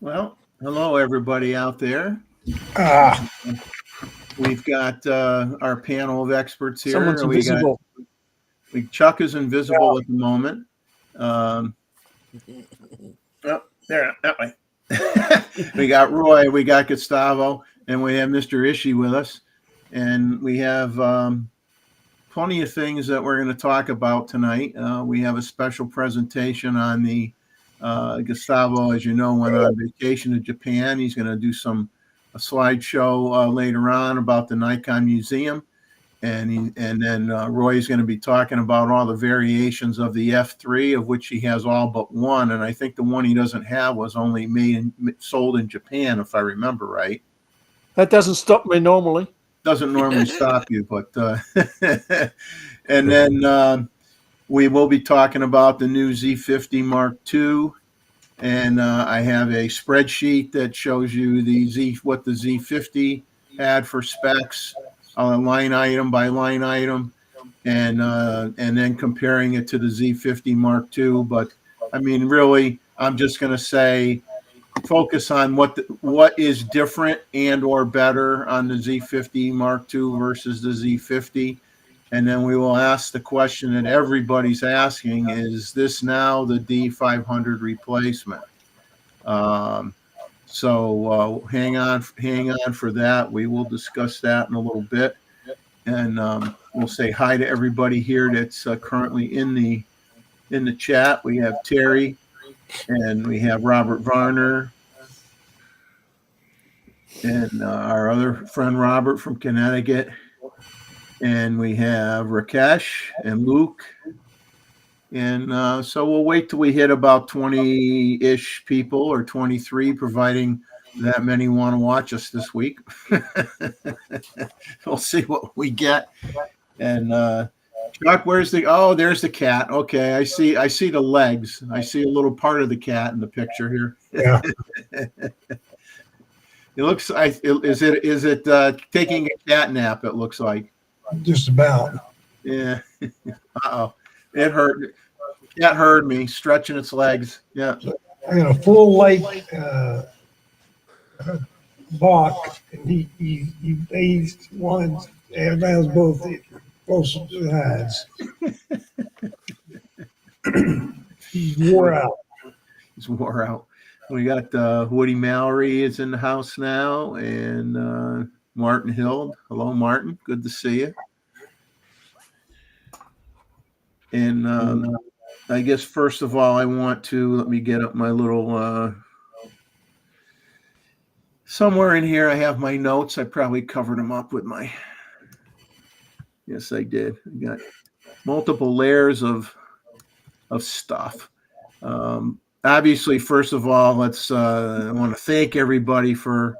Well, hello everybody out there. We've got our panel of experts here. Someone's invisible. Chuck is invisible at the moment. Oh, there, that way. We got Roy, we got Gustavo, and we have Mr. Ishii with us. And we have plenty of things that we're going to talk about tonight. We have a special presentation on the Gustavo, as you know, went on vacation to Japan. He's going to do a slideshow later on about the Nikon Museum, and then Roy's going to be talking about all the variations of the F3, of which he has all but one, and I think the one he doesn't have was only sold in Japan, if I remember right. That doesn't stop me normally. Doesn't normally stop you, but and then we will be talking about the new Z50 Mark II, and I have a spreadsheet that shows you what the Z50 had for specs, line item by line item, and then comparing it to the Z50 Mark II. But I mean, really, I'm just going to say, focus on what is different and or better on the Z50 Mark II versus the Z50. And then we will ask the question that everybody's asking: is this now the D500 replacement? So hang on for that. We will discuss that in a little bit, and we'll say hi to everybody here that's currently in the chat. We have Terry, and we have Robert Varner, and our other friend Robert from Connecticut. And we have Rakesh and Luke. And so we'll wait till we hit about 20-ish people, or 23, providing that many want to watch us this week. We'll see what we get. And Chuck, there's the cat. Okay, I see the legs. I see a little part of the cat in the picture here. Yeah. It looks like, is it taking a cat nap, it looks like. Just about. Yeah. Uh-oh. It hurt. Cat heard me stretching its legs. Yeah. I got a full lake buck, and he bathed one and rounds both sides. He's wore out. He's wore out. We got Woody Mallory is in the house now, and Martin Hild. Hello, Martin. Good to see you. And I guess first of all, I want to let me get up my little somewhere in here. I have my notes. I probably covered them up with my. Yes, I did. I got multiple layers of stuff. Obviously, first of all, I want to thank everybody for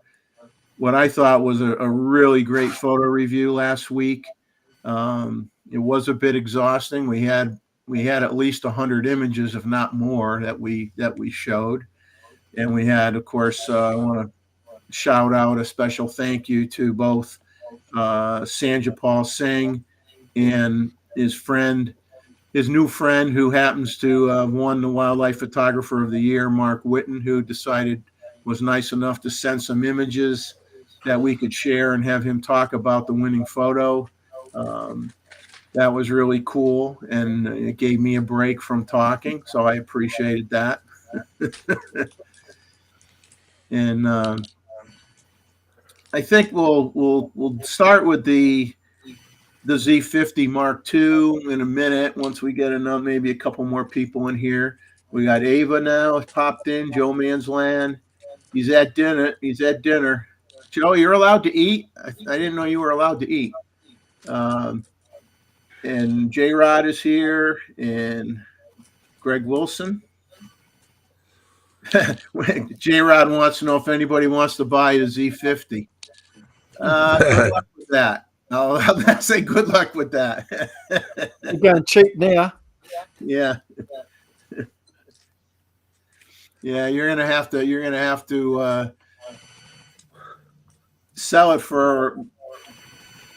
what I thought was a really great photo review last week. It was a bit exhausting. We had at least 100 images, if not more, that we showed, and we had, of course, I want to shout out a special thank you to both Sanja Paul Singh and his new friend, who happens to have won the Wildlife Photographer of the Year, Mark Whitten, who was nice enough to send some images that we could share and have him talk about the winning photo. that was really cool, and it gave me a break from talking, so I appreciated that. And I think we'll start with the Z50 Mark II in a minute once we get maybe a couple more people in here. We got Ava now popped in. Joe Mansland, he's at dinner. Joe, you're allowed to eat. I didn't know you were allowed to eat. And J Rod is here, and Greg Wilson. J Rod wants to know if anybody wants to buy a Z50. Good luck with that. I'll say good luck with that. You're going cheap now. Yeah. Yeah, you're gonna have to sell it for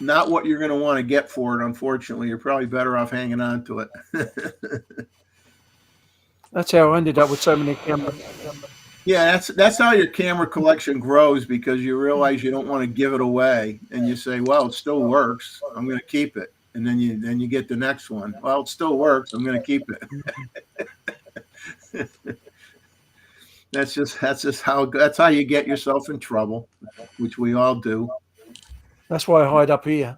not what you're gonna want to get for it. Unfortunately, you're probably better off hanging on to it. That's how I ended up with so many cameras. Yeah, that's how your camera collection grows, because you realize you don't want to give it away, and you say, "Well, it still works. I'm going to keep it." And then you get the next one. Well, it still works. I'm going to keep it. That's how you get yourself in trouble, which we all do. That's why I hide up here.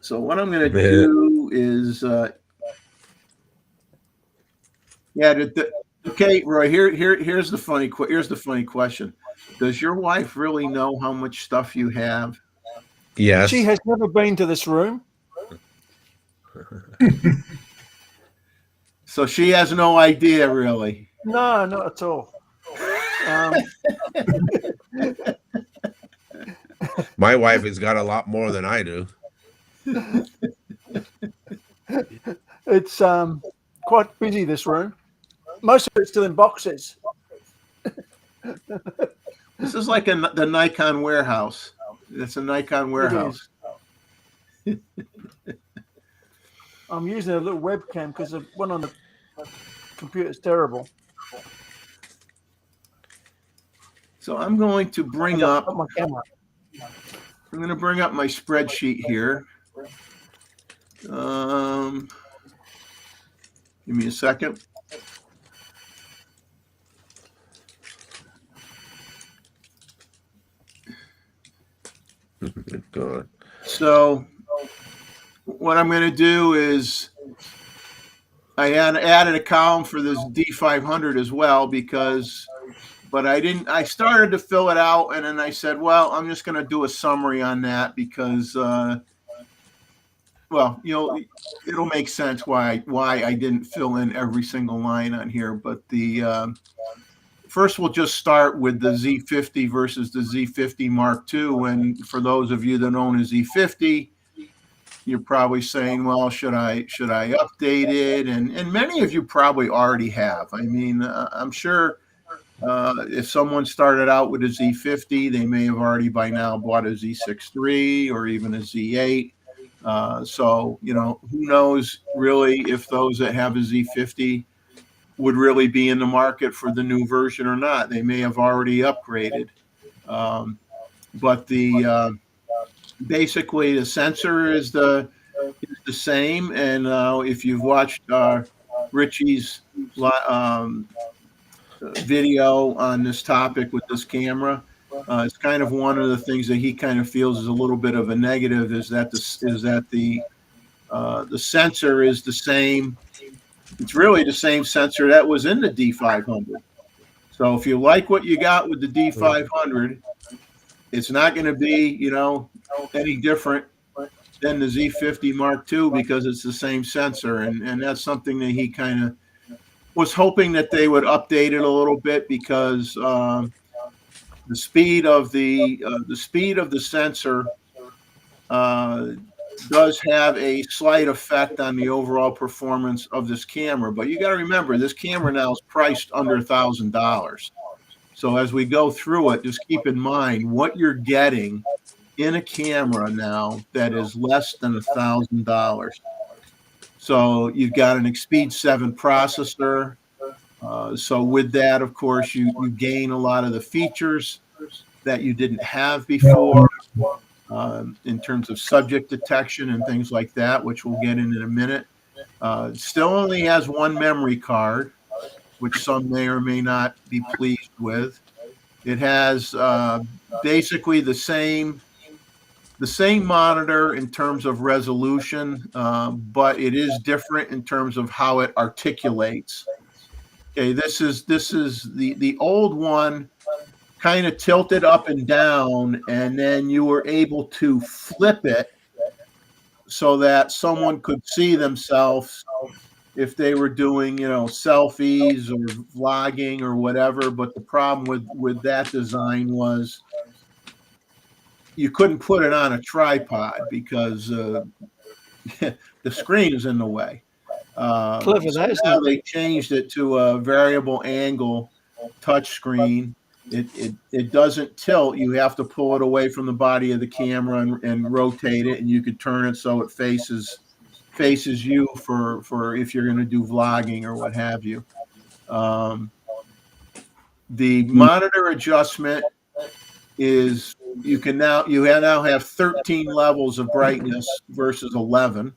So what I'm going to do is, okay, Roy. Here's the funny question. Does your wife really know how much stuff you have? Yes. She has never been to this room. So she has no idea, really. No, not at all. My wife has got a lot more than I do. It's quite busy, this room. Most of it's still in boxes. This is like the Nikon warehouse. It's a Nikon warehouse. I'm using a little webcam because the one on the computer is terrible. So I'm going to bring up my camera. I'm going to bring up my spreadsheet here. Give me a second. Good. So what I'm going to do is I added a column for this D500 as well, but I started to fill it out, and then I said, well, I'm just going to do a summary on that because, it'll make sense why I didn't fill in every single line on here. But first, we'll just start with the Z50 versus the Z50 Mark II. And for those of you that own a Z50, you're probably saying, well, should I update it? And many of you probably already have. I mean, I'm sure if someone started out with a Z50, they may have already by now bought a Z6 III or even a Z8. So, who knows really if those that have a Z50 would really be in the market for the new version or not. They may have already upgraded. But basically the sensor is the same. And if you've watched Richie's video on this topic with this camera, it's kind of one of the things that he kind of feels is a little bit of a negative is that the sensor is the same. It's really the same sensor that was in the D500. So if you like what you got with the D500, it's not going to be, any different than the Z50 Mark II because it's the same sensor. And that's something that he kind of was hoping that they would update it a little bit because the speed of the sensor does have a slight effect on the overall performance of this camera. But you got to remember, this camera now is priced under $1,000. So as we go through it, just keep in mind what you're getting in a camera now that is less than $1,000. So you've got an Expeed 7 processor. So with that, of course, you gain a lot of the features that you didn't have before. in terms of subject detection and things like that, which we'll get in a minute. Still only has one memory card, which some may or may not be pleased with. It has basically the same monitor in terms of resolution, but it is different in terms of how it articulates. Okay, this is the old one, kind of tilted up and down, and then you were able to flip it so that someone could see themselves if they were doing, selfies or vlogging or whatever. But the problem with that design was you couldn't put it on a tripod because the screen is in the way. Clever, So that, isn't now it? they changed it to a variable angle touch screen. It doesn't tilt. You have to pull it away from the body of the camera and rotate it, and you could turn it so it faces you for if you're going to do vlogging or what have you. The monitor adjustment is you now have 13 levels of brightness versus 11.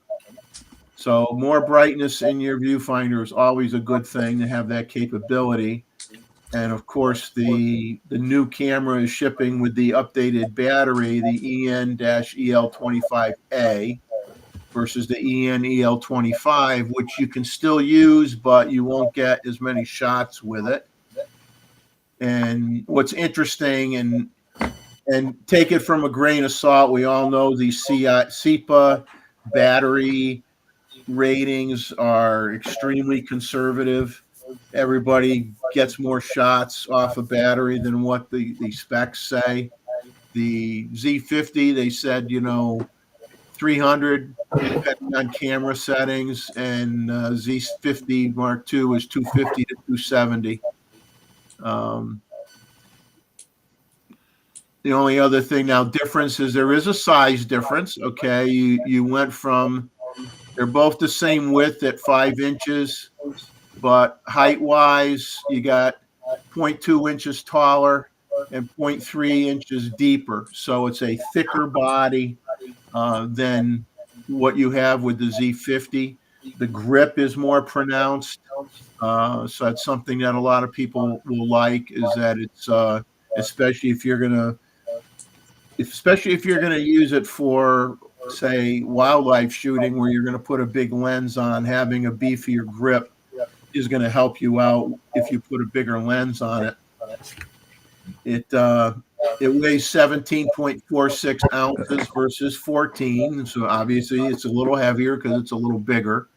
So more brightness in your viewfinder is always a good thing to have that capability. And of course, the new camera is shipping with the updated battery, the EN-EL25A versus the EN-EL25, which you can still use, but you won't get as many shots with it. And what's interesting, and take it from a grain of salt, we all know the SEPA battery ratings are extremely conservative. Everybody gets more shots off a battery than what the specs say. The Z50, they said, 300 depending on camera settings, and Z50 Mark II is 250 to 270. The only other thing now difference is there is a size difference. Okay, you went from, they're both the same width at 5 inches, but height wise you got 0.2 inches taller and 0.3 inches deeper. So it's a thicker body than what you have with the Z50. The grip is more pronounced. So that's something that a lot of people will like, is that it's especially if you're gonna use it for, say, wildlife shooting, where you're going to put a big lens on, having a beefier grip is going to help you out if you put a bigger lens on it. It weighs 17.46 ounces versus 14, so obviously it's a little heavier because it's a little bigger.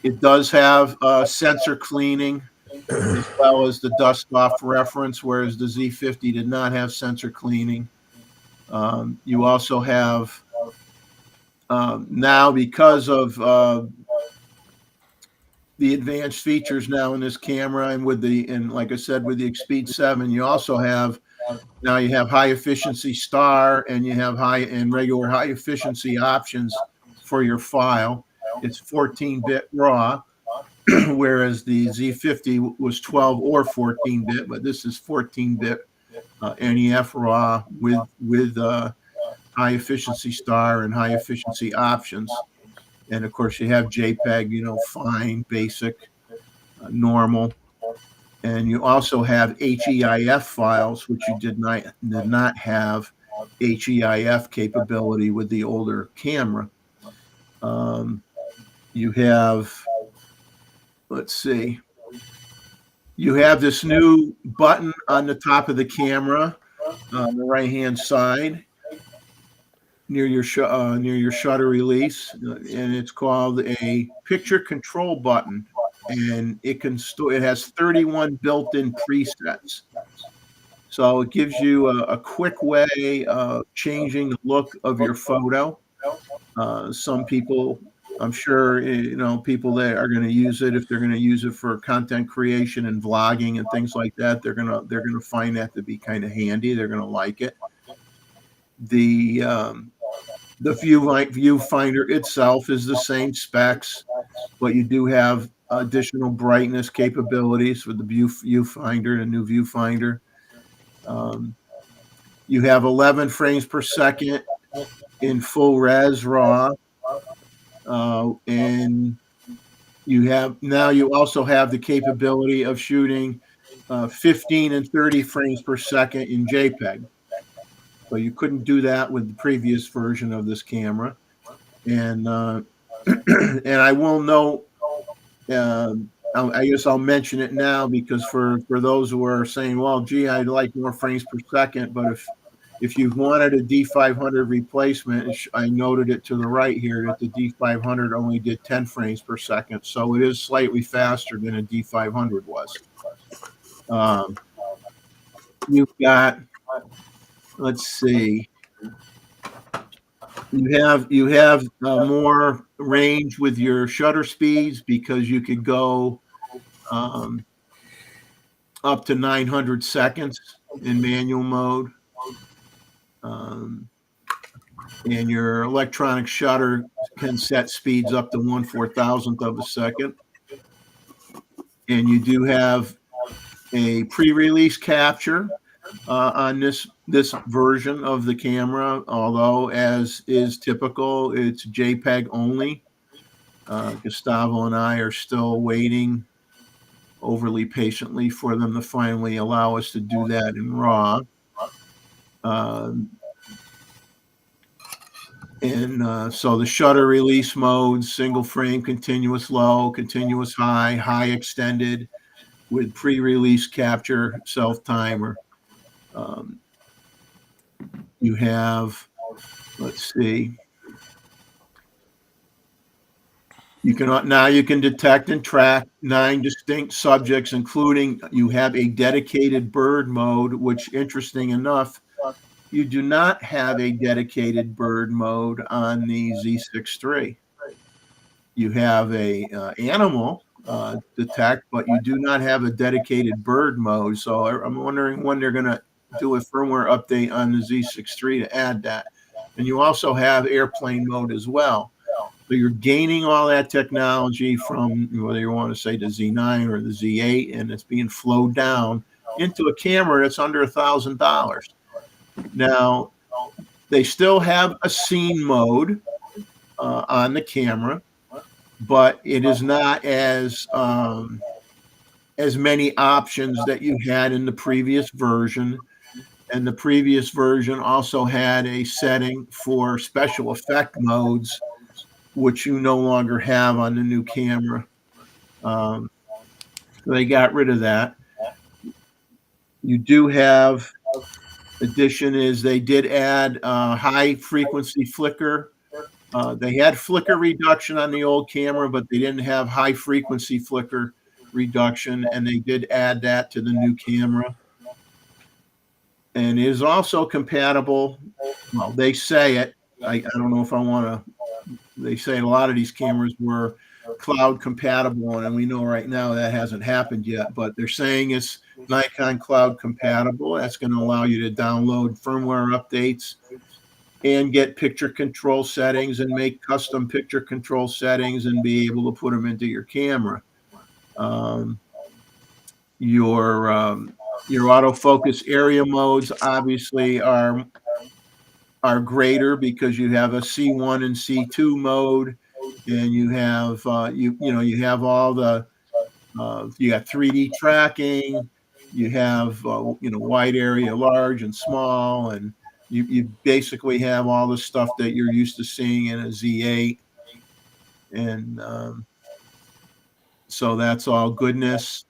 It does have sensor cleaning as well as the dust off reference, whereas the Z50 did not have sensor cleaning. You also have now, because of the advanced features now in this camera, and like I said, with the Expeed 7, you also have high efficiency star, and you have regular high efficiency options for your file. It's 14-bit RAW, whereas the Z50 was 12 or 14-bit, but this is 14-bit NEF RAW with high efficiency star and high efficiency options. And of course you have JPEG, fine, basic, normal. And you also have HEIF files, which you did not have HEIF capability with the older camera. You have, let's see, you have this new button on the top of the camera on the right-hand side near your shutter release, and it's called a picture control button, and it has 31 built-in presets. So it gives you a quick way of changing the look of your photo. Some people, I'm sure, people that are going to use it, if they're going to use it for content creation and vlogging and things like that, they're going to find that to be kind of handy. They're going to like it. The viewfinder itself is the same specs, but you do have additional brightness capabilities with the viewfinder, the new viewfinder. You have 11 frames per second in full res RAW, and you also have the capability of shooting 15 and 30 frames per second in JPEG. So you couldn't do that with the previous version of this camera. And and I will note, I guess I'll mention it now, because for those who are saying, well, gee, I'd like more frames per second, but if you wanted a D500 replacement, I noted it to the right here that the D500 only did 10 frames per second, so it is slightly faster than a D500 was. You've got, let's see, you have more range with your shutter speeds, because you could go up to 900 seconds in manual mode. And your electronic shutter can set speeds up to 1/4000th of a second. And you do have a pre-release capture on this version of the camera, although, as is typical, it's JPEG only. Gustavo and I are still waiting overly patiently for them to finally allow us to do that in RAW. So the shutter release modes: single frame, continuous low, continuous high, high extended, with pre-release capture, self-timer. You have, let's see, you can detect and track 9 distinct subjects, including, you have a dedicated bird mode, which, interesting enough, you do not have a dedicated bird mode on the Z6 III. You have a animal detect, but you do not have a dedicated bird mode. So I'm wondering when they're going to do a firmware update on the Z6 III to add that. And you also have airplane mode as well. So you're gaining all that technology from, whether you want to say the Z9 or the Z8, and it's being flowed down into a camera that's under $1,000. Now, they still have a scene mode on the camera, but it is not as many options that you had in the previous version. And the previous version also had a setting for special effect modes, which you no longer have on the new camera. So they got rid of that. You do have, addition is, they did add high frequency flicker. They had flicker reduction on the old camera, but they didn't have high frequency flicker reduction, and they did add that to the new camera. And it is also compatible, well, they say it, I don't know if I want to, they say a lot of these cameras were cloud compatible, and we know right now that hasn't happened yet, but they're saying it's Nikon cloud compatible. That's going to allow you to download firmware updates and get picture control settings and make custom picture control settings and be able to put them into your camera. Your autofocus area modes obviously are greater, because you have a C1 and C2 mode, and you have you have all the you got 3D tracking, you have wide area, large and small, and you basically have all the stuff that you're used to seeing in a Z8, and so that's all goodness.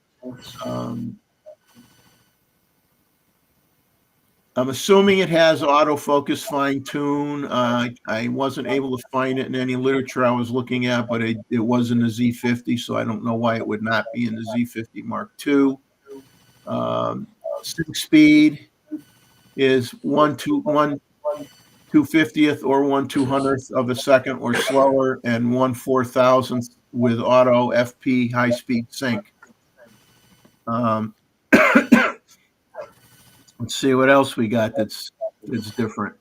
I'm assuming it has autofocus fine tune. I wasn't able to find it in any literature I was looking at, but it was in the Z50, so I don't know why it would not be in the Z50 Mark II. Sync speed is 1/250th or 1/200th of a second or slower, and 1/4000th with auto FP high speed sync. Let's see what else we got that's different.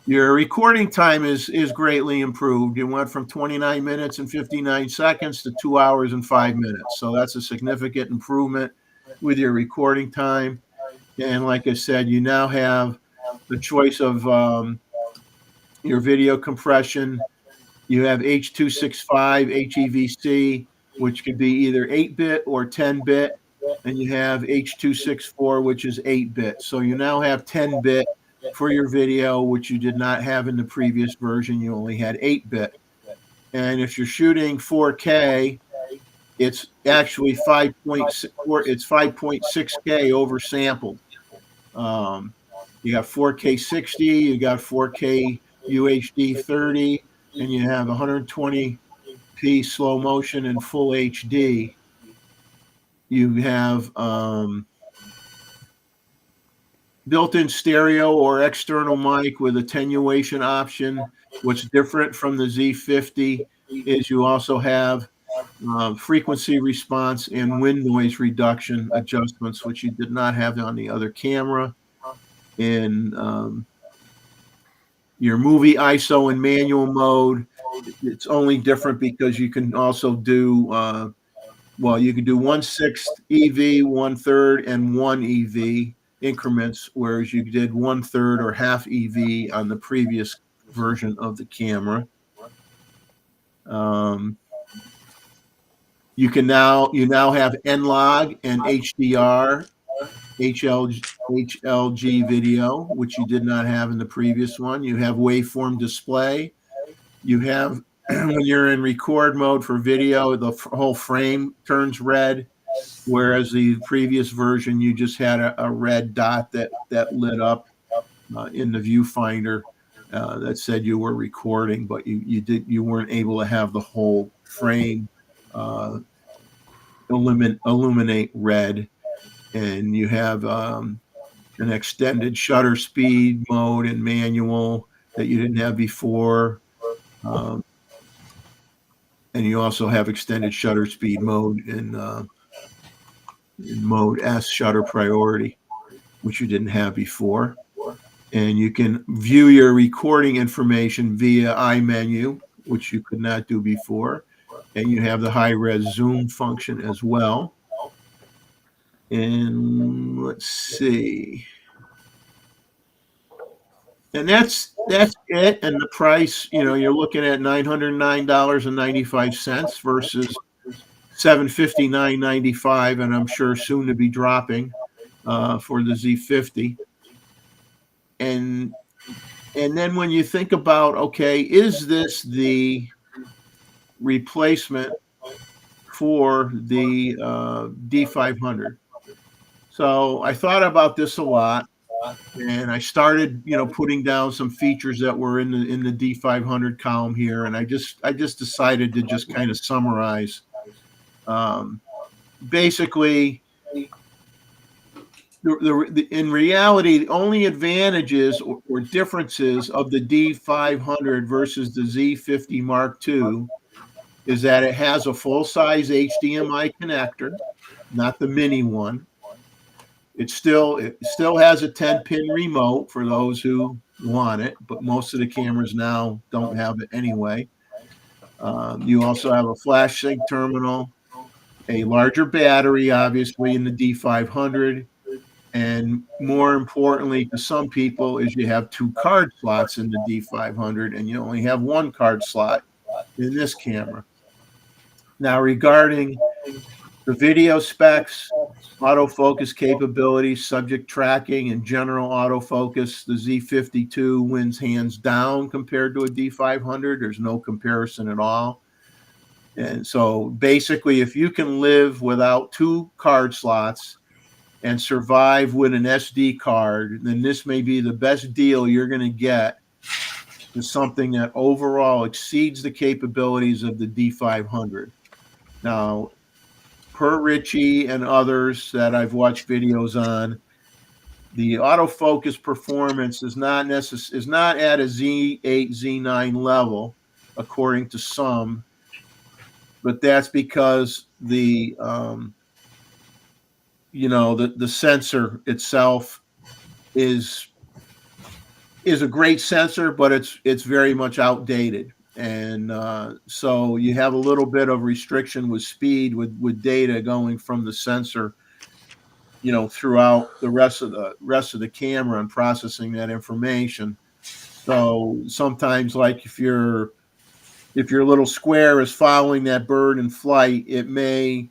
Your recording time is greatly improved. It went from 29 minutes and 59 seconds to 2 hours and 5 minutes. So that's a significant improvement with your recording time. And like I said, you now have the choice of your video compression. You have H.265 HEVC, which could be either 8-bit or 10-bit, and you have H.264, which is 8-bit. So you now have 10-bit for your video, which you did not have in the previous version. You only had 8-bit. And if you're shooting 4K, it's actually 5.6. It's 5.6K oversampled. You got 4K 60, you got 4K UHD 30, and you have 120p slow motion and full HD. You have built-in stereo or external mic with attenuation option. What's different from the Z50 is you also have frequency response and wind noise reduction adjustments, which you did not have on the other camera. In your movie ISO and manual mode, it's only different because you can also do you can do 1/6 EV, 1/3, and 1 EV increments, whereas you did 1/3 or half EV on the previous version of the camera. You now have N-Log and HDR, HLG video, which you did not have in the previous one. You have waveform display. You have, when you're in record mode for video, the whole frame turns red, whereas the previous version, you just had a red dot that lit up in the viewfinder that said you were recording, but you weren't able to have the whole frame illuminate red. And you have an extended shutter speed mode in manual that you didn't have before. And you also have extended shutter speed mode in mode S, shutter priority, which you didn't have before. And you can view your recording information via iMenu, which you could not do before. And you have the high-res zoom function as well. And let's see. And that's it. And the price, you're looking at $909.95 versus $759.95, and I'm sure soon to be dropping for the Z50. And then when you think about, okay, is this the replacement for the D500? So I thought about this a lot, and I started, putting down some features that were in the D500 column here, and I just decided to just kind of summarize. Basically, in reality, the only advantages or differences of the D500 versus the Z50 Mark II is that it has a full-size HDMI connector, not the mini one. It still has a 10-pin remote for those who want it, but most of the cameras now don't have it anyway. You also have a flash sync terminal, a larger battery, obviously, in the D500, and more importantly to some people is you have 2 card slots in the D500, and you only have 1 card slot in this camera. Now, regarding the video specs, autofocus capabilities, subject tracking, and general autofocus, the Z50 II wins hands down compared to a D500. There's no comparison at all. And so basically, if you can live without 2 card slots and survive with an SD card, then this may be the best deal you're going to get to something that overall exceeds the capabilities of the D500. Now, per Richie and others that I've watched videos on, the autofocus performance is not at a Z8, Z9 level, according to some, but that's because the sensor itself is a great sensor, but it's very much outdated. And so you have a little bit of restriction with speed with data going from the sensor throughout the rest of the camera and processing that information. So sometimes, like if your little square is following that bird in flight, it may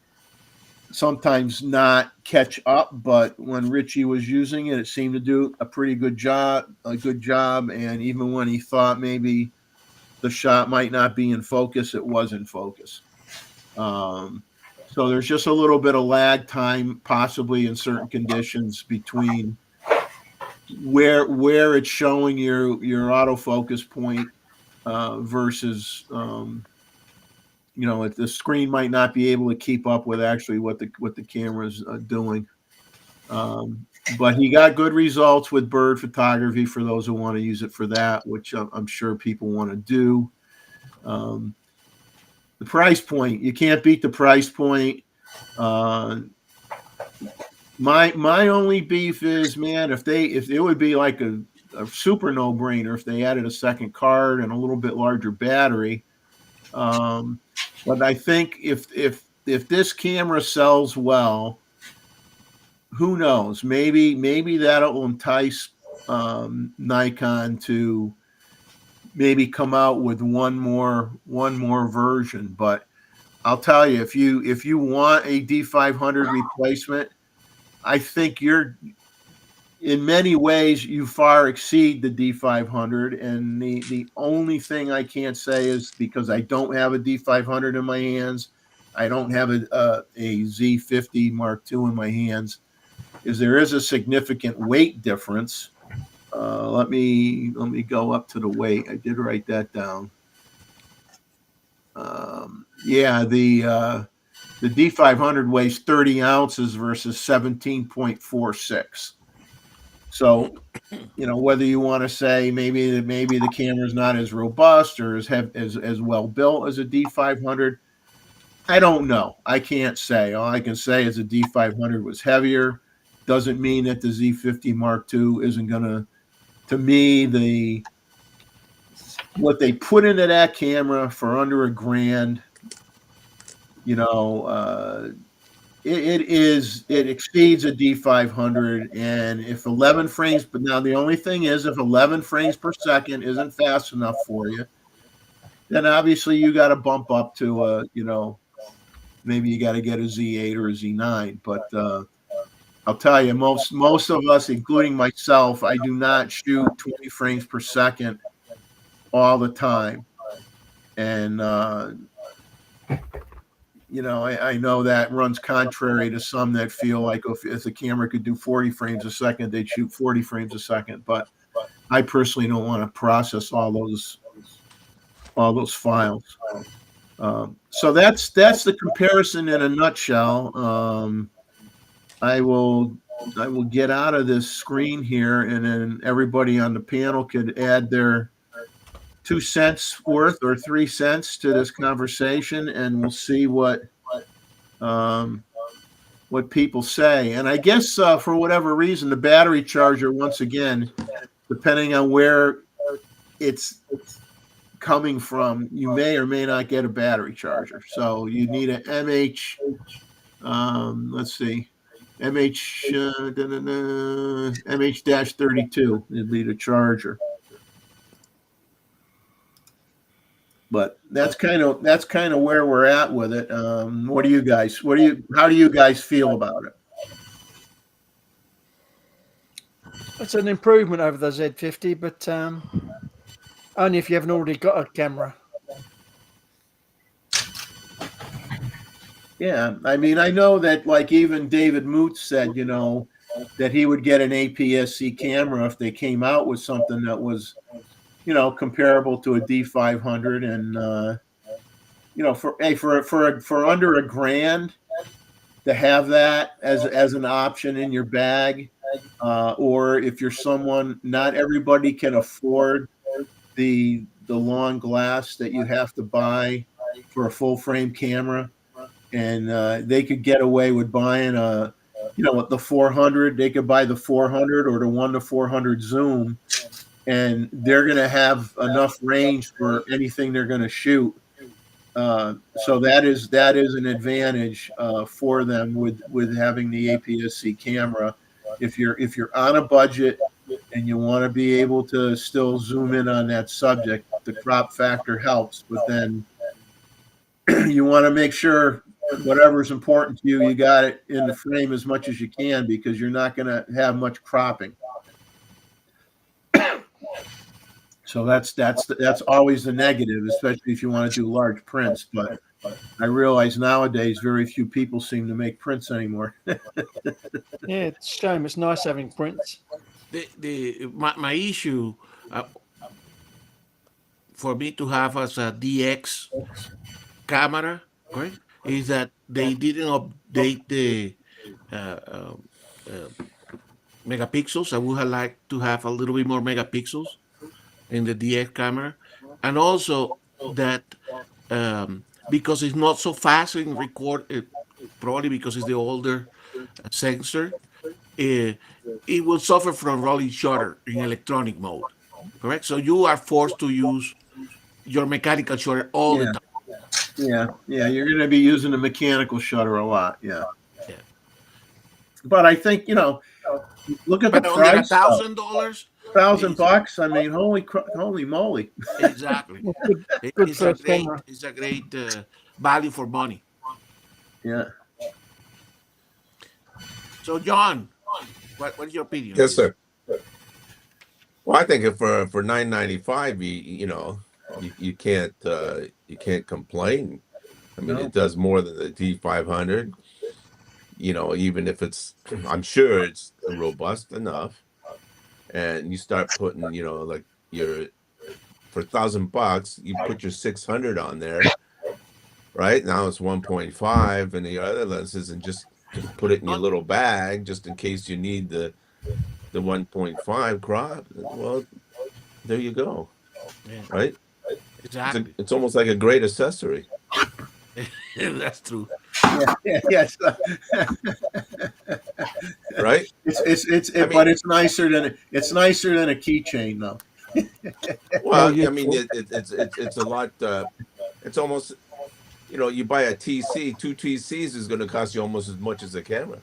sometimes not catch up. But when Richie was using it, it seemed to do a pretty good job. And even when he thought maybe the shot might not be in focus, it was in focus. So there's just a little bit of lag time, possibly in certain conditions, between where it's showing your autofocus point versus the screen might not be able to keep up with actually what the camera's doing. But he got good results with bird photography for those who want to use it for that, which I'm sure people want to do. The price point, you can't beat the price point. My only beef is, man, if it would be like a super no-brainer if they added a second card and a little bit larger battery. But I think if this camera sells well, who knows? Maybe that'll entice Nikon to maybe come out with one more version. But I'll tell you, if you want a D500 replacement, I think you're, in many ways, you far exceed the D500. And the only thing I can't say is, because I don't have a D500 in my hands, I don't have a Z50 Mark II in my hands, is there is a significant weight difference. Let me go up to the weight. I did write that down. Yeah, the D500 weighs 30 ounces versus 17.46. So, whether you want to say maybe the camera's not as robust or as well built as a D500, I don't know. I can't say. All I can say is the D500 was heavier. Doesn't mean that the Z50 Mark II isn't gonna. To me, what they put into that camera for under $1,000, it exceeds a D500. And if 11 frames, but now the only thing is, if 11 frames per second isn't fast enough for you, then obviously you got to bump up to maybe you got to get a Z8 or a Z9. But I'll tell you, most of us, including myself, I do not shoot 20 frames per second all the time. And, I know that runs contrary to some that feel like if the camera could do 40 frames a second, they'd shoot 40 frames a second. But I personally don't want to process all those files. So that's the comparison in a nutshell. I will get out of this screen here, and then everybody on the panel could add their 2 cents worth or 3 cents to this conversation, and we'll see what people say. And I guess for whatever reason, the battery charger, once again, depending on where it's coming from, you may or may not get a battery charger. So you need an MH. Let's see. MH-32 would be the charger. But that's kind of where we're at with it. How do you guys feel about it? It's an improvement over the Z50, but only if you haven't already got a camera. Yeah, I mean, I know that, like, even David Moots said, that he would get an APS-C camera if they came out with something that was, comparable to a D500, and for under $1,000 to have that as an option in your bag, or if you're someone, not everybody can afford the long glass that you have to buy for a full frame camera. And they could get away with buying the 400. They could buy the 400 or the 1-400 zoom, and they're going to have enough range for anything they're going to shoot. So that is an advantage for them with having the APS-C camera. If you're on a budget and you want to be able to still zoom in on that subject, the crop factor helps. But then you want to make sure whatever's important to you, you got it in the frame as much as you can, because you're not going to have much cropping. So that's always the negative, especially if you want to do large prints. But I realize nowadays very few people seem to make prints anymore. Yeah, it's a shame. It's nice having prints. My issue for me to have as a DX camera, right, is that they didn't update the uh, uh, uh, megapixels. I would have liked to have a little bit more megapixels in the DX camera, and also that because it's not so fast in record, probably because it's the older sensor, uh, it will suffer from rolling shutter in electronic mode. Correct. So you are forced to use your mechanical shutter all the Yeah, time. yeah. You're going to be using the mechanical shutter a lot. Yeah, Yeah. but I think look at the But under price. $1,000, $1,000. I mean, holy moly! exactly. Good for a camera. It's a great value for money. Yeah. So, John, what is your opinion? Yes, sir. Well, I think if for $9.95, you can't complain. I mean, No. it does more than the D500. Even if I'm sure it's robust enough. And you start putting, like for $1,000, you put your 600 on there, right? Now it's 1.5 and the other lenses, and just put it in your little bag just in case you need the 1.5 crop. Well, there you go, Yeah, right? exactly. It's almost like a great accessory, That's true. Yes. right? But it's nicer than a keychain though. Well, yeah. I mean, it's a lot. It's almost, you buy a TC, two TCs is going to cost you almost as much as a camera.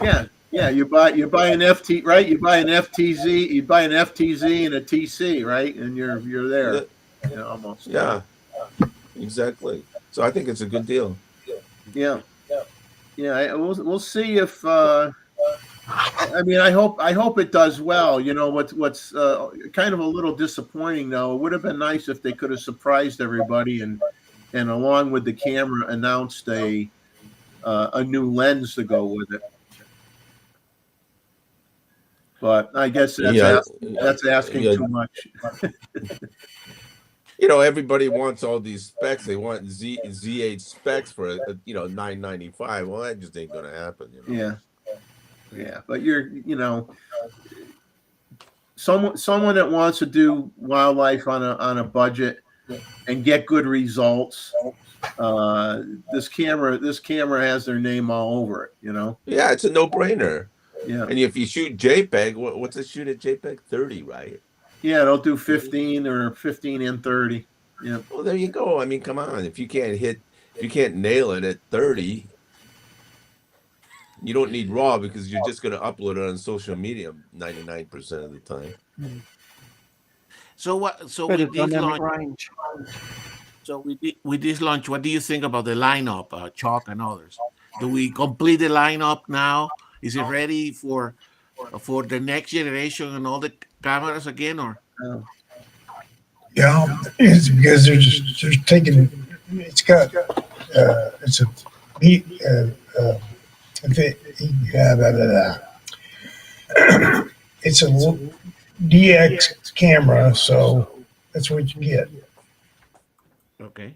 Yeah. You buy an FT, right? You buy an FTZ, and a TC, right? And you're there. Almost. Yeah, exactly. So I think it's a good deal. Yeah. We'll see if. I mean, I hope it does well. What's kind of a little disappointing though. It would have been nice if they could have surprised everybody and along with the camera announced a new lens to go with it. But I guess that's asking too much. Everybody wants all these specs. They want Z8 specs for $9.95. Well, that just ain't gonna happen. Yeah. But someone that wants to do wildlife on a budget and get good results. This camera has their name all over it. Yeah, it's a no-brainer. Yeah. And if you shoot JPEG, what's it shoot at JPEG? 30, right? Yeah, they'll do 15 or 15 and 30. Yeah. Well, there you go. I mean, come on. If you can't nail it at 30, you don't need RAW because you're just going to upload it on social media 99% of the time. So what? So Better with this dynamic launch, range. with this launch, what do you think about the lineup, Chalk and others? Do we complete the lineup now? Is it ready for the next generation and all the cameras again, or? Yeah, it's because they're taking. It's got. It's a. It's a DX camera, so that's what you get. Okay.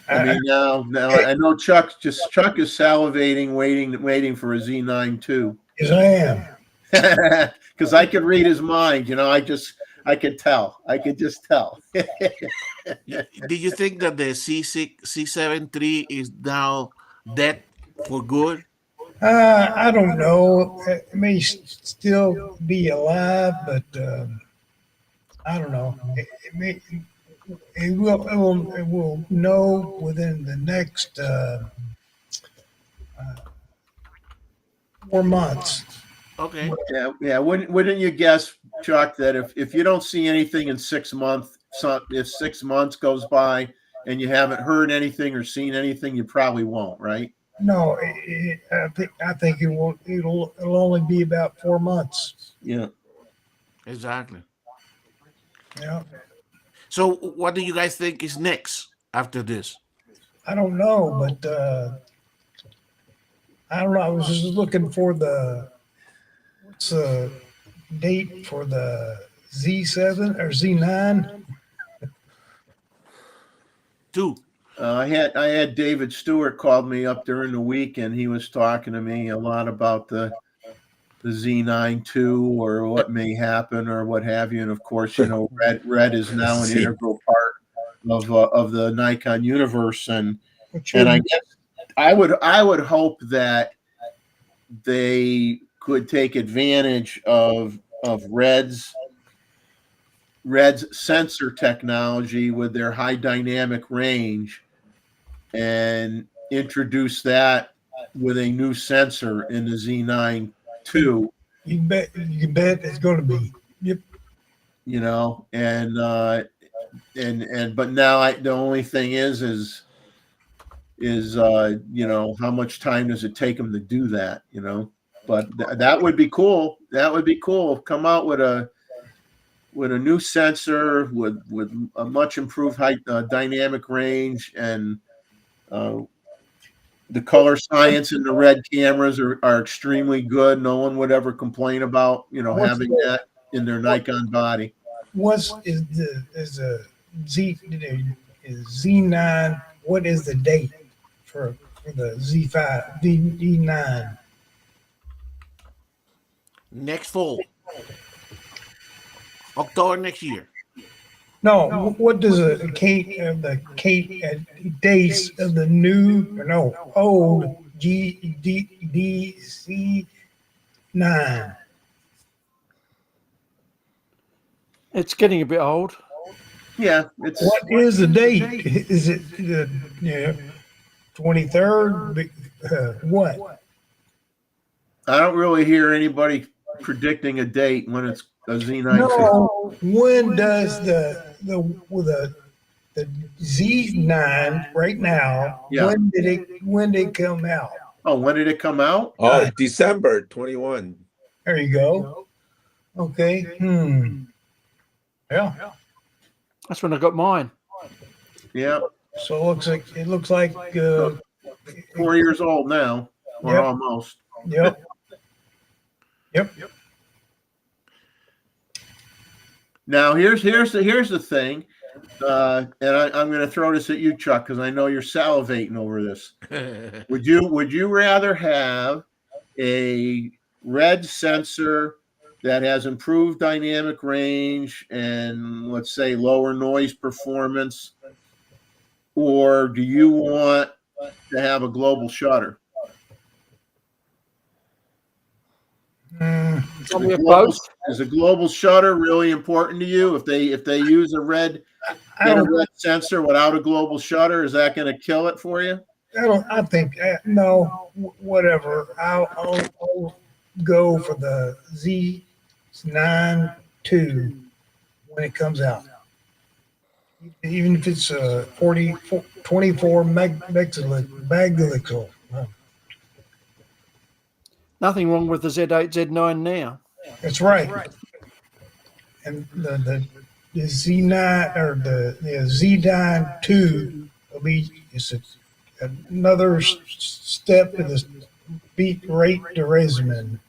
I mean, now I know Chuck is salivating, waiting for a Z9 too. Yes, I am. Because I could read his mind. I could tell. I could just tell. Do you think that the C7 III is now dead for good? I don't know. It may still be alive, but I don't know. It may. It will know within the next 4 months. Okay. Yeah. Wouldn't you guess, Chuck, that if you don't see anything in 6 months, if 6 months goes by and you haven't heard anything or seen anything, you probably won't, right? No, I think it'll only be about 4 months. Yeah. Exactly. Yeah, So, what do you guys think is next after this? I don't know, but I don't know. I was just looking for what's the date for the Z7 or Z9? Two. I had David Stewart called me up during the week, and he was talking to me a lot about the Z9 II or what may happen or what have you. And of course, red is now an See. integral part of the Nikon universe, and Which I would, guess I would hope that they could take advantage of Red's sensor technology with their high dynamic range and introduce that with a new sensor in the Z9 II. you bet it's going to be. Yep. And but now the only thing is how much time does it take them to do that, but that would be cool. That would be cool. Come out with a new sensor with a much improved high dynamic range, and the color science in the red cameras are extremely good. No one would ever complain about having that in their Nikon body. What's is the Z9? What is the date for the Z5 Z9? Next fall. October next year. No, what does the dates of the new or no old Z9? It's getting a bit old. Yeah, it's What is the date? Is it the 23rd? What? I don't really hear anybody predicting a date when it's a Z9 II. No. When does the Z9 right now? Yeah. When did it come out? Oh, when did it come out? Oh, December 21. There you go. Okay. Yeah. That's when I got mine. Yeah, So it looks like 4 years old now, or Yep. almost. Yep. Yep. Now here's the thing, and I'm going to throw this at you, Chuck, because I know you're salivating over this. Would you rather have a red sensor that has improved dynamic range and, let's say, lower noise performance, or do you want to have a global shutter? Is a global shutter really important to you? If they use a red sensor without a global shutter, is that going to kill it for you? I think no. Whatever. I'll go for the Z9 II when it comes out. Even if it's 24 megapixel. Nothing wrong with the Z8, Z9 now. That's right. And the Z9 or the Z9 II will be another step in the beat rate regimen,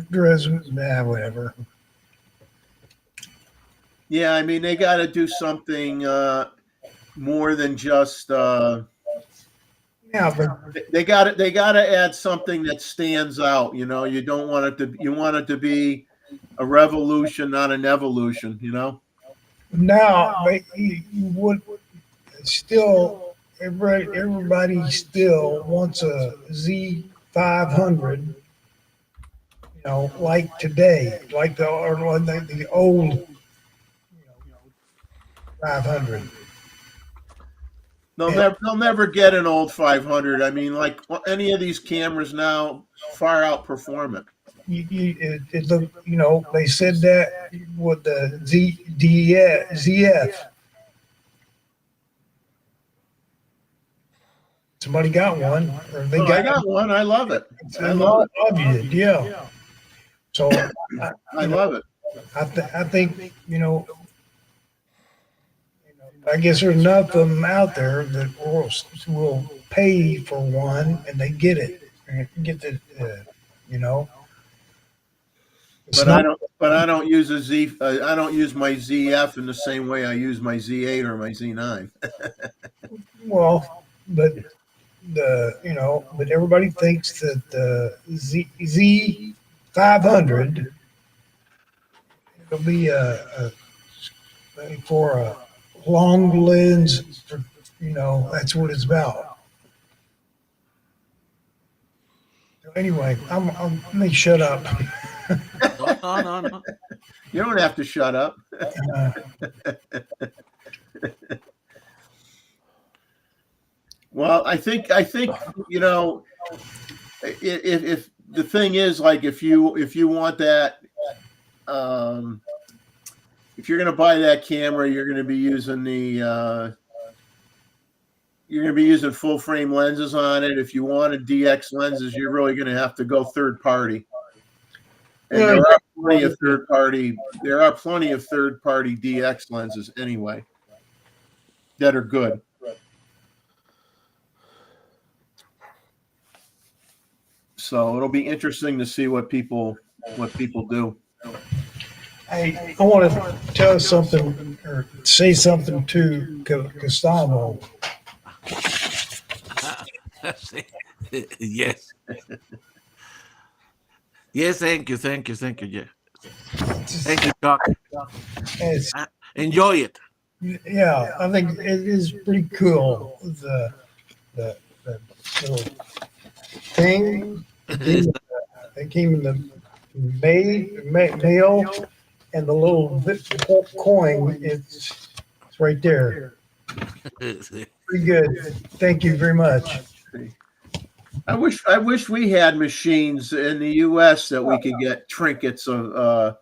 whatever. Yeah, I mean, they got to do something more than just. Yeah, but They got to add something that stands out. You don't want it to. You want it to be a revolution, not an evolution. now you would still everybody still wants a Z500. Like today, like the old 500. They'll never get an old 500. I mean, like any of these cameras now, far outperform it. It look, they said that with the ZF. Somebody got one, or they I got one. I love it. I love it. You did, yeah. So I love it. I think I guess there's enough of them out there that will pay for one, and they get it, and get the, It's But not, I don't use a Z. I don't use my ZF in the same way I use my Z8 or my Z9. well, but but everybody thinks that the Z500 will be for a long lens. That's what it's about. Anyway, let me shut up. No. You don't have to shut up. Well, I think if the thing is, like, if you want that, if you're going to buy that camera, you're going to be using full frame lenses on it. If you wanted DX lenses, you're really going to have to go third party. And there are plenty of third party DX lenses anyway that are good. So it'll be interesting to see what people do. Hey, I want to tell something or say something to Gustavo. Yes. Yes, thank you. Yeah. Thank you, Doc. Enjoy it. Yeah, I think it is pretty cool. The little thing. It came in the mail, and the little coin. It's right there. Pretty good. Thank you very much. I wish we had machines in the U.S. that we could get trinkets of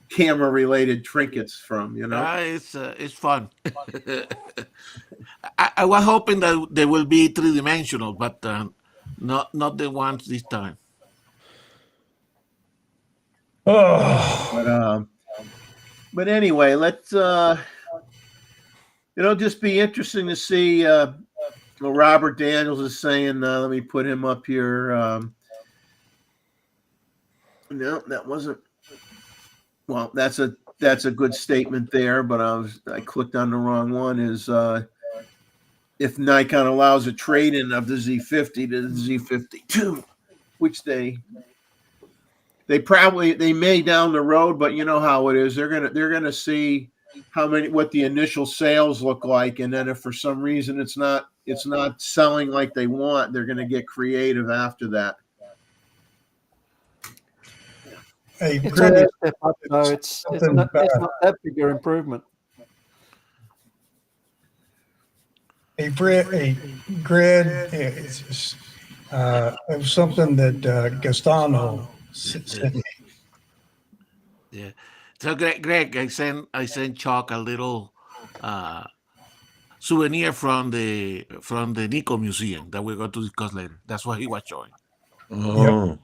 camera related trinkets from. It's fun. I was hoping that they will be 3-dimensional, but not the ones this time. Oh, But anyway, let's it'll just be interesting to see. Well, Robert Daniels is saying, let me put him up here. No, that wasn't. Well, that's a good statement there, but I clicked on the wrong one. Is if Nikon allows a trade-in of the Z50 to the Z50 II, which they may down the road, but you know how it is. They're gonna see what the initial sales look like, and then if for some reason it's not selling like they want, they're gonna get creative after that. hey, It's only Greg, a step up, though. It's not that big an improvement. Hey, Greg, it's it was something that Gastano sent me. Yeah. So Greg, I sent Chuck a little souvenir from the Nikon Museum that we're going to discuss later. That's what he was showing. Oh.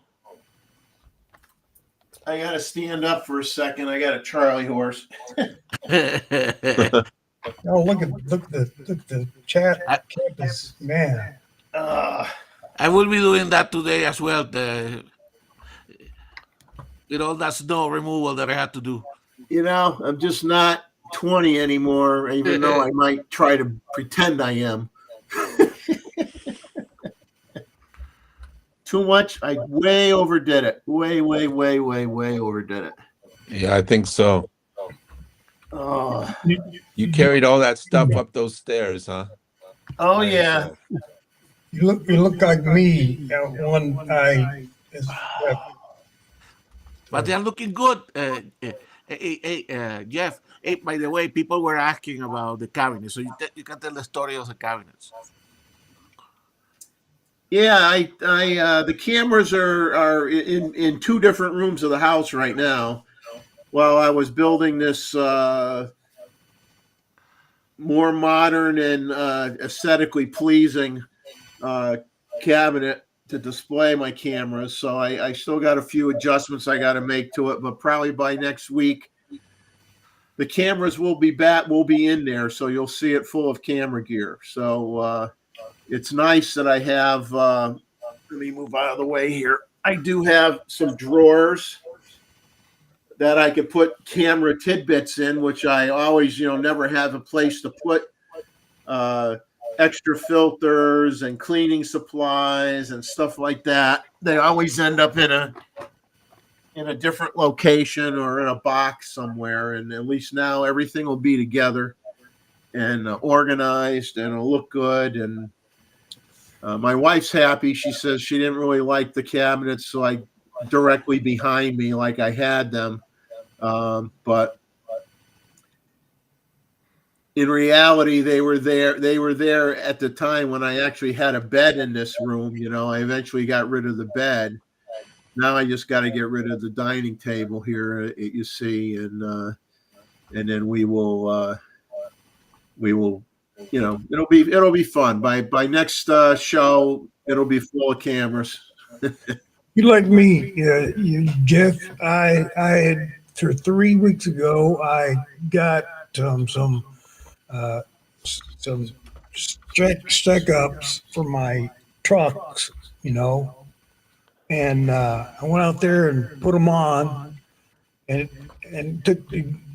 I gotta stand up for a second. I got a Charlie horse. Oh, look at the chat campus, man. I will be doing that today as well. With all that snow removal that I had to do. I'm just not 20 anymore, even though I might try to pretend I am. Too much. I way overdid it. Way overdid it. Yeah, I think so. Oh, You carried all that stuff up those stairs, huh? oh yeah. You look like me. One eye is But they are looking good. Jeff. Hey, by the way, people were asking about the cabinets, so you can tell the story of the cabinets. Yeah, the cameras are in two different rooms of the house right now. While I was building this more modern and aesthetically pleasing cabinet to display my cameras, so I still got a few adjustments I got to make to it, but probably by next week the cameras will be in there, so you'll see it full of camera gear. So it's nice that I have. Let me move out of the way here. I do have some drawers that I could put camera tidbits in, which I always, never have a place to put extra filters and cleaning supplies and stuff like that. They always end up in a different location or in a box somewhere. And at least now everything will be together and organized, and it'll look good. And my wife's happy. She says she didn't really like the cabinets so I directly behind me like I had them. But in reality, they were there. They were there at the time when I actually had a bed in this room. I eventually got rid of the bed. Now I just got to get rid of the dining table here. You see, and then we will. It'll be fun. By next show, it'll be full of cameras. You like me, Jeff? I had 3 weeks ago. I got some stack ups for my trucks, and I went out there and put them on, and it took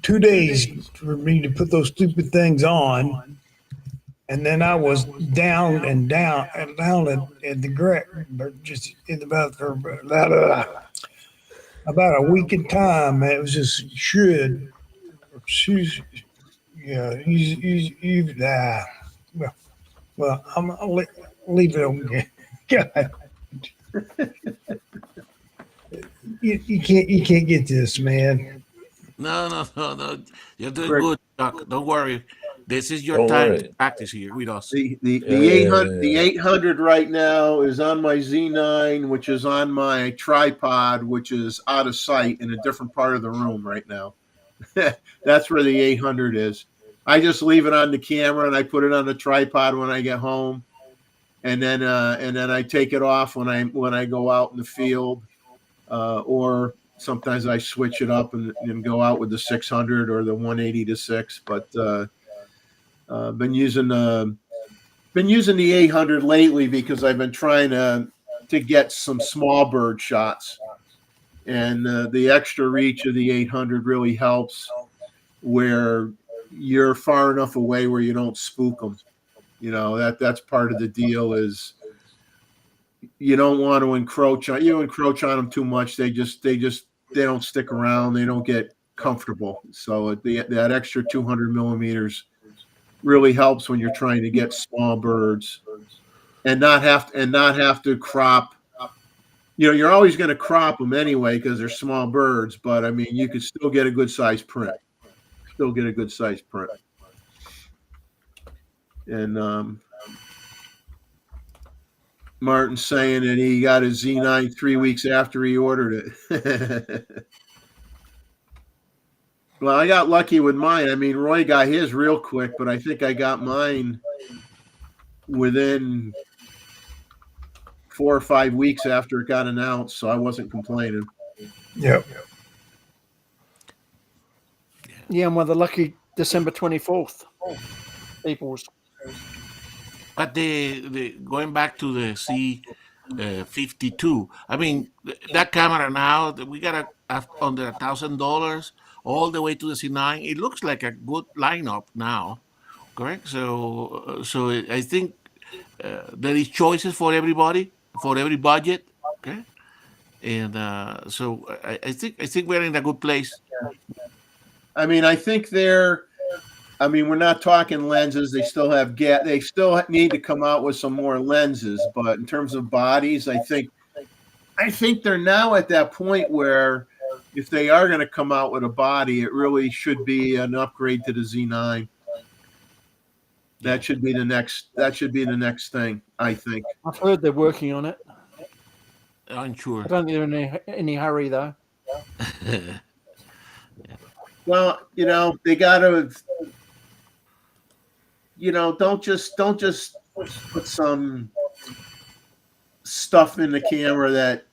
2 days for me to put those stupid things on. And then I was down at the ground, just in about for about a week in time. It was just he's well, I'll leave it on. God, you can't get this, man. No. You're doing good, Chuck. Don't worry. This is your Don't time worry. to practice here with us. The Yeah. 800 right now is on my Z9, which is on my tripod, which is out of sight in a different part of the room right now. That's where the 800 is. I just leave it on the camera and I put it on the tripod when I get home, and then I take it off when I go out in the field, or sometimes I switch it up and go out with the 600 or the 180-6. But been using the 800 lately because I've been trying to get some small bird shots, and the extra reach of the 800 really helps where you're far enough away where you don't spook them. That's part of the deal. Is you don't want to encroach on them too much. They don't stick around. They don't get comfortable. So that extra 200 millimeters really helps when you're trying to get small birds and not have to crop. You're always going to crop them anyway because they're small birds, but I mean, you could still get a good size print. And Martin's saying that he got his Z9 3 weeks after he ordered it. Well, I got lucky with mine. I mean, Roy got his real quick, but I think I got mine within 4 or 5 weeks after it got announced, so I wasn't complaining. Yep. Yeah, and we're the lucky December 24th. People's. But the going back to the C50 II, I mean, that camera now, we got under $1,000 all the way to the C9. It looks like a good lineup now, correct? So I think there is choices for everybody, for every budget, okay? And so I think we're in a good place. I mean, we're not talking lenses. They still have they still need to come out with some more lenses. But in terms of bodies, I think they're now at that point where if they are going to come out with a body, it really should be an upgrade to the Z9. That should be the next. That should be the next thing, I think. I've heard they're working on it. I'm sure. I don't think they're in any hurry though. Well, you know, they got to. You know, don't just put some stuff in the camera that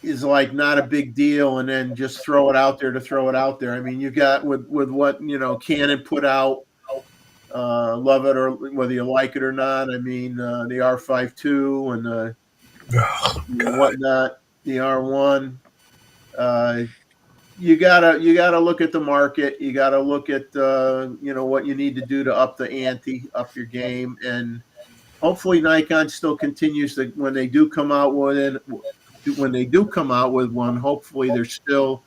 is like not a big deal, and then just throw it out there to throw it out there. I mean, you got with what Canon put out. Love it or whether you like it or not. I mean, the R5 II and whatnot, the R1. You gotta look at the market. You gotta look at what you need to do to up the ante, up your game, and hopefully Nikon still continues to when they do come out with one. Hopefully they're still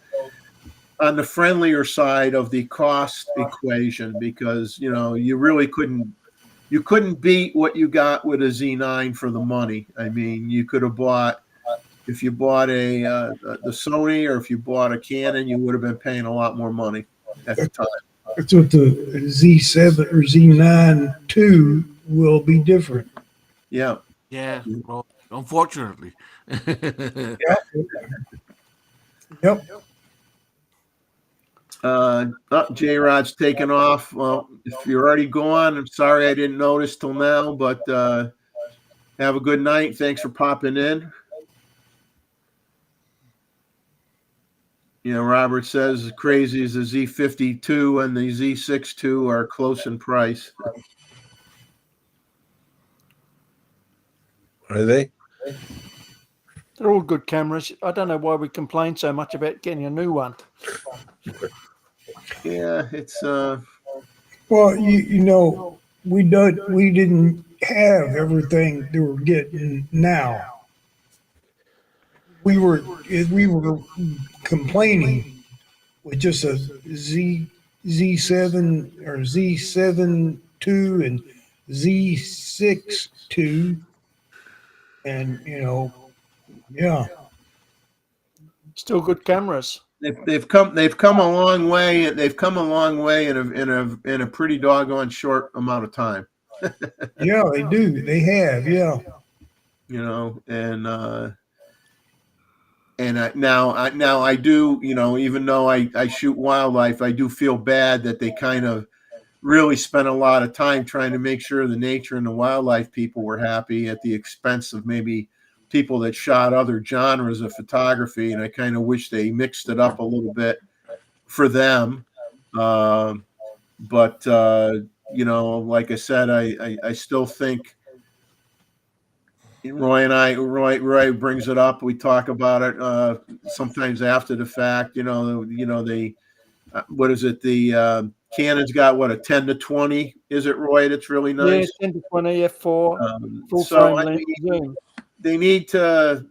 on the friendlier side of the cost equation, because you really couldn't beat what you got with a Z9 for the money. I mean, you could have bought, if you bought the Sony, or if you bought a Canon, you would have been paying a lot more money at the time. That's what the Z7 or Z9 II will be different. Yeah. Yeah. Well, unfortunately. Yep. J-Rod's taken off. Well, if you're already gone, I'm sorry I didn't notice till now, but have a good night. Thanks for popping in. Robert says as crazy as the Z50 II and the Z6 II are close in price. Are they? They're all good cameras. I don't know why we complain so much about getting a new one. Yeah, it's well, we didn't have everything that we're getting now. We were complaining with just a Z7 or Z7 II and Z6 II, and yeah. Still good cameras. they've come a long way. They've come a long way in a pretty doggone short amount of time. Yeah, they do. They have, yeah. And now I do, even though I shoot wildlife, I do feel bad that they kind of really spent a lot of time trying to make sure the nature and the wildlife people were happy at the expense of maybe people that shot other genres of photography. And I kind of wish they mixed it up a little bit for them. But like I said, I still think Roy brings it up. We talk about it sometimes after the fact. They what is it? The Canon's got what, a 10-20? Is it, Roy? That's really nice. Yeah, 10-20 f4 full so frame length zoom. They need to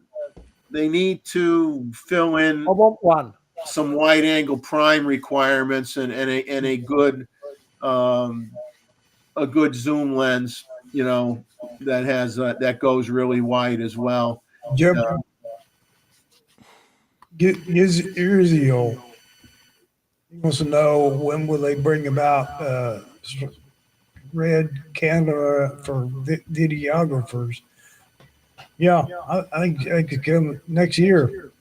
fill in. I want one. Some wide angle prime requirements and a good zoom lens. That has that goes really wide as well. Yep. Irzio, he wants to know when will they bring about red camera for videographers. Yeah, I think it could come next year.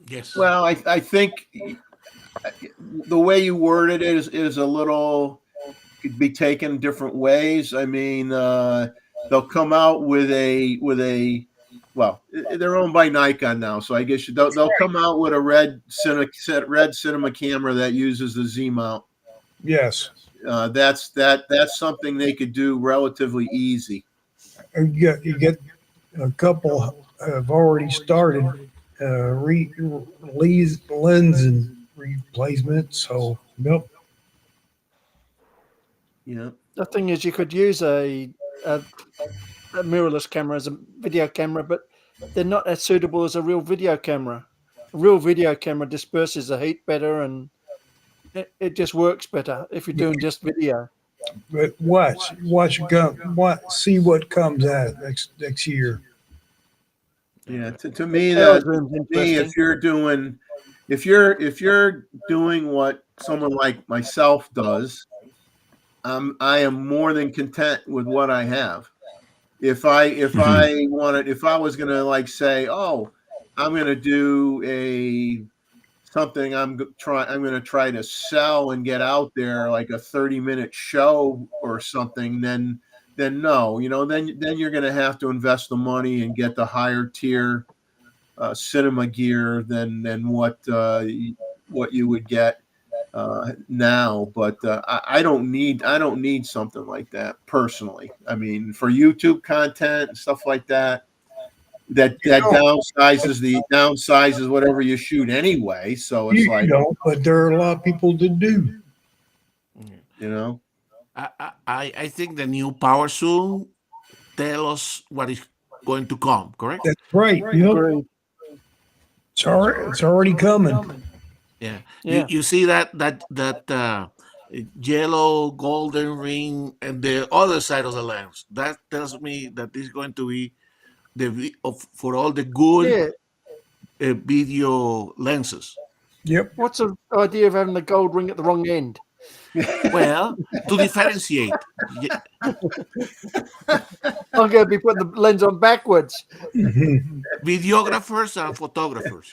Yes. Well, I think the way you worded it is a little, could be taken different ways. I mean, they'll come out with a well, they're owned by Nikon now, so I guess they'll come out with a red cinema camera that uses the Z mount. Yes. That's something they could do relatively easy. You get a couple have already started lens and replacement. So yep. Yeah. The thing is, you could use a mirrorless camera as a video camera, but they're not as suitable as a real video camera. A real video camera disperses the heat better, and it just works better if you're doing just video. But see what comes out next year. Yeah, to me Power that zoom's me interesting. if you're doing what someone like myself does, I am more than content with what I have. If I wanted, if I was gonna like say, oh, I'm gonna do a something I'm gonna try to sell and get out there like a 30-minute show or something, then no, then you're gonna have to invest the money and get the higher tier cinema gear than what you would get now. But I don't need something like that personally. I mean, for YouTube content and stuff like that, that downsizes whatever you shoot anyway. So it's You like, don't, but there are a lot of people that do. you know, I think the new power zoom tell us what is going to come. Correct? That's right. Yep. Agreed. It's already coming. Yeah. Yeah. You see that yellow golden ring and the other side of the lens. That tells me that this is going to be for all the good Yeah. video lenses. Yep. What's the idea of having the gold ring at the wrong end? Well, to differentiate. Yeah, I'm going to be putting the lens on backwards. videographers and photographers.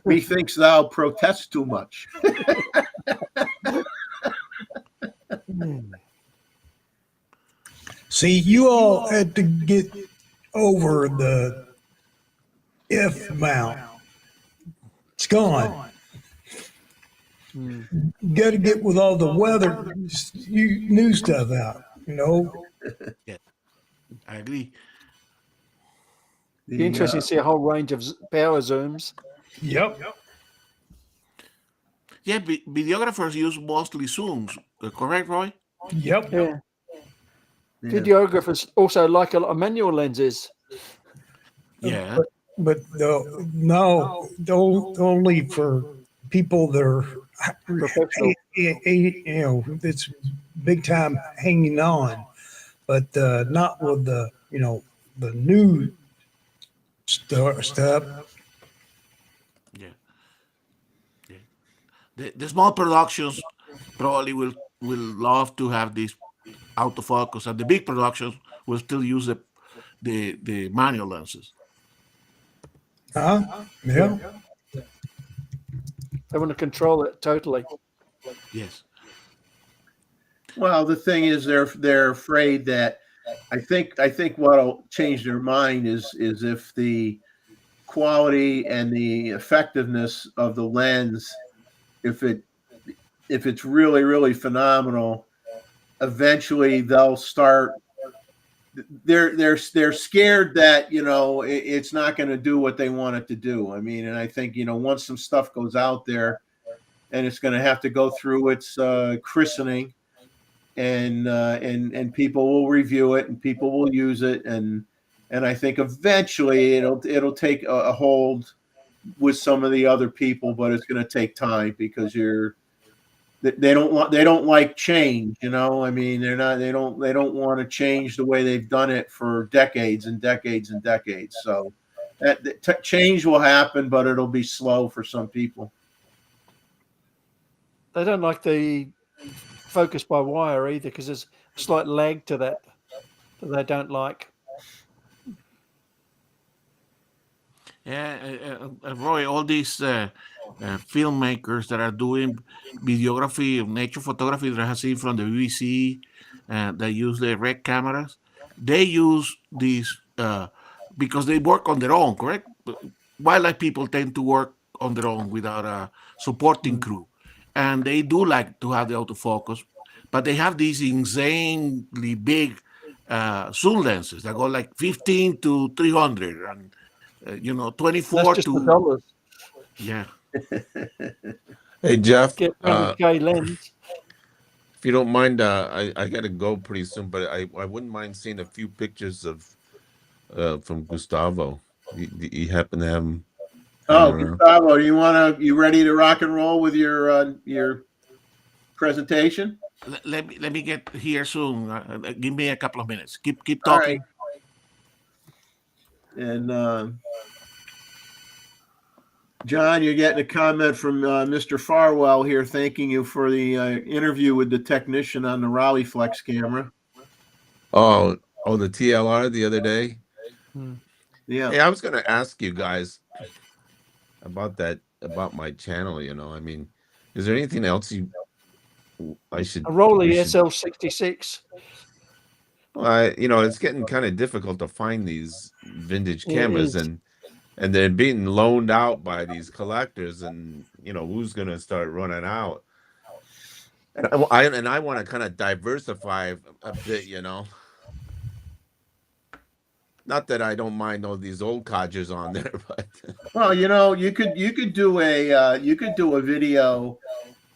methinks thou protest too much. See, you all had to get over the if mount. It's gone. You got to get with all the weather, new stuff out. I agree. Be interesting to see a whole range of power zooms. Yep. Yeah, videographers use mostly zooms. Correct, Roy? Yep. Yeah. Videographers also like a lot of manual lenses. Yeah. But only for people that are Professional. it's big time hanging on, but not with the new stuff. Yeah. The small productions probably will love to have this autofocus, and the big productions will still use the manual lenses. Huh? Yeah. They want to control it totally. Yes. Well, the thing is, they're afraid that I think what'll change their mind is if the quality and the effectiveness of the lens, if it's really, really phenomenal, eventually they'll start. They're scared that it's not going to do what they want it to do. I mean, and I think once some stuff goes out there, and it's going to have to go through its christening, and people will review it and people will use it, and I think eventually it'll take a hold with some of the other people, but it's going to take time because they don't like change. I mean, they don't want to change the way they've done it for decades and decades and decades. So that change will happen, but it'll be slow for some people. They don't like the focus by wire either because there's a slight lag to that they don't like. Yeah, Roy, all these filmmakers that are doing videography, nature photography that I have seen from the BBC, that use the red cameras, they use these because they work on their own, correct? Wildlife people tend to work on their own without a supporting crew. And they do like to have the autofocus, but they have these insanely big zoom lenses that go like 15 to 300 and 24 That's just to the dollars. yeah. Hey Jeff, Get 100K lens. if you don't mind, I gotta go pretty soon, but I wouldn't mind seeing a few pictures of from Gustavo. You happen to have him? Oh, Gustavo, you ready to rock and roll with your presentation? Let me get here soon. Give me a couple of minutes. Keep All talking. right. And John, you're getting a comment from Mr. Farwell here, thanking you for the interview with the technician on the Raleigh Flex camera. Oh, the TLR the other day. Yeah. Hey, I was going to ask you guys about that, about my channel. You know, I mean, is there anything else I should? A Rolly we should- SL66. you know, it's getting kind of difficult to find these vintage It cameras, is. and they're being loaned out by these collectors, and you know who's going to start running out. And I want to kind of diversify a bit, you know. Not that I don't mind all these old codgers on there, but Well, you know, you could do a video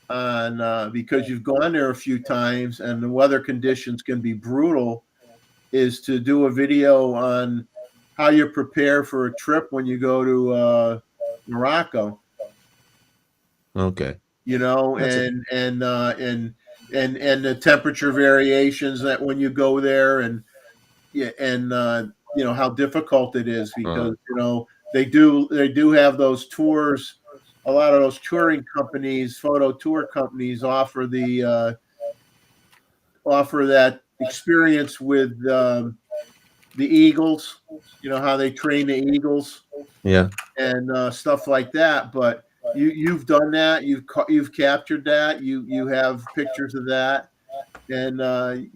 on because you've gone there a few times and the weather conditions can be brutal. Is to do a video on how you prepare for a trip when you go to Morocco. okay. You know, and the temperature variations that when you go there, and yeah, and you know how difficult it is because you know they do have those tours. A lot of those touring companies, photo tour companies, offer that experience with the eagles. You know how they train the eagles, Yeah. and stuff like that. But you've done that. You've captured that. You have pictures of that, and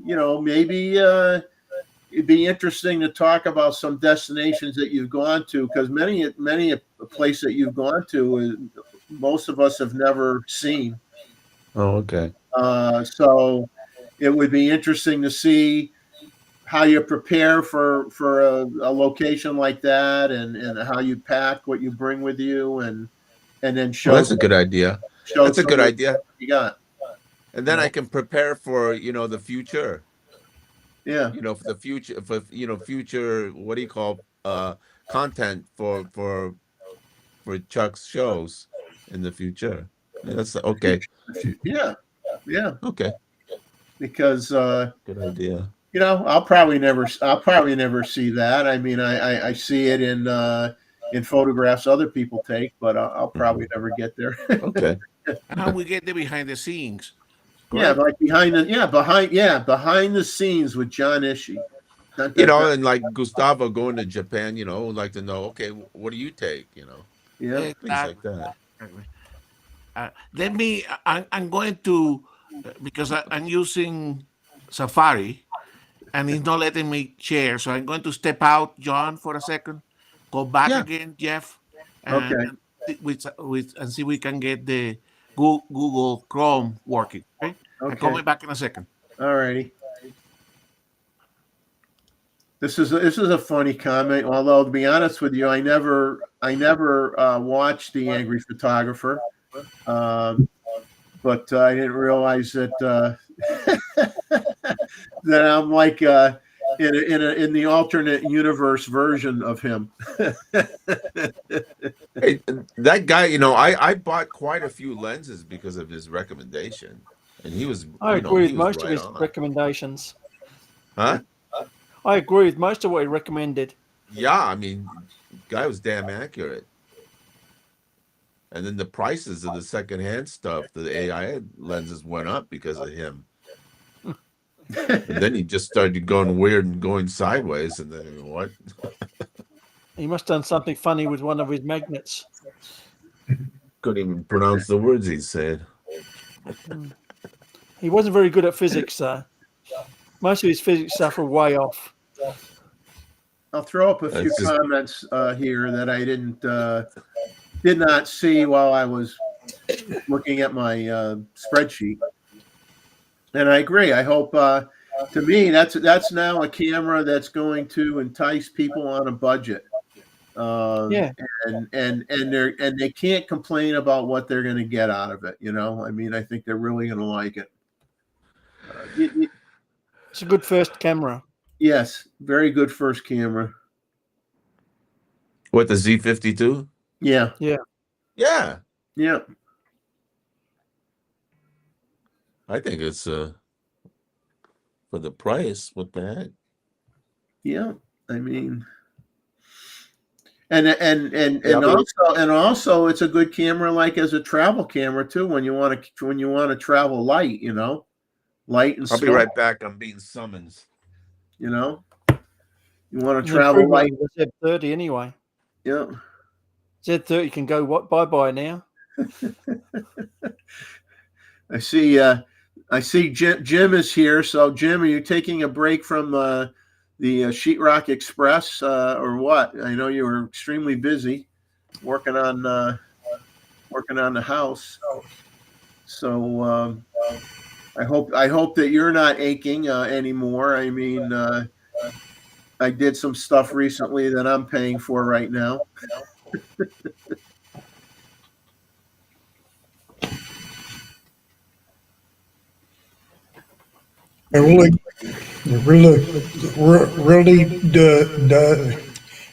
you know maybe it'd be interesting to talk about some destinations that you've gone to because many a place that you've gone to most of us have never seen. Oh, okay. So it would be interesting to see how you prepare for a location like that, and how you pack what you bring with you, and then show. Well, that's a good idea. That's a good idea. You got. And then I can prepare for, you know, the future. Yeah. You know, for the future, for you know, future. What do you call content for Chuck's shows in the future? Yeah, that's okay. Yeah. Yeah. Okay. Because Good idea. you know, I'll probably never see that. I mean, I see it in photographs other people take, but I'll probably never get there. Okay. How we get the behind the scenes. Yeah, Correct? like behind the scenes with John Ishii. You know, and like Gustavo going to Japan, you know, would like to know, okay, what do you take? You know, Yeah. things like that. Let me. I'm going to because I'm using Safari, and it's not letting me share. So I'm going to step out, John, for a second. Go back Yeah. again, Jeff, Okay. and and see if we can get the Google Chrome working. Okay. I'm Okay. coming back in a second. All righty. This is a funny comment. Although to be honest with you, I never watched The Angry Photographer, but I didn't realize that that I'm like in the alternate universe version of him. Hey, that guy, you know, I bought quite a few lenses because of his recommendation, and he was. I you know, agree he with was most of right his on. recommendations. Huh? I agree with most of what he recommended. Yeah, I mean, guy was damn accurate. And then the prices of the secondhand stuff, the AI lenses went up because of him. And then he just started going weird and going sideways. And then what? He must have done something funny with one of his magnets. Couldn't even pronounce the words he said. He wasn't very good at physics, though. Most of his physics stuff were way off. I'll throw up a few comments here that I did not see while I was looking at my spreadsheet. And I agree. I hope to me that's now a camera that's going to entice people on a budget. Yeah. And they can't complain about what they're going to get out of it. You know, I mean, I think they're really going to like it. It's a good first camera. Yes, very good first camera. What, the Z50 II? Yeah. Yeah. Yeah. Yeah. I think it's for the price. What the heck? Yeah. I mean, And also it's a good camera, like as a travel camera too, when you want to travel light, light and I'll be small, right back. I'm being summoned. you want to An travel improvement light. of the Z30 anyway. Yeah. Z30 can go bye now. I see Jim is here. So Jim, are you taking a break from the Sheetrock Express or what? I know you were extremely busy working on the house. So I hope that you're not aching anymore. I mean, I did some stuff recently that I'm paying for right now. It really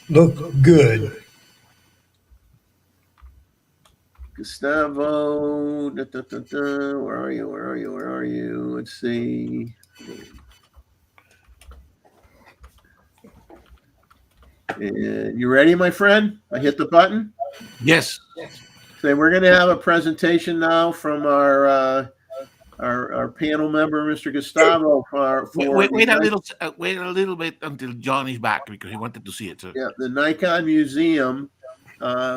look good. Gustavo, where are you? Let's see. And you ready, my friend? I hit the button. Yes. So we're going to have a presentation now from our panel member, Mr. Gustavo, Wait a little bit until John is back because he wanted to see it. So. Yeah, the Nikon Museum,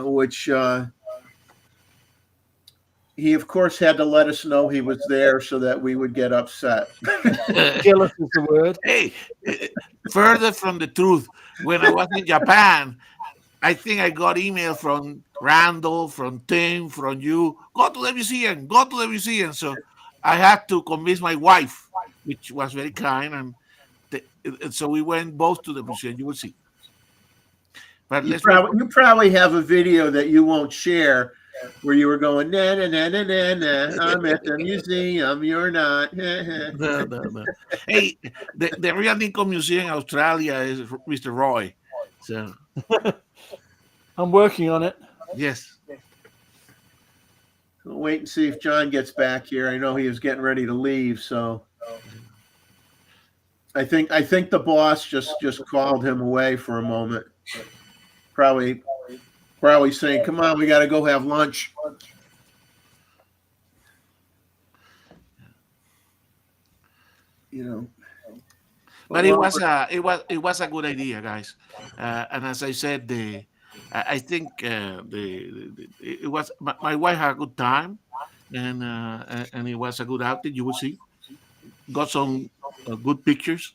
which he of course had to let us know he was there so that we would get upset. Jealous is the word. Hey, further from the truth, when I was in Japan, I think I got email from Randall, from Tim, from you. Go to the museum. Go to the museum. So I had to convince my wife, which was very kind, and so we went both to the museum. You will see. But you probably have a video that you won't share where you were going, na na na na na na. I'm at the museum. You're not. No. Hey, the real Nikon Museum in Australia is Mr. Roy. So I'm working on it. yes. We'll wait and see if John gets back here. I know he was getting ready to leave, so I think the boss just called him away for a moment. Probably saying, "Come on, we got to go have lunch." But it was a good idea, guys. And as I said, I think it was my wife had a good time, and it was a good outing. You will see, got some good pictures.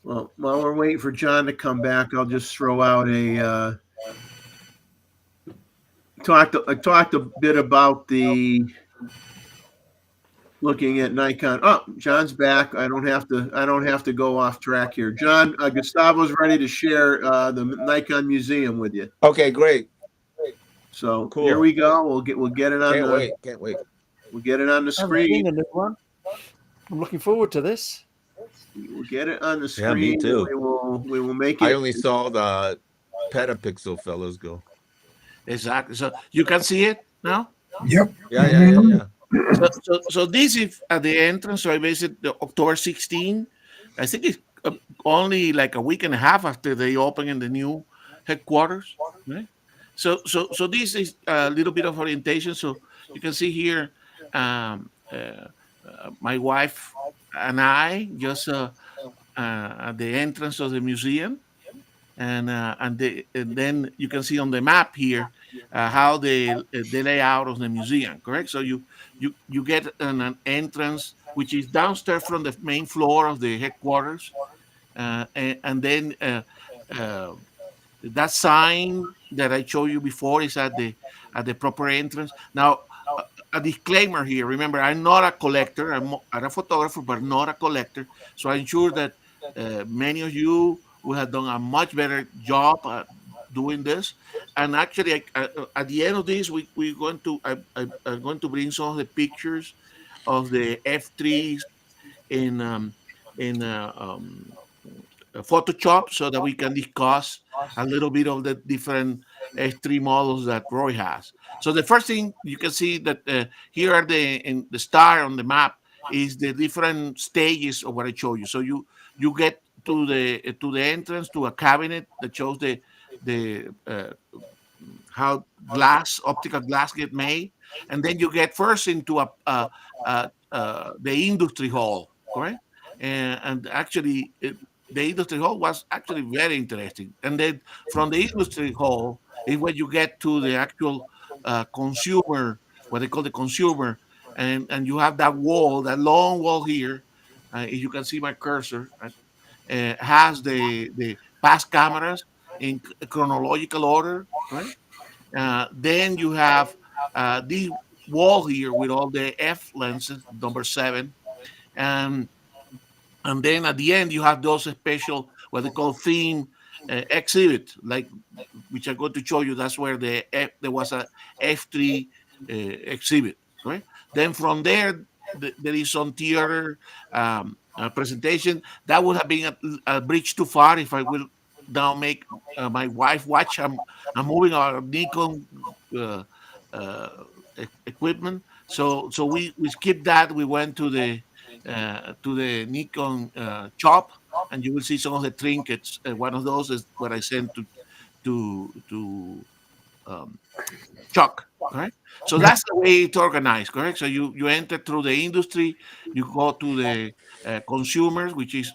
Well, while we're waiting for John to come back, I'll just throw out a I talked a bit about the looking at Nikon. Oh, John's back. I don't have to go off track here. John, Gustavo's ready to share the Nikon Museum with you. Okay, great. So Cool. Here we go. We'll get it on Can't wait. We'll get it on the I haven't seen screen. a new one. I'm looking forward to this. We'll get it on the screen. Yeah, me too. We will make it. I only saw the petapixel fellows go. Exactly. So you can see it now. Yep. Yeah. So this is at the entrance. So I visited the October 16. I think it's only like a week and a half after they open in the new headquarters. Right. So this is a little bit of orientation. So you can see here, my wife and I just at the entrance of the museum, and then you can see on the map here how the layout of the museum. Correct. So you get an entrance which is downstairs from the main floor of the headquarters, and then that sign that I showed you before is at the proper entrance. Now, a disclaimer here. Remember, I'm not a collector. I'm a photographer, but not a collector. So I'm sure that many of you will have done a much better job at doing this. And actually, at the end of this, I'm going to bring some of the pictures of the F3s in Photoshop so that we can discuss a little bit of the different F3 models that Roy has. So the first thing you can see that here are the star on the map is the different stages of what I show you. So you get to the entrance to a cabinet that shows the how optical glass get made, and then you get first into the industry hall, correct? And actually, the industry hall was actually very interesting. And then from the industry hall is where you get to the actual consumer, what they call the consumer, and you have that wall, that long wall here. If you can see my cursor, right, has the past cameras in chronological order, right? Then you have this wall here with all the F lenses, number 7, and and then at the end you have those special what they call theme exhibit, like which I'm going to show you. That's where there was a F3 exhibit, right? Then from there there is some theater presentation that would have been a bridge too far if I will now make my wife watch. I'm moving our Nikon uh, uh, equipment, so we skipped that. We went to the Nikon shop, and you will see some of the trinkets. One of those is what I sent to um, Chuck. Correct. So that's the way it's organized. Correct. So you enter through the industry, you go to the consumers, which is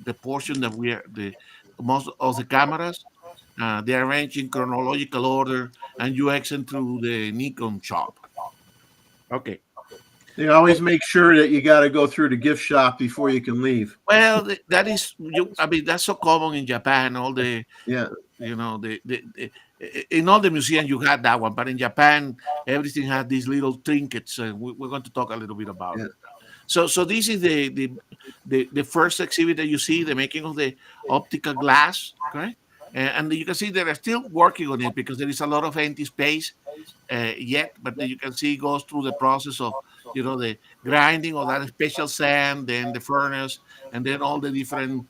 the portion that we are the most of the cameras. They are arranged in chronological order, and you exit through the Nikon shop. Okay. They always make sure that you got to go through the gift shop before you can leave. Well, that is you. I mean, that's so common in Japan. All the Yeah. you know in all the museums you had that one, but in Japan everything had these little trinkets. We're going to talk a little bit about Yeah. it. So this is the first exhibit that you see, the making of the optical glass, correct? And you can see they're still working on it because there is a lot of empty space yet, but you can see it goes through the process of the grinding of that special sand, then the furnace, and then all the different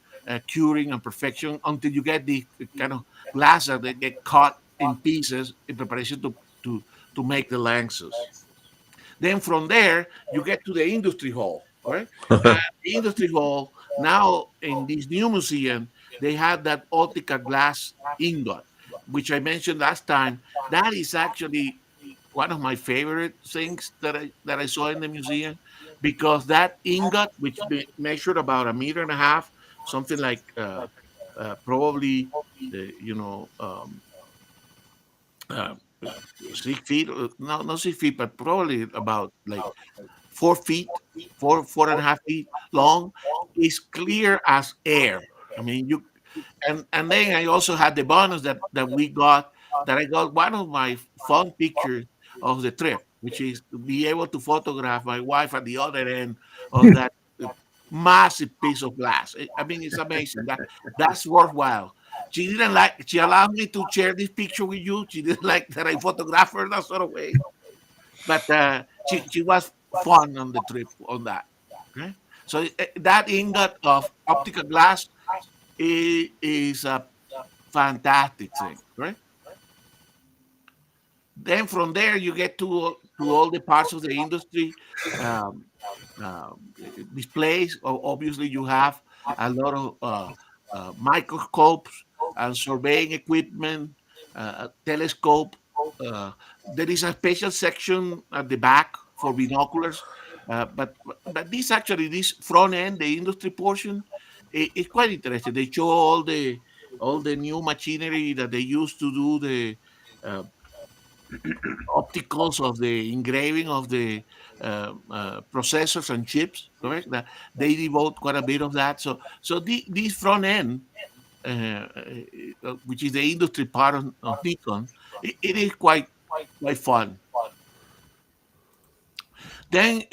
curing and perfection until you get the kind of glass that they get cut in pieces in preparation to make the lenses. Then from there, you get to the industry hall, right? And the industry hall, now in this new museum, they have that optical glass ingot, which I mentioned last time. That is actually one of my favorite things that I saw in the museum, because that ingot, which measured about a meter and a half, something like probably, you know, uh, 6 feet, no, not 6 feet, but probably about like 4 feet, 4.5 feet long, is clear as air. I mean, and then I also had the bonus that we got, that I got one of my fun pictures of the trip, which is to be able to photograph my wife at the other end of that massive piece of glass. I mean, it's amazing. That's worthwhile. She didn't like. She allowed me to share this picture with you. She didn't like that I photograph her that sort of way, but she was fun on the trip on that. Okay, so that ingot of optical glass is a fantastic thing, right? Then from there you get to all the parts of the industry um, displays. Obviously, you have a lot of microscopes and surveying equipment, telescope. Uh, there is a special section at the back for binoculars, but this front end, the industry portion, is quite interesting. They show all the new machinery that they use to do the uh, opticals of the engraving of the processors and chips, correct? That they devote quite a bit of that. So this front end, which is the industry part of Nikon, it is quite fun. Then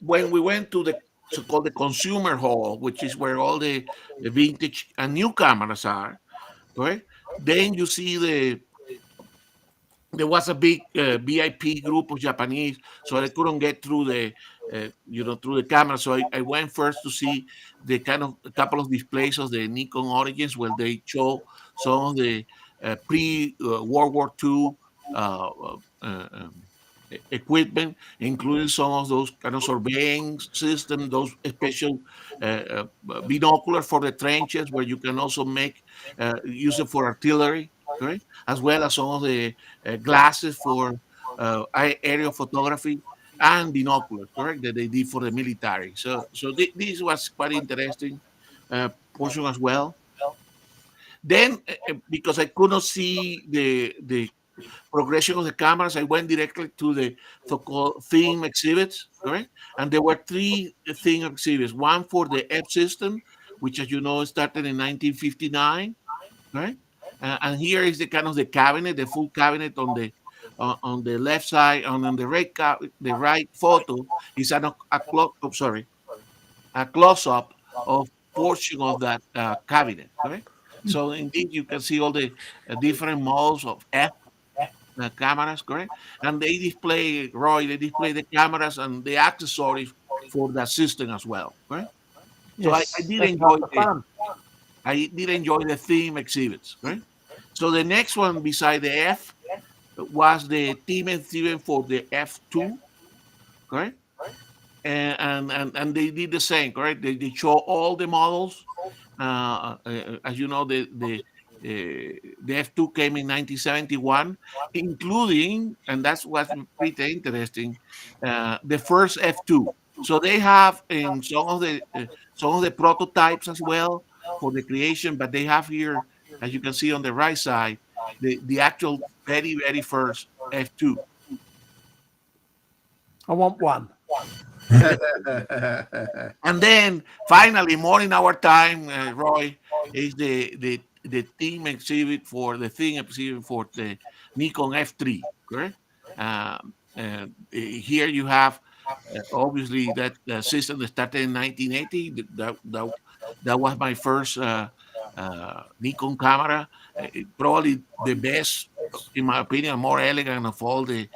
when we went to the so-called the consumer hall, which is where all the vintage and new cameras are, correct? Then you see there was a big VIP group of Japanese, so I couldn't get through through the camera. So I went first to see the kind of a couple of displays of the Nikon Origins, where they show some of the pre World War II uh, uh, um, equipment, including some of those kind of surveying systems, those special binoculars for the trenches, where you can also make use it for artillery, correct? As well as some of the glasses for aerial photography and binoculars, correct? That they did for the military. So this was quite interesting portion as well. Then, because I could not see the progression of the cameras, I went directly to the so-called theme exhibits, correct? And there were three theme exhibits. One for the F system, which, as you know, started in 1959, right? And here is the kind of the cabinet, the full cabinet on the left side, and on the the right photo is a close-up of portion of that cabinet, correct? So indeed, you can see all the different models of F cameras, correct? And they display, Roy, they display the cameras and the accessories for the system as well, correct? So Yes, I did that's enjoy half the fun. the theme exhibits, right? So the next one beside the F was the theme exhibit for the F2, correct? And they did the same, correct? They show all the models. As you know, the F2 came in 1971, including, and that's what's pretty interesting, the first F2. So they have in some of the prototypes as well for the creation, but they have here, as you can see on the right side, the actual very first F2. I want one. And then finally, more in our time, Roy, is the theme exhibit for the Nikon F3, correct? Here you have obviously that system that started in 1980. That was my first Nikon camera. Probably the best, in my opinion, more elegant of all the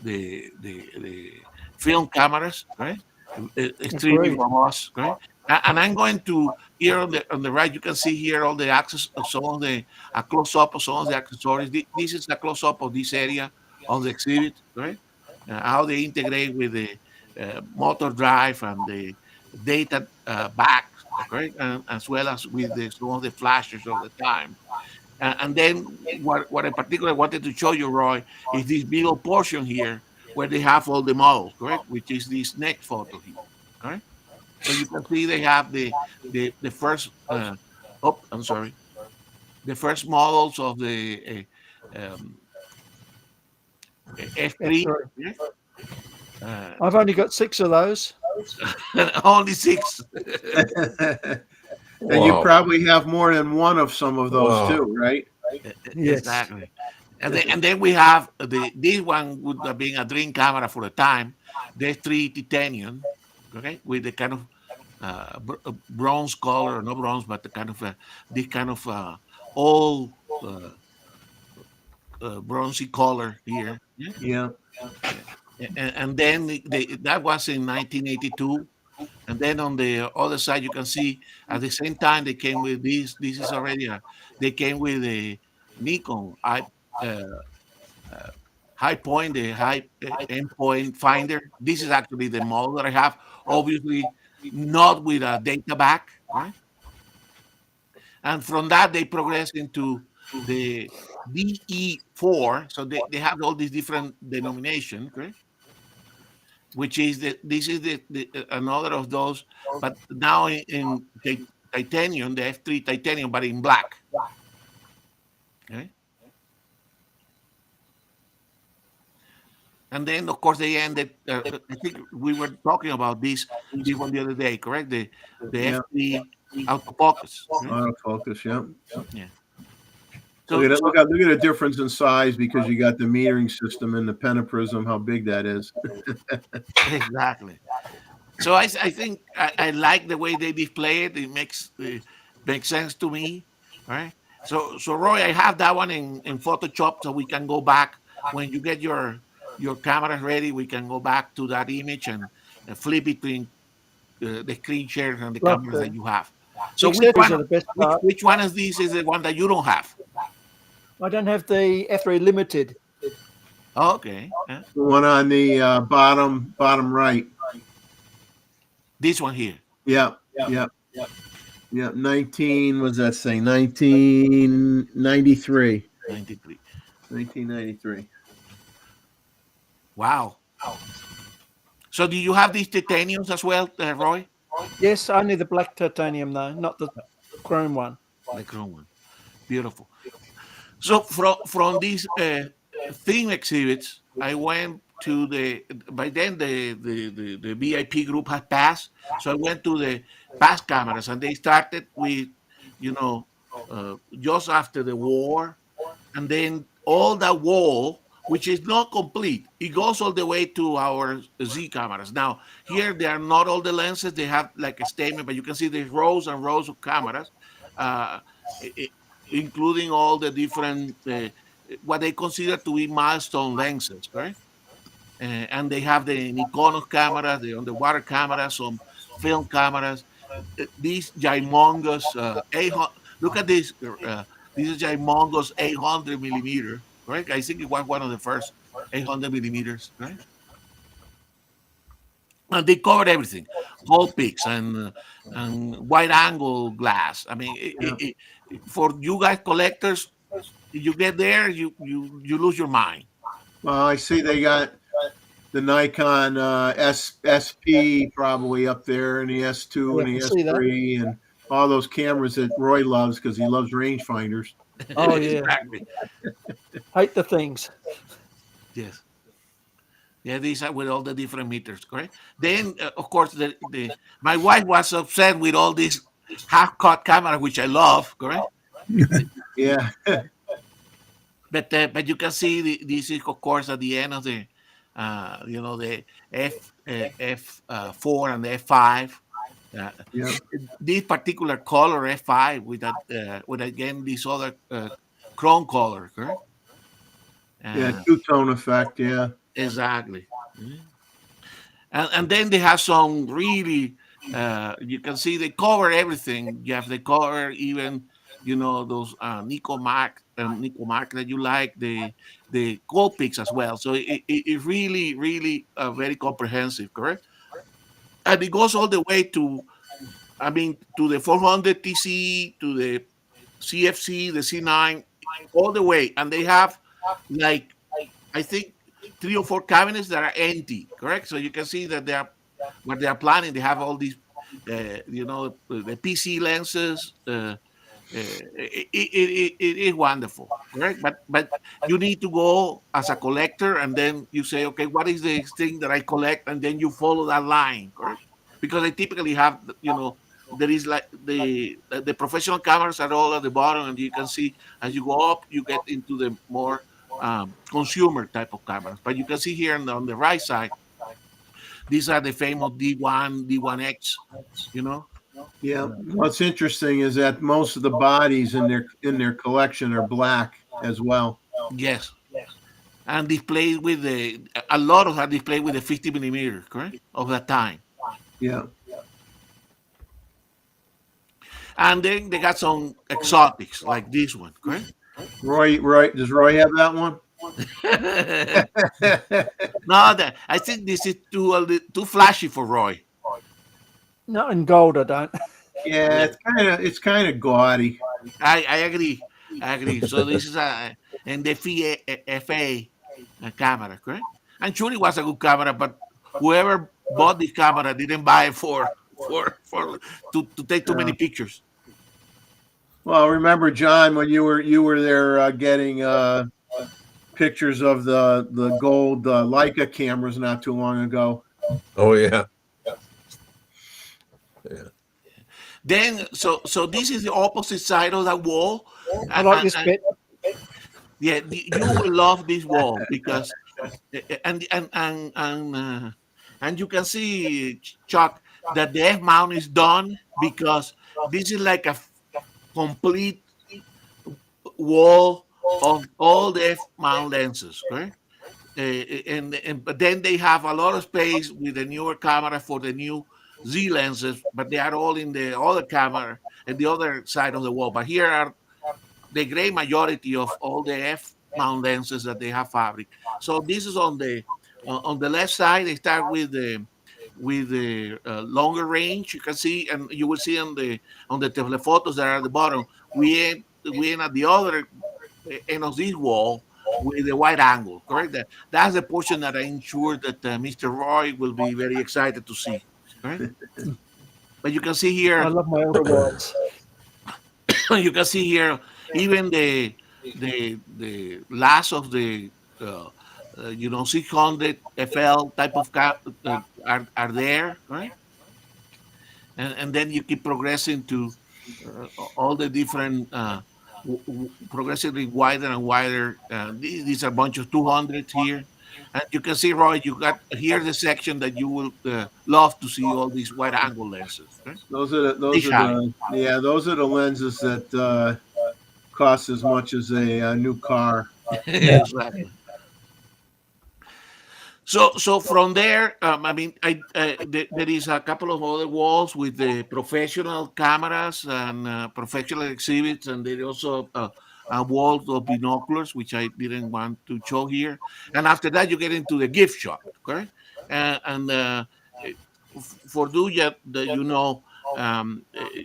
the film cameras, right? Extremely Agreed. robust, right? And I'm going to here on the right. You can see here all the access, some of the a close up of some of the accessories. This is a close up of this area of the exhibit, right? How they integrate with the motor drive and the data back, okay, and as well as with some of the flashes of the time. And then what I particularly wanted to show you, Roy, is this middle portion here where they have all the models, correct? Which is this next photo here, correct? So you can see they have the first. Oh, I'm sorry. The first models of the F3. F3. Yeah? I've only got 6 of those. Only 6. And you Wow. probably have more than one of some of those Wow. too, right? Yes. Exactly. And then we have this one would have been a dream camera for the time, the F3 titanium, okay, with the kind of bronze color, not bronze, but the kind of this kind of all bronzy color here. Yeah? Yeah. And then that was in 1982. And then on the other side, you can see at the same time they came with this. This is already they came with the Nikon high point, the high endpoint finder. This is actually the model that I have. Obviously, not with a data back, right? And from that, they progressed into the DE4. So they have all these different denominations, right? Which is this is another of those, but now in titanium, the F3 titanium, but in black. Okay. And then, of course, they ended. I think we were talking about this one the other day, correct? The Yeah. F3 autofocus. Right? Autofocus, yeah. Yeah. Look at it, look at the difference in size because you got the metering system and the pentaprism, how big that is. Exactly. So I think I like the way they display it. It makes sense to me, right? So Roy, I have that one in Photoshop, so we can go back when you get your cameras ready. We can go back to that image and flip between the screen share and the Love cameras to. that you have. The So accessories are the best part. which one of these is the one that you don't have? I don't have the F3 Limited. Okay. The one on the bottom right. This one here. Yep. Yep. Yep. 19. What does that say? 1993. 93. 1993. Wow. So do you have these titaniums as well, Roy? Yes, only the black titanium though, not the chrome one. The chrome one. Beautiful. So from these theme exhibits, I went to by then the VIP group had passed. So I went to the past cameras and they started with, you know, just after the war. And then all that wall, which is not complete, it goes all the way to our Z cameras. Now, here they are not all the lenses, they have like a statement, but you can see there's rows and rows of cameras, uh, i- i- including all the different, what they consider to be milestone lenses, right? And they have the Nikon cameras, the underwater cameras, some film cameras, these gymongous 800. Look at this. This is gymongous 800 millimeter, right? I think it was one of the first 800 millimeters, right? And they covered everything, whole pics and wide angle glass. I mean, Yeah. for you guys collectors, you get there, you lose your mind. Well, I see they got the Nikon SP probably up there, and the S2 Yeah, and I the can see that. S3, and all those cameras that Roy loves because he loves rangefinders. Oh yeah, Exactly. hate the things. Yes. Yeah, these are with all the different meters, correct? Then, of course, my wife was upset with all these half-cut camera, which I love, correct? Yeah. But you can see this is, of course, at the end of the, the F4 and the F5. Uh, Yeah. this particular color F5 with that, with again this other chrome color, correct? Yeah. Uh, Two-tone effect. Yeah. exactly. Mhm. And then they have some really you can see they cover everything. You have they cover even those Nico Mark that you like, the gold picks as well. So it really really very comprehensive, correct? And it goes all the way to, I mean, to the 400 TC, to the CFC, the C9, all the way. And they have like, I think, 3 or 4 cabinets that are empty, correct? So you can see that they are what they are planning. They have all these, the PC lenses. It is wonderful, correct? But you need to go as a collector, and then you say, okay, what is the thing that I collect, and then you follow that line, correct? Because they typically have, there is like the professional cameras are all at the bottom, and you can see as you go up, you get into the more consumer type of cameras. But you can see here on the right side, these are the famous D1, D1X, you know. Yeah. What's interesting is that most of the bodies in their collection are black as well. Yes, and displayed with a lot of are displayed with the 50 millimeter, correct, of that time. Yeah. And then they got some exotics like this one, correct? Roy, does Roy have that one? No, I think this is too flashy for Roy. Not in gold, I don't. Yeah, it's kind of gaudy. I agree. I agree. So this is and the FA camera, correct? And sure, it was a good camera, but whoever bought this camera didn't buy it for to take too many pictures. Well, remember, John, when you were there getting pictures of the gold Leica cameras not too long ago. Oh yeah. Then so this is the opposite side of that wall. I like this bit. Yeah, you will love this wall because and you can see, Chuck, that the F mount is done because this is like a complete wall of all the F mount lenses, right? And but then they have a lot of space with the newer camera for the new Z lenses, but they are all in the other camera and the other side of the wall. But here are the great majority of all the F mount lenses that they have fabric. So this is on the left side. They start with the longer range. You can see, and you will see on the telephotos that are at the bottom. We end at the other end of this wall with the wide angle. Correct. That's the portion that I'm sure that Mr. Roy will be very excited to see. Correct. But you can see I here, love my older wides. you can see here even the last of the uh, 600 FL type of are there, right? And then you keep progressing to all the different progressively wider and wider. These are a bunch of 200s here. And you can see, Roy, you got here the section that you will love to see all these wide angle lenses. Right? Fisheye. Those are the lenses that cost as much as a new car. Yeah. Exactly. So from there, I mean, there is a couple of other walls with the professional cameras and professional exhibits, and there also a wall of binoculars, which I didn't want to show here. And after that, you get into the gift shop, correct? And for those that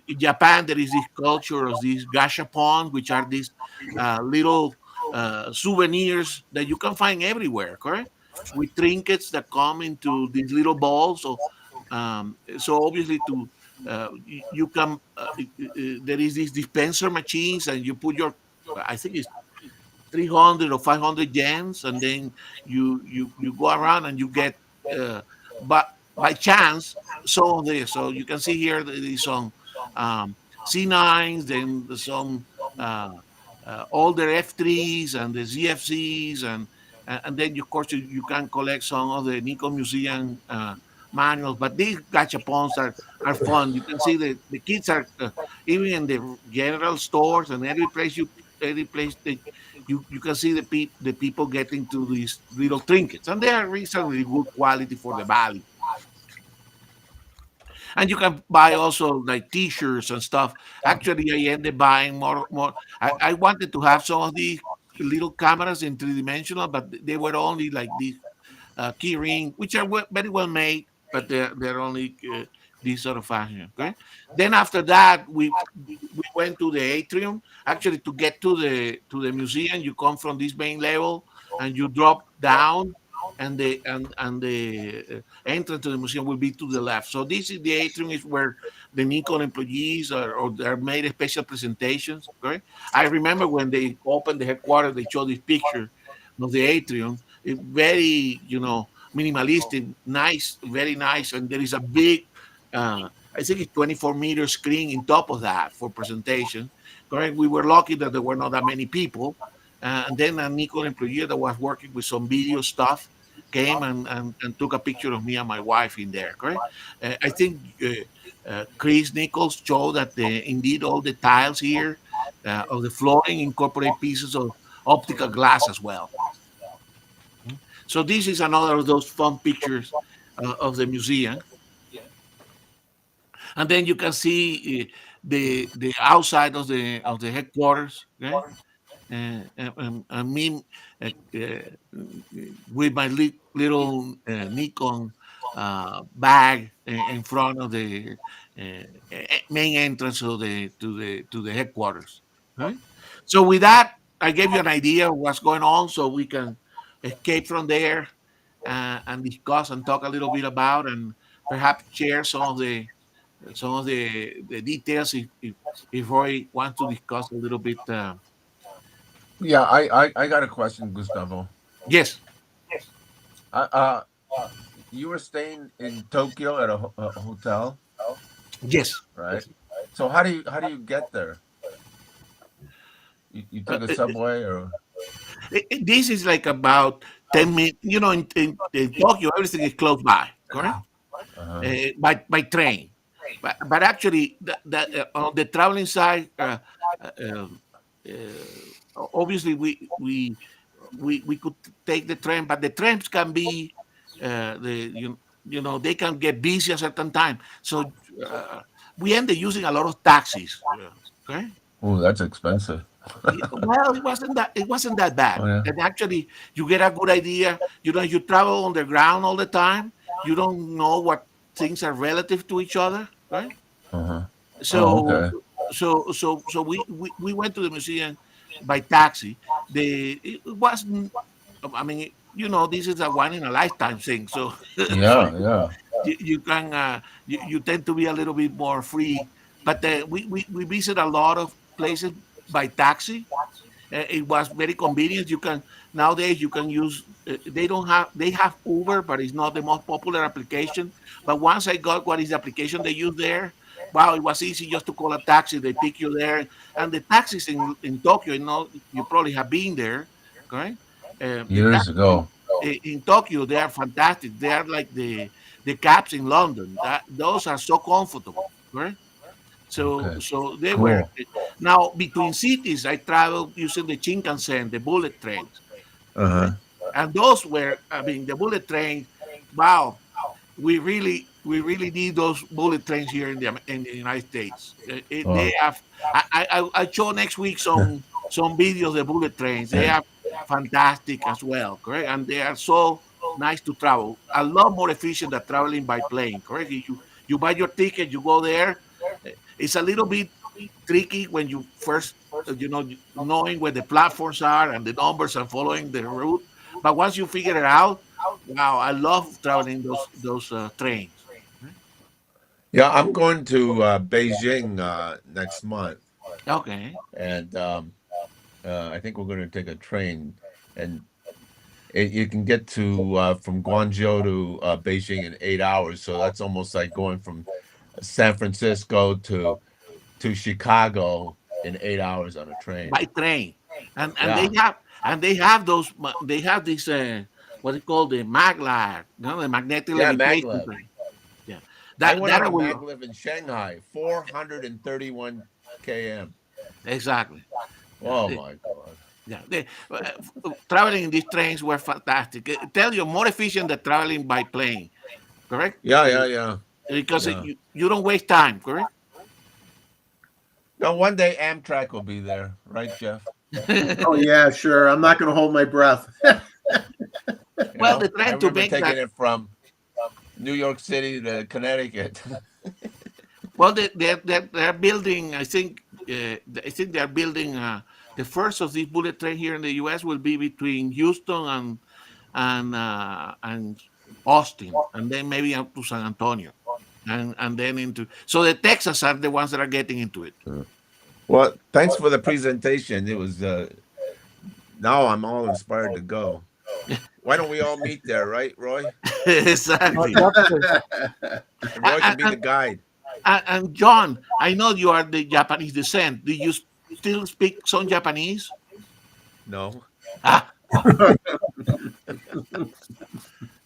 in Japan, there is this culture of these gashapon, which are these little souvenirs that you can find everywhere, correct? With trinkets that come into these little balls. So obviously you can there is these dispenser machines, and you put your, I think it's 300 or 500 yens, and then you go around and you get but by chance some of this. So you can see here there is some C9s, then there's some older F3s and the ZFCs, and then of course you can collect some of the Nikon Museum manuals. But these gachapons are fun. You can see the kids are even in the general stores and every place that you can see the people getting to these little trinkets, and they are reasonably good quality for the value. And you can buy also like T-shirts and stuff. Actually, I ended buying more. I wanted to have some of these little cameras in three dimensional, but they were only like these key ring, which are very well made, but they're only this sort of fashion. Okay. Then after that, we went to the atrium. Actually, to get to the museum, you come from this main level and you drop down, and the entrance to the museum will be to the left. So this is the atrium, is where the Nikon employees or they made special presentations. Okay. I remember when they opened the headquarters, they showed this picture of the atrium. Very, minimalistic, nice, very nice. And there is a big, I think it's 24-meter screen in top of that for presentation. Correct. We were lucky that there were not that many people. And then a Nikon employee that was working with some video stuff came and took a picture of me and my wife in there. Correct. I think Chris Nichols showed that indeed all the tiles here of the flooring incorporate pieces of optical glass as well. So this is another of those fun pictures of the museum. And then you can see the outside of the headquarters, right? And me with my little Nikon bag in front of the main entrance of the headquarters. Right. So with that, I gave you an idea of what's going on, so we can escape from there and discuss and talk a little bit about, and perhaps share some of the details if Roy wants to discuss a little bit. Yeah, I got a question, Gustavo. Yes, Uh, you were staying in Tokyo at a hotel, yes. right? So how do you get there? You Uh, took a subway or? this is like about 10 minutes. In Tokyo, everything is close by, correct? Uh-huh. By train. But actually, on the traveling side, uh, um, obviously we could take the train, but the trains can be they can get busy at a certain time. So we end up using a lot of taxis. Okay. Oh, that's expensive. Well, it wasn't that bad. Oh, yeah. And actually, you get a good idea. You know, you travel on the ground all the time. You don't know what things are relative to each other, right? Uh-huh. Oh, So, okay. we went to the museum by taxi. It wasn't. I mean, you know, this is a one in a lifetime thing. So, so Yeah, yeah. you can you tend to be a little bit more free. But we visit a lot of places by taxi. It was very convenient. You can nowadays you can use. They have Uber, but it's not the most popular application. But once I got what is the application they use there, wow, it was easy just to call a taxi. They pick you there, and the taxis in Tokyo. You know, you probably have been there, correct? The Years taxis ago. in Tokyo, they are fantastic. They are like the cabs in London. Those are so comfortable, correct? So Okay. so they were Cool. now between cities. I traveled using the Shinkansen, the bullet trains, Uh-huh. okay? And those were, I mean, the bullet trains. Wow, we really need those bullet trains here in the United States. They Oh. have. I show next week some videos of the bullet trains. They are fantastic as well, correct? And they are so nice to travel. A lot more efficient than traveling by plane, correct? You buy your ticket, you go there. It's a little bit tricky when you first, knowing where the platforms are and the numbers and following the route. But once you figure it out, wow, I love traveling those trains. Yeah, I'm going to Beijing next month, Okay. and I think we're going to take a train, and you can get to from Guangzhou to Beijing in 8 hours. So that's almost like going from San Francisco to Chicago in 8 hours on a train. By train, and Yeah, they have they have this what it called the maglev, the magnetic yeah, levitation maglev. train. Yeah, I went that on I a will maglev in Shanghai, 431 km. exactly. Yeah, Oh my God. yeah. Traveling in these trains were fantastic. Tell you more efficient than traveling by plane, correct? Yeah, yeah, yeah, Because yeah. you don't waste time, correct? No, one day Amtrak will be there, right, Jeff? Oh yeah, sure. I'm not going to hold my breath. You Well, know, they're I trying to remember make taking that. it from New York City to Connecticut. Well, they're building. I think they're building the first of these bullet train here in the U.S. will be between Houston and Austin, and then maybe up to San Antonio, and then into. So the Texas are the ones that are getting into it. Well, thanks for the presentation. It was now I'm all inspired to go. Why don't we all meet there, right, Roy? I'd Exactly. love to. And Roy can And, be the guide. and John, I know you are the Japanese descent. Do you still speak some Japanese? No, Ah,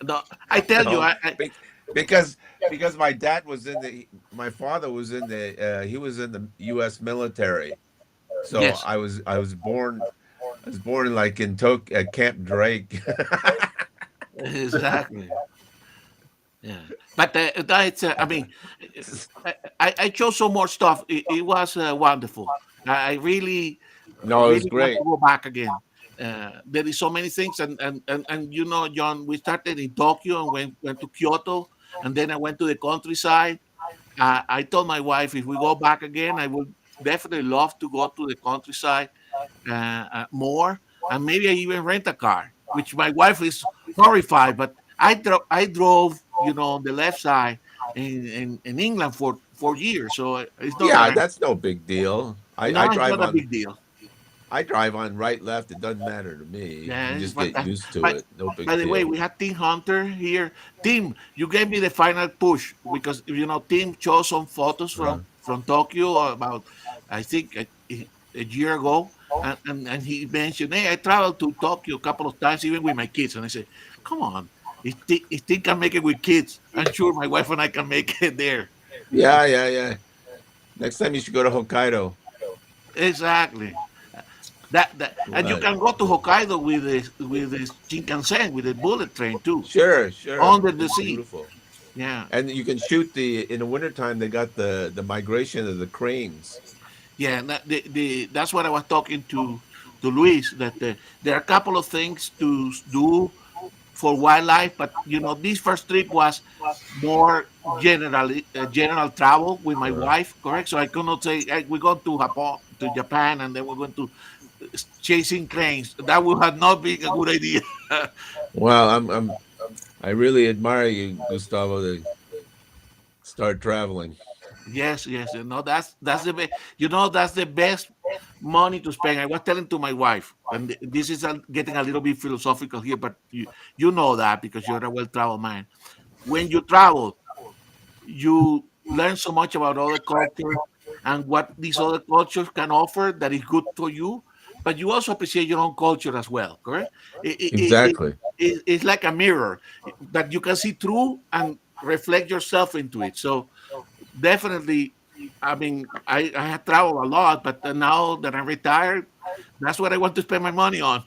no, I tell you, no, Be- because my dad was my father was he was in the U.S. military. So yes, I was born like in at Camp Drake. exactly. Yeah, but that's. I mean, I chose some more stuff. It was wonderful. I really, No, it was really want to great. go back again. There is so many things, and John, we started in Tokyo and went to Kyoto, and then I went to the countryside. I told my wife if we go back again, I would definitely love to go to the countryside more, and maybe I even rent a car, which my wife is horrified. But I drove, on the left side in England for 4 years, so it's not Yeah, gonna. that's no big deal. No, it's not a big deal. I drive on right, left. It doesn't matter to me. Yeah, You it's just get fantastic. used to But it. No by big the way, deal. we had Tim Hunter here. Tim, you gave me the final push because Tim chose some photos Uh, from Tokyo about I think a year ago, and he mentioned, hey, I traveled to Tokyo a couple of times even with my kids, and I said, come on, if Tim can make it with kids, I'm sure my wife and I can make it there. yeah, yeah, yeah. Next time you should go to Hokkaido. Exactly. And you What? can go to Hokkaido with the Shinkansen, with the bullet train too, Sure, sure. under the It's sea. beautiful. Yeah, And you can shoot in the wintertime. They got the migration of the cranes. Yeah, that's what I was talking to Luis. That there are a couple of things to do for wildlife, but this first trip was more general travel with my Uh, wife, correct? So I cannot say, hey, we're going to Japan, and then we're going to chasing cranes. That would have not been a good idea. well, I really admire you, Gustavo, to start traveling. Yes, yes, that's the best. That's the best money to spend. I was telling to my wife, and this is getting a little bit philosophical here, but you know that because you're a well-traveled man. When you travel, you learn so much about other cultures and what these other cultures can offer that is good for you, but you also appreciate your own culture as well, correct? Exactly. It's like a mirror that you can see through and reflect yourself into it. So definitely, I mean, I have traveled a lot, but now that I'm retired, that's what I want to spend my money on.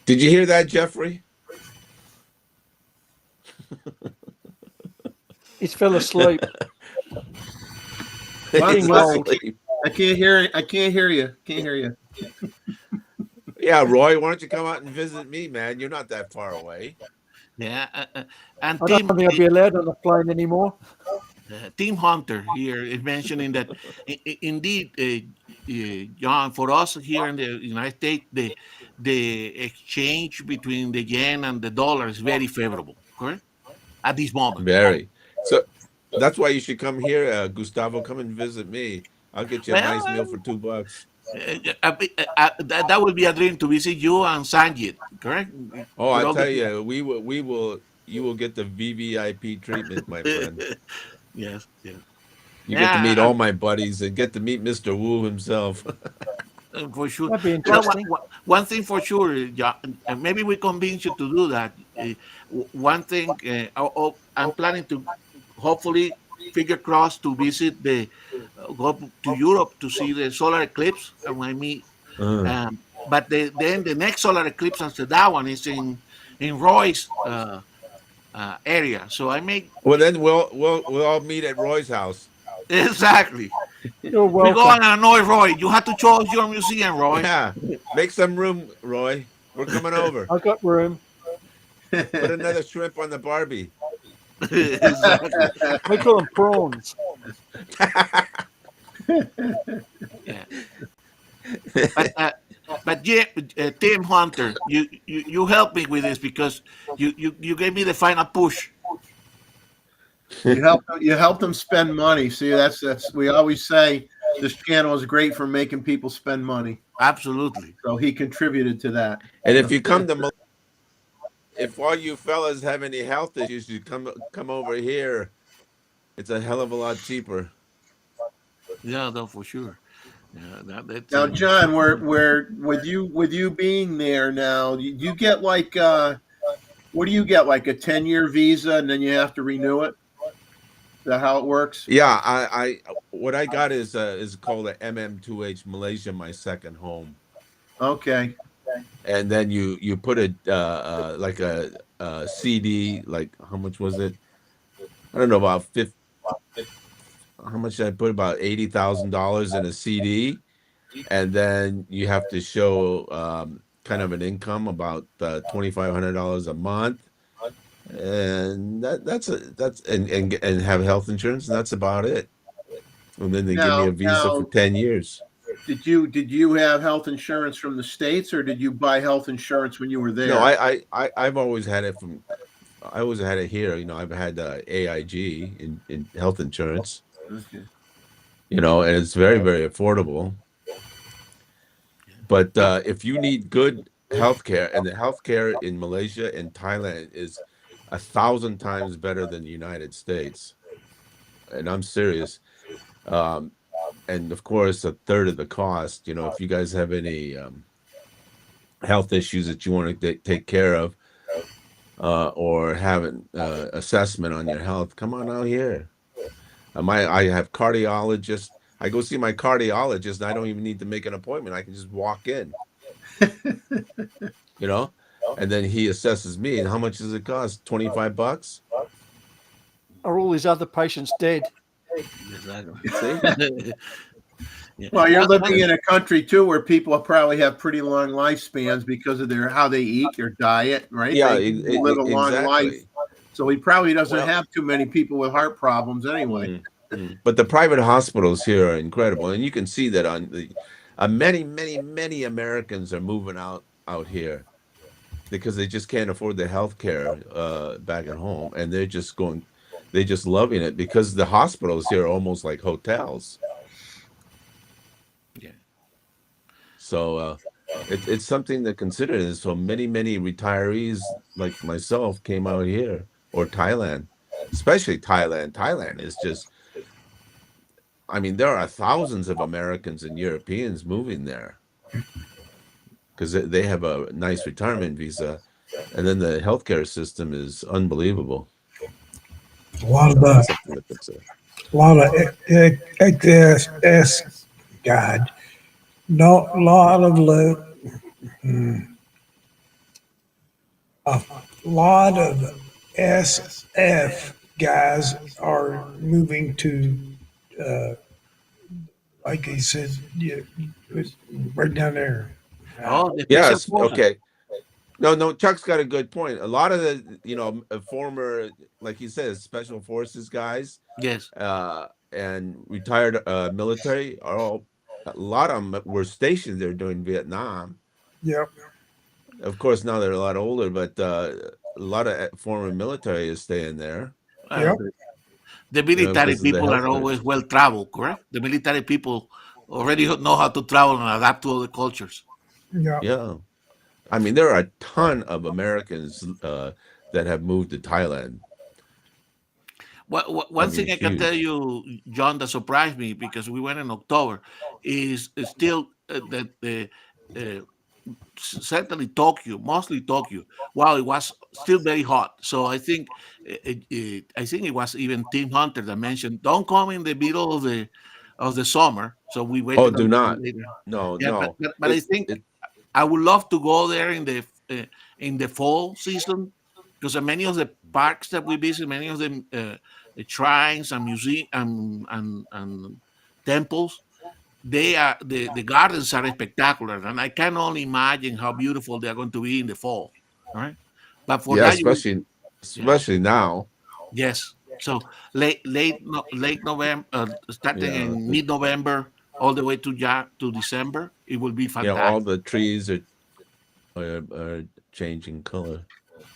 Did you hear that, Jeffrey? He's fell asleep. What? Getting He's What? old. asleep. I can't hear. I can't hear you. Can't hear you. Yeah, Roy, why don't you come out and visit me, man? You're not that far away. Yeah, and I don't think I'll be allowed on the plane anymore. Team Hunter here is mentioning that indeed, John, for us here in the United States, the exchange between the yen and the dollar is very favorable, correct? At this moment. Very. So that's why you should come here, Gustavo. Come and visit me. I'll get you a Well, nice meal for $2. that would be a dream to visit you and Sanjit, correct? Oh, With I all the tell you, you will get the VVIP treatment, my friend. yes, yes. You get to meet Yeah, all my buddies and get to meet Mr. Wu himself. for sure. That'd be Well, interesting. one thing for sure, yeah, and maybe we convince you to do that. One thing, I'm planning to hopefully figure cross to visit go to Europe to see the solar eclipse. And I mean, Uh, but then the next solar eclipse after that one is in Roy's area. So I make well, then we'll all meet at Roy's house. exactly. You're We go welcome. on and annoy Roy. You have to choose your museum, Roy. Yeah, make some room, Roy. We're coming over. I've got room. Put another shrimp on the Barbie. Exactly. We call them prawns. Yeah. But yeah, Tim Hunter, you helped me with this because you gave me the final push. You help them spend money. See, that's we always say this channel is great for making people spend money. Absolutely. So he contributed to that. And if you come to, if all you fellas have any health issues, you come over here. It's a hell of a lot cheaper. Yeah, no, for sure. Yeah, that's Now, John, where with you being there now, you get like what do you get, like a 10-year visa and then you have to renew it? Is that how it works? Yeah, I what I got is called a MM2H Malaysia, my second home. Okay. And then you put a like a CD, like how much was it? I don't know, about 50. How much did I put? About $80,000 in a CD, and then you have to show kind of an income about $2,500 a month, and that's and have health insurance, and that's about it. And then they give me a visa for 10 years. Did you have health insurance from the States, or did you buy health insurance when you were there? No, I've always had it from. I always had it here. I've had AIG in health insurance. Okay. And it's very, very affordable. But if you need good healthcare, and the healthcare in Malaysia and Thailand is 1,000 times better than the United States, and I'm serious. And of course, a third of the cost. If you guys have any health issues that you want to take care of, or have an assessment on your health, come on out here. I have cardiologists. I go see my cardiologist, and I don't even need to make an appointment. I can just walk in, and then he assesses me. And how much does it cost? $25? Are all these other patients dead? exactly. See? Yeah. Well, you're living in a country too where people probably have pretty long lifespans because of how they eat, their diet, right? Yeah, They live a long life, exactly. so he probably doesn't Well, have too many people with heart problems anyway. But the private hospitals here are incredible, and you can see that on the many Americans are moving out here because they just can't afford the health care back at home, and they're just loving it because the hospitals here are almost like hotels. Yeah. So it's something to consider. And so many retirees like myself came out here, or Thailand, especially Thailand. Thailand is just, I mean, there are thousands of Americans and Europeans moving there because they have a nice retirement visa, and then the healthcare system is unbelievable. A lot of That's something to consider. XS, God, no, lot of a lot of SF guys are moving to, like he said, yeah, right down there. Oh, the special Yes, forces. okay. No, Chuck's got a good point. A lot of the, former, like he says, special forces guys, Yes. and retired military are all, a lot of them were stationed there during Vietnam. Yep. Of course, now they're a lot older, but a lot of former military is staying there. Yep. The military because of the people are healthcare always system. well traveled, correct? The military people already know how to travel and adapt to other cultures. Yep. Yeah. I mean, there are a ton of Americans that have moved to Thailand. One thing I can huge. tell you, John, that surprised me because we went in October is still that the certainly Tokyo, mostly Tokyo. Wow, it was still very hot. So I think I think it was even Tim Hunter that mentioned, don't come in the middle of the summer. So we waited. Oh, do not. Later. No, Yeah, no. but I think I would love to go there in the fall season because many of the parks that we visit, many of them the shrines and museum and temples, they are the gardens are spectacular, and I can only imagine how beautiful they are going to be in the fall. All right, but for Yeah, that, especially now. yes. So late November, starting Yeah, in mid November, all the way to December, it will be yeah. All fantastic. the trees are changing color.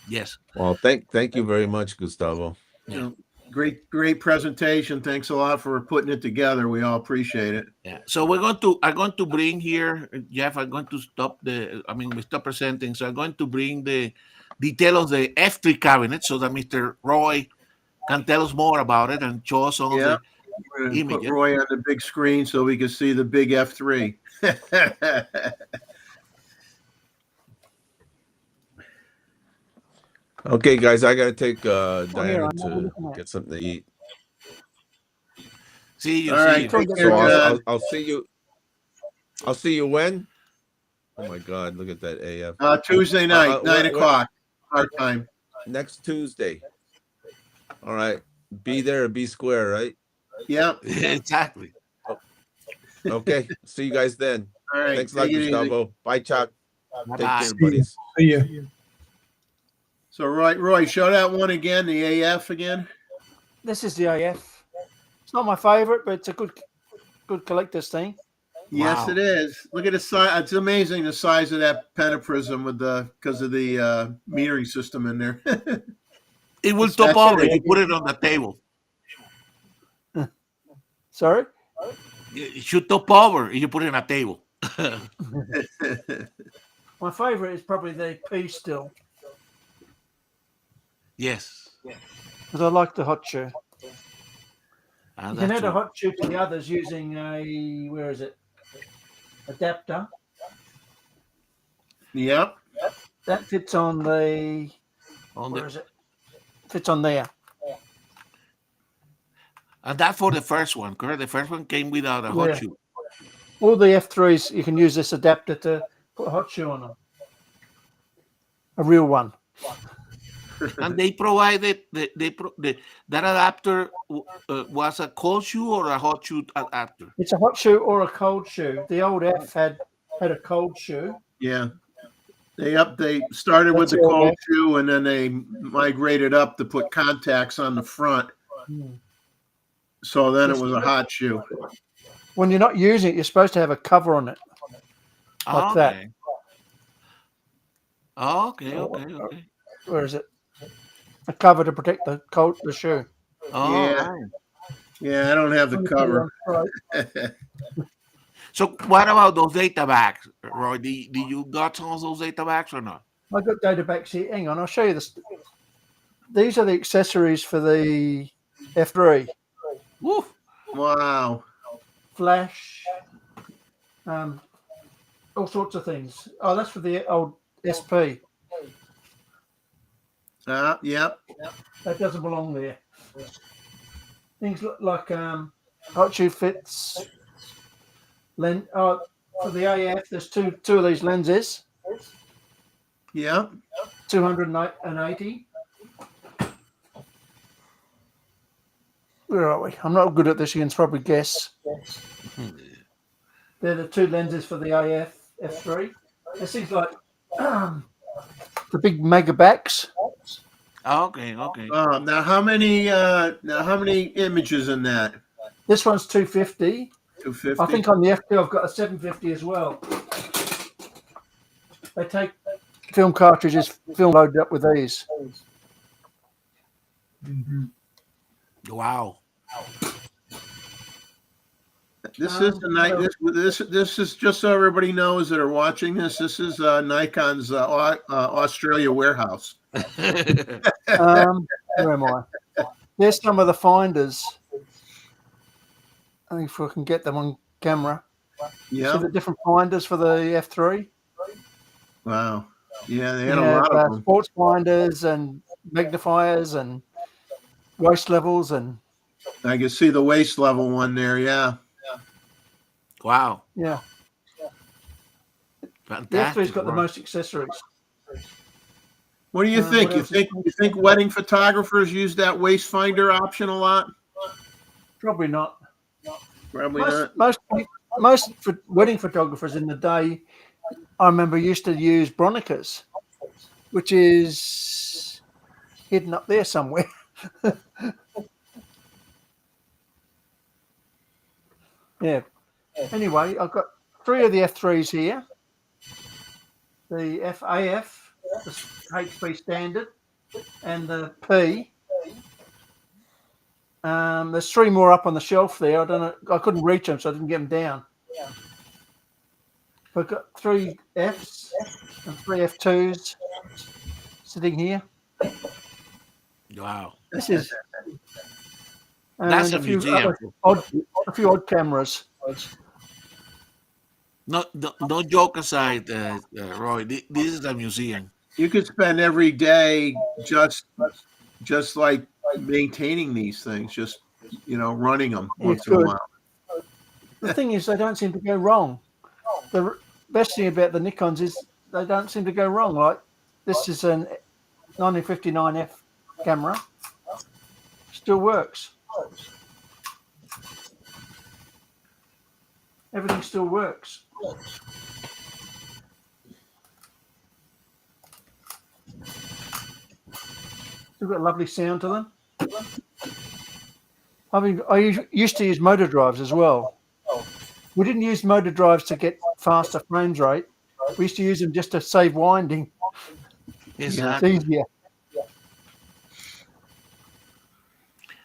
Yes. Well, thank you very much, Gustavo. Yeah. Great presentation. Thanks a lot for putting it together. We all appreciate it. Yeah. So I'm going to bring here, Jeff. I'm going to stop we stop presenting. So I'm going to bring the detail of the F3 cabinet so that Mr. Roy can tell us more about it and show us some of the We're gonna put images. Roy on the big screen so we can see the big F3. Okay, guys, I gotta take Diana to get something to eat. See you. All right, take care, So John. I'll see you. I'll see you when? Oh my God! Look at that AF. Tuesday night, 9 o'clock, our time. Next Tuesday. All right. Be there or be square, right? Yeah. Exactly. Okay. See you guys then. All right. Thanks a lot, take it easy. Gustavo. Bye, Chuck. Take Bye. care, buddies. See ya. So, Roy, show that one again, the AF again. This is the AF. It's not my favorite, but it's a good collector's thing. Yes, Wow. it is. Look at the size. It's amazing the size of that pentaprism because of the metering system in there. It will top over if you put it on the table. Sorry? It should top over if you put it on a table. My favorite is probably the P still, Yes. because I like the hot shoe. Ah, You can that's add a true. hot shoe to the others using a, where is it? Adapter. Yep. That fits on the, where is it? Fits on there. And that for the first one, correct? The first one came without a hot Yeah. shoe. All the F3s, you can use this adapter to put a hot shoe on them. A real one. And they provided that adapter was a cold shoe or a hot shoe adapter. It's a hot shoe or a cold shoe. The old F had a cold shoe. Yeah. They started with That's the all cold right. shoe, and then they migrated up to put contacts on the front. So then it was a hot shoe. When you're not using it, you're supposed to have a cover on it, like that. Okay. Where is it? A cover to protect the shoe. Yeah. Yeah, I don't have the cover. So what about those data bags, Roy? Do you got some of those data bags or not? I got data backs here. Hang on, I'll show you this. These are the accessories for the F3. Woo. Wow. Flash, all sorts of things. Oh, that's for the old SP. Yep. That doesn't belong there. Things like hot shoe fits. For the AF, there's two of these lenses. Yep. 280. Where are we? I'm not good at this. You can probably guess. They're the two lenses for the AF F3. There's things like the big mega backs. Okay. Now how many images in that? This one's 250. 250. I think on the F2 I've got a 750 as well. They take film cartridges, film loaded up with these. Wow. This is the night. This is just so everybody knows that are watching this. This is Nikon's Australia warehouse. Where am I? There's some of the finders. I think if I can get them on camera. Yeah. See the different finders for the F3. Wow. Yeah, they had a lot of them. Sports finders and magnifiers and waist levels, and I can see the waist level one there. Yeah. Wow. Yeah. Fantastic. The F3's got the most accessories. What do you think? You think wedding photographers use that waist finder option a lot? Probably not. Probably not. Most wedding photographers in the day, I remember, used to use Bronicas, which is hidden up there somewhere. Yeah. Anyway, I've got 3 of the F3s here. The FAF, the HP standard, and the P. There's 3 more up on the shelf there. I don't know. I couldn't reach them, so I didn't get them down. I've got 3 Fs and 3 F2s sitting here. Wow. This is That's a a few museum. a few odd cameras. No joke aside, Roy. This is a museum. You could spend every day just like maintaining these things, just running them once in a while. The thing is, they don't seem to go wrong. The best thing about the Nikons is they don't seem to go wrong. Like this is an 1959 F camera, still works. Everything still works. Still got lovely sound to them. I mean, I used to use motor drives as well. We didn't use motor drives to get faster frames rate. We used to use them just to save winding. Exactly. It's easier.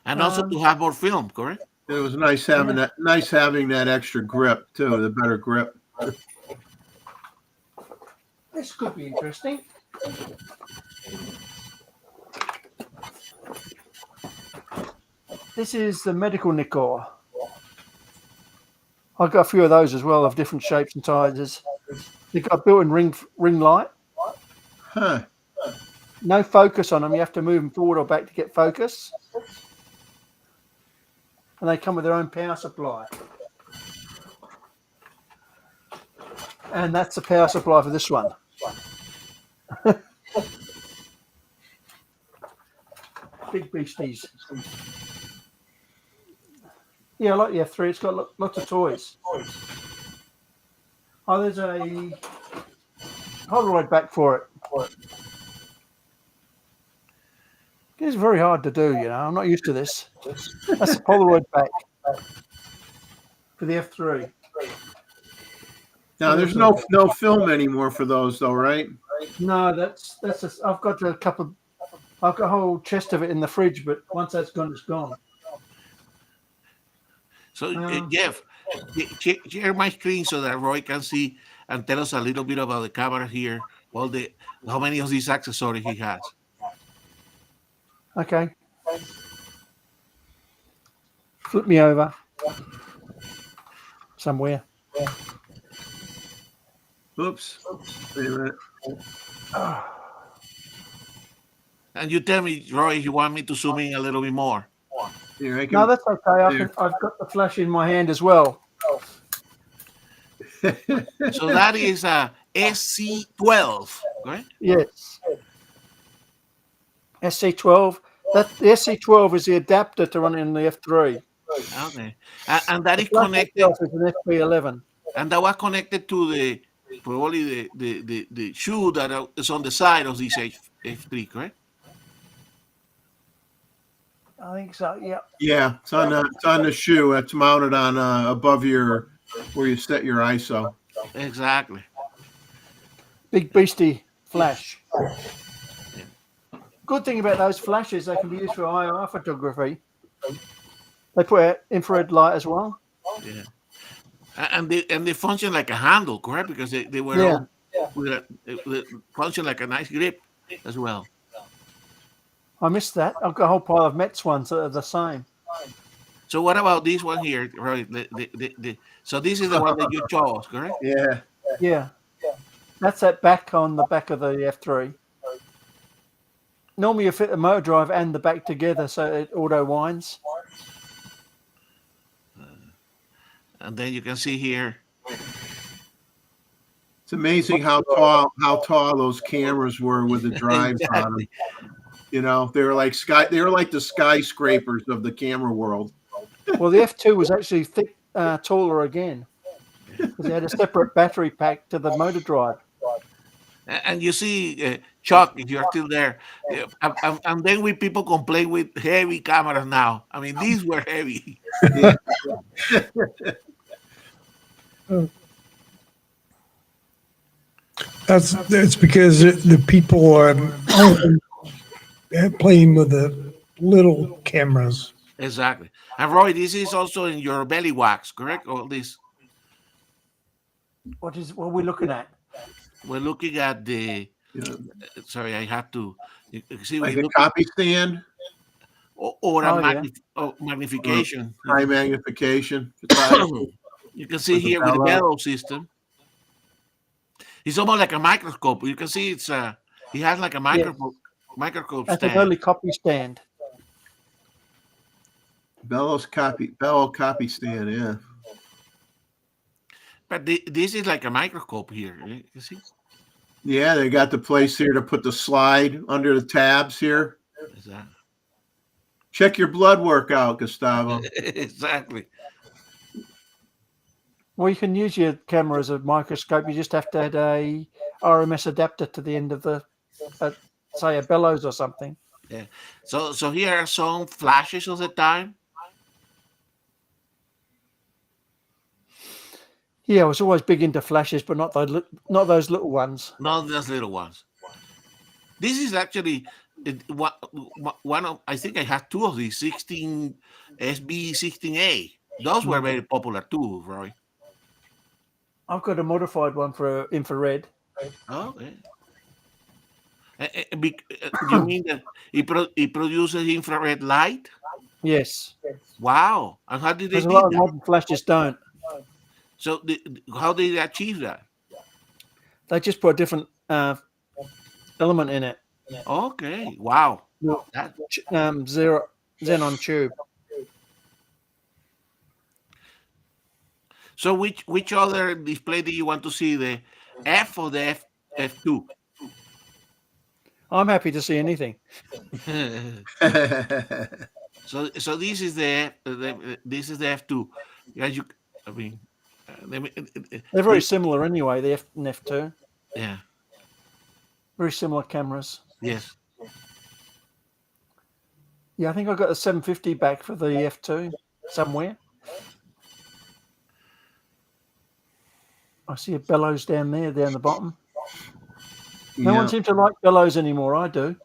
And also to have more film, correct? It was nice having that extra grip too, the better grip. This could be interesting. This is the medical Nikon. I've got a few of those as well, of different shapes and sizes. They've got a built-in ring light. Huh. No focus on them. You have to move them forward or back to get focus. And they come with their own power supply. And that's the power supply for this one. big beasties. Yeah, I like the F3. It's got lots of toys. Oh, there's a Polaroid back for it. It's very hard to do, you know. I'm not used to this. That's a Polaroid back for the F3. Now there's no film anymore for those though, right? No, that's I've got I've got a whole chest of it in the fridge, but once that's gone, it's gone. So, Jeff, share my screen so that Roy can see and tell us a little bit about the camera here. How many of these accessories he has. Okay. Flip me over somewhere. Oops. Wait a minute. And you tell me, Roy, if you want me to zoom in a little bit more. Here, I can, No, that's okay. I've got the flash in my hand as well. So that is a SC12, right? Yes. SC12. The SC12 is the adapter to run in the F3. Okay. And that is The flash connected, itself is an FP11. and that was connected to probably the shoe that is on the side of this F3, correct? I think so. Yeah. yeah, it's on the shoe. It's mounted on above where you set your ISO. Exactly. Big beastie flash. Good thing about those flashes, they can be used for IR photography. They put out infrared light as well. Yeah. And they function like a handle, correct? Because they were all they function like a nice grip as well. I missed that. I've got a whole pile of Mets ones that are the same. So what about this one here, right? So this is the one that you chose, correct? Yeah. Yeah. That's that back on the back of the F3. Normally you fit the motor drive and the back together so it auto winds. And then you can see here. It's amazing how tall those cameras were with the drives on them. You know, they were like the skyscrapers of the camera world. Well, the F2 was actually taller again because it had a separate battery pack to the motor drive. And you see, Chuck, if you're still there, and then people complain with heavy cameras now. I mean, these were heavy. Yeah. That's because the people are playing with the little cameras. Exactly. And Roy, this is also in your belly wax, correct? All this. What are we looking at? We're looking at the. Yeah. Sorry, I have to. You see, Like we a look copy stand, or a magnification. high magnification. You can see here with the bellow system. It's almost like a microscope. You can see it has like a microscope That's stand. an early copy stand. Bellow copy stand, yeah. But this is like a microscope here. You see? Yeah, they got the place here to put the slide under the tabs here. Exactly. Check your blood work out, Gustavo. Exactly. Well, you can use your camera as a microscope. You just have to add a RMS adapter to the end of the, say, a bellows or something. Yeah. So here are some flashes of the time. Yeah, I was always big into flashes, but not those little ones. Not those little ones. This is actually one of, I think I had two of these 16 SB16A. Those were very popular too, Roy. I've got a modified one for infrared. Okay. You mean that it produces infrared light? Yes. Wow. And how did they Because a do lot of that? modern flashes don't. So how did they achieve that? They just put a different element in it. Okay. Wow. Xenon tube. So which other display do you want to see? The F or the F2? I'm happy to see anything. So this is this is the F2. Yeah, I mean, They're very similar anyway, the F and F2. yeah, Very similar cameras. yes. Yeah, I think I got a 750 back for the F2 somewhere. I see a bellows down there, down the bottom. No one seems to like bellows anymore. I do.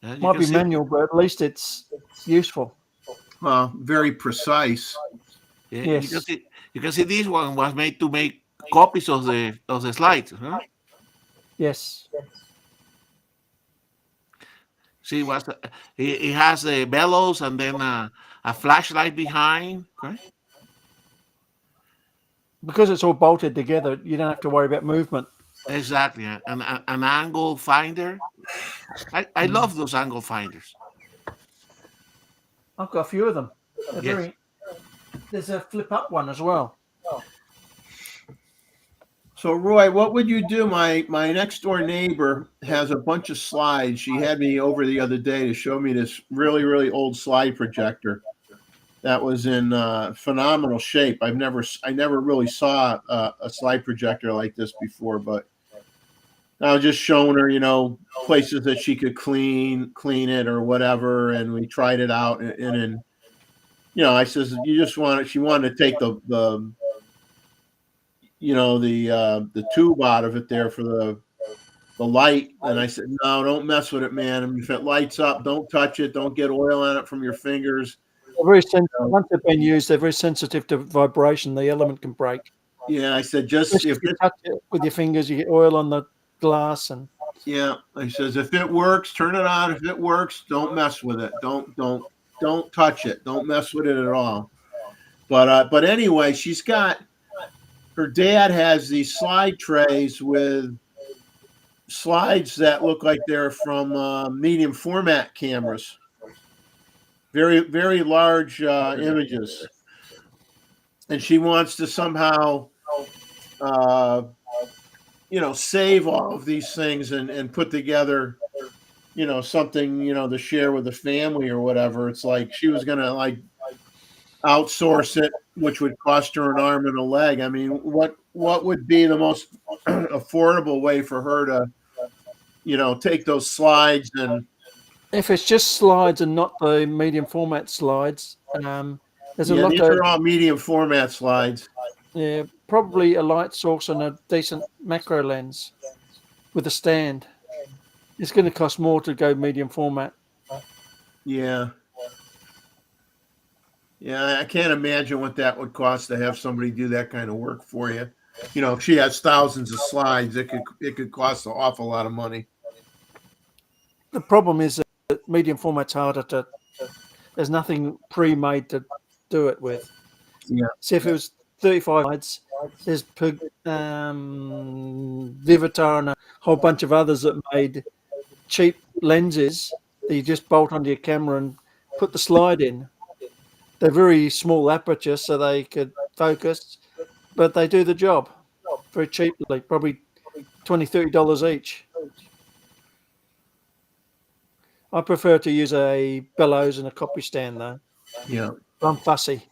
You Might can be see- manual, but at least it's useful. Well, very precise. Yeah, Yes. you can see this one was made to make copies of the slides. Huh? Yes. See, it has the bellows and then a flashlight behind. Okay. Because it's all bolted together, you don't have to worry about movement. Exactly, an angle finder. I love those angle finders. I've got a few of them. Yes. There's a flip up one as well. So, Roy, what would you do? My next door neighbor has a bunch of slides. She had me over the other day to show me this really, really old slide projector that was in phenomenal shape. I never really saw a slide projector like this before, but I was just showing her, places that she could clean it or whatever, and we tried it out. And I says, you just want it. She wanted to take the tube out of it there for the light. And I said, no, don't mess with it, man. I mean, if it lights up, don't touch it. Don't get oil on it from your fingers. They're very sensitive. Once they've been used, they're very sensitive to vibration. The element can break. Yeah, I said, just Especially if if you touch it with your fingers, you get oil on the glass. And yeah, I says, if it works, turn it on. If it works, don't mess with it. Don't touch it. Don't mess with it at all. But anyway, she's got, her dad has these slide trays with slides that look like they're from medium format cameras. Very, very large images. And she wants to somehow, save all of these things and put together, something, to share with the family or whatever. It's like she was going to outsource it, which would cost her an arm and a leg. I mean, what would be the most affordable way for her to, take those slides and if it's just slides and not the medium format slides, there's a lot these of are all medium format slides. probably a light source and a decent macro lens with a stand. It's going to cost more to go medium format. Yeah. Yeah, I can't imagine what that would cost to have somebody do that kind of work for you. If she has thousands of slides, it could cost an awful lot of money. The problem is that medium format's harder to. There's nothing pre-made to do it with. Yeah. See, if it was 35 slides, there's Vivitar and a whole bunch of others that made cheap lenses that you just bolt onto your camera and put the slide in. They're very small aperture, so they could focus, but they do the job very cheaply, probably $20, $30 each. I prefer to use a bellows and a copy stand, though. Yeah. I'm fussy.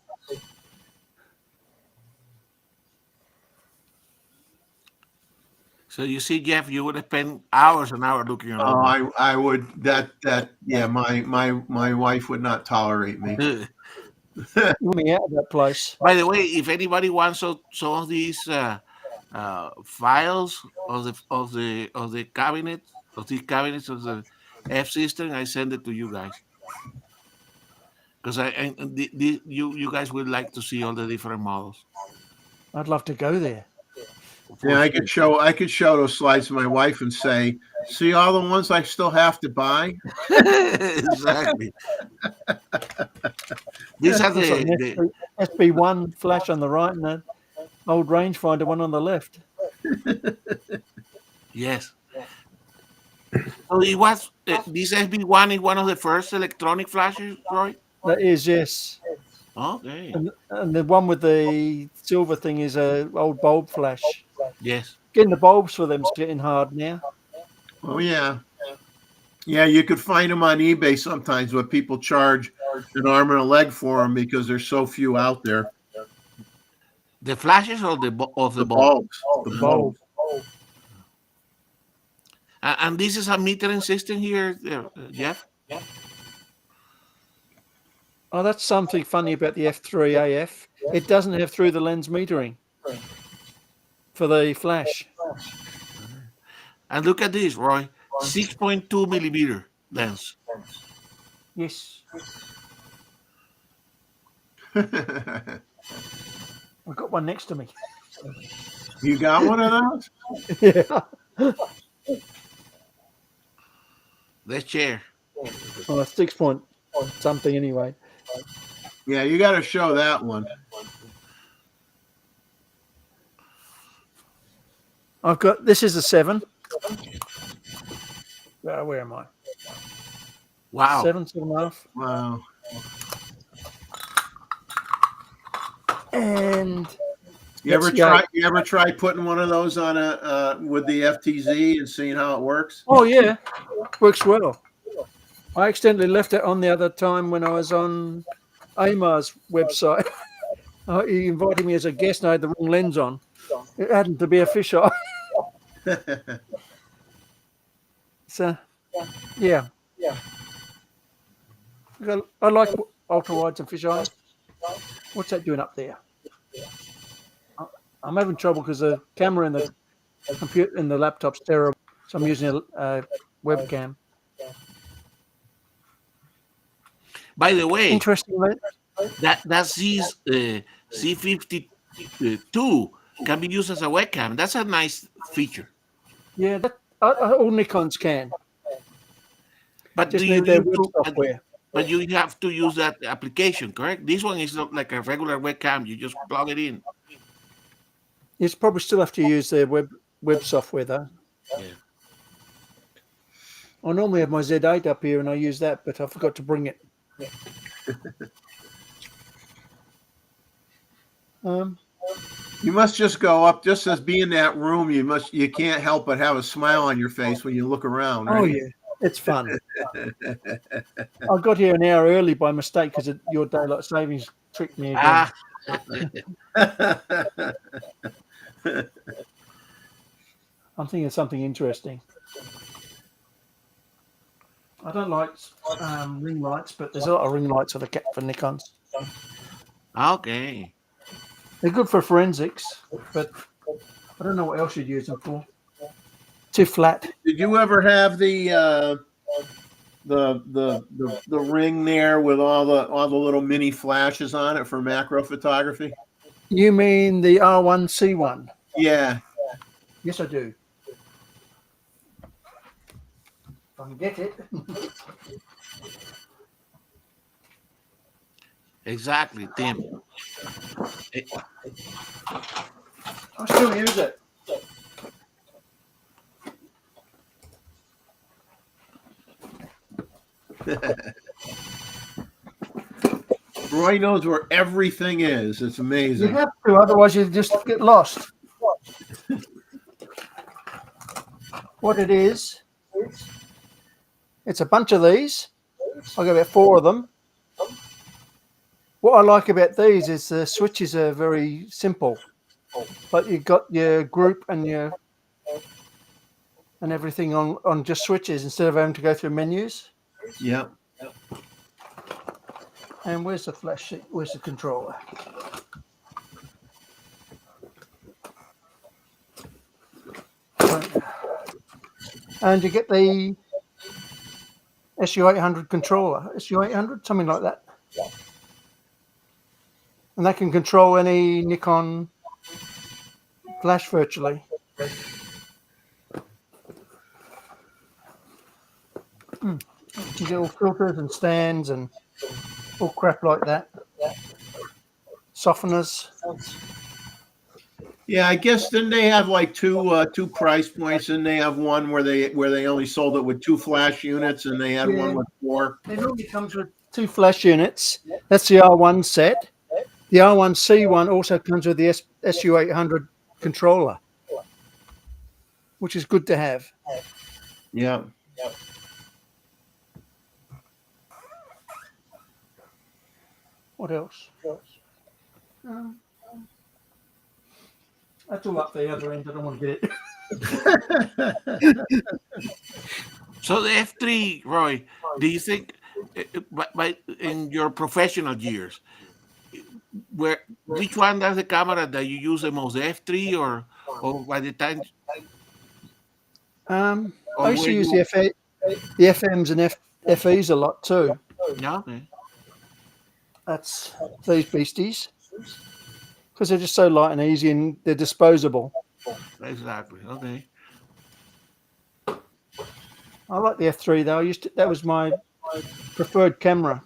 So you see, Jeff, you would have spent hours and hours looking at all. Oh, I would yeah, my wife would not tolerate me. Let me out of that place. By the way, if anybody wants some of these files of the cabinet of these cabinets of the F system, I send it to you guys because you guys would like to see all the different models. I'd love to go there. Yeah, I could show those slides to my wife and say, see all the ones I still have to buy. Exactly. These are the SB1 flash on the right and an old rangefinder one on the left. yes. So it was this SB1 is one of the first electronic flashes, Roy. That is, yes. Okay. And the one with the silver thing is a old bulb flash. Yes. Getting the bulbs for them's getting hard now. Oh yeah. Yeah, you could find them on eBay sometimes, but people charge an arm and a leg for them because there's so few out there. The flashes or of the The bulb? bulbs, the bulbs. And this is a metering system here, Jeff? Oh, that's something funny about the F3 AF. It doesn't have through the lens metering for the flash. And look at this, Roy. 6.2 millimeter lens. Yes. I've got one next to me. You got one of those? Yeah. This chair. Oh, 6 point something anyway. Yeah, you got to show that one. I've got, this is a 7. Where am I? Wow. 7.5. Wow. And You ever that's try putting one of those on a with the FTZ and seeing how it works? Oh yeah, works well. I accidentally left it on the other time when I was on Amar's website. He invited me as a guest and I had the wrong lens on. It happened to be a fisheye. So, yeah. I like ultra wides and fisheye. What's that doing up there? I'm having trouble because the camera in the computer in the laptop's terrible, so I'm using a webcam. By the way, Interesting, mate. that Z50 II can be used as a webcam. That's a nice feature. Yeah, all Nikons can. But Just do you need their need web to, software. but you have to use that application, correct? This one is not like a regular webcam. You just plug it in. You probably still have to use their web software though. Yeah. I normally have my Z8 up here and I use that, but I forgot to bring it. You must just go up, just as be in that room. You can't help but have a smile on your face when you look around. Right? Oh yeah, it's fun. I got here an hour early by mistake because your daylight savings tricked me again. I'm thinking of something interesting. I don't like ring lights, but there's a lot of ring lights for Nikons. Okay. They're good for forensics, but I don't know what else you'd use them for. Too flat. Did you ever have the ring there with all the little mini flashes on it for macro photography? You mean the R1C1? Yeah. Yes, I do. If I can get it. Exactly, Tim. I still use it. Roy knows where everything is. It's You amazing. have to, otherwise you just get lost. What it is, it's a bunch of these. I've got about 4 of them. What I like about these is the switches are very simple, but you've got your group and everything on just switches instead of having to go through menus. Yeah. And where's the flash sheet? Where's the controller? And you get the SU800 controller, SU800, something like that. And that can control any Nikon flash virtually. You get all filters and stands and all crap like that. Softeners. Yeah, I guess then they have like two price points, and they have one where they only sold it with 2 flash units, and they had one with 4. It normally comes with 2 flash units. That's the R1 set. The R1C1 also comes with the SU800 controller, which is good to have. Yeah. What else? That's all up the other end. I don't want to get it. So the F3, Roy, do you think, in your professional years, which one does the camera that you use the most, the F3 or by the time, I or used were to use you? the FMs and FEs a lot too. Yeah, okay. That's these beasties because they're just so light and easy and they're disposable. Exactly. Okay. I like the F3 though. That was my preferred camera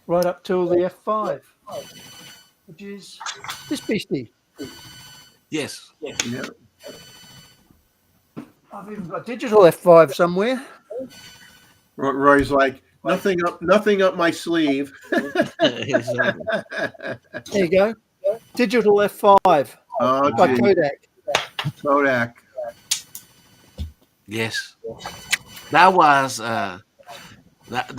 right up till the F5, which is this beastie. Yes. Yeah. I've even got digital F5 somewhere. Roy's like, nothing up my sleeve. Exactly. There you go. Digital F5 Oh, by gee. Kodak. Kodak. Yes. That was that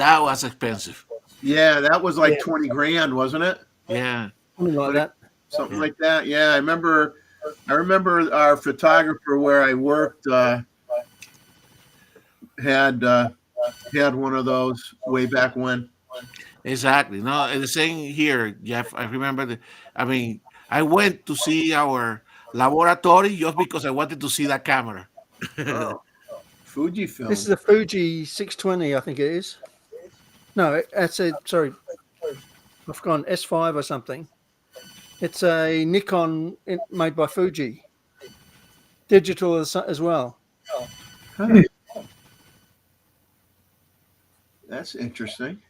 was expensive. Yeah, that was like Yeah. 20 grand, wasn't it? Yeah. Something like that. Something Yeah. like that. Yeah, I remember our photographer where I worked had one of those way back when. Exactly. No, and the same here, Jeff. I remember I went to see our laboratory just because I wanted to see that camera. Oh, Fujifilm. This is a Fuji 620, I think it is. No, that's a sorry, I've gone S5 or something. It's a Nikon made by Fuji. Digital as well. Huh. That's interesting.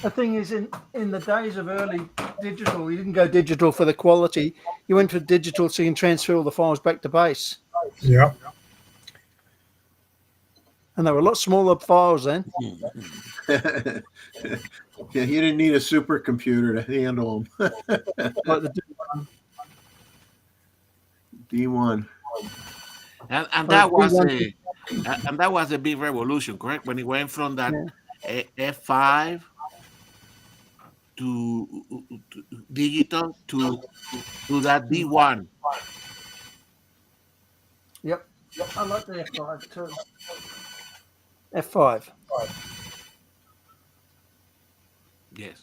The thing is, in the days of early digital, you didn't go digital for the quality. You went for digital so you can transfer all the files back to base. Yeah. And they were a lot smaller files then. Yeah, you didn't need a supercomputer to handle them. Like the D1. And that was a big revolution, correct? When it went from that F5 to digital to that D1. Yep. I like the F5 too. F5. Yes.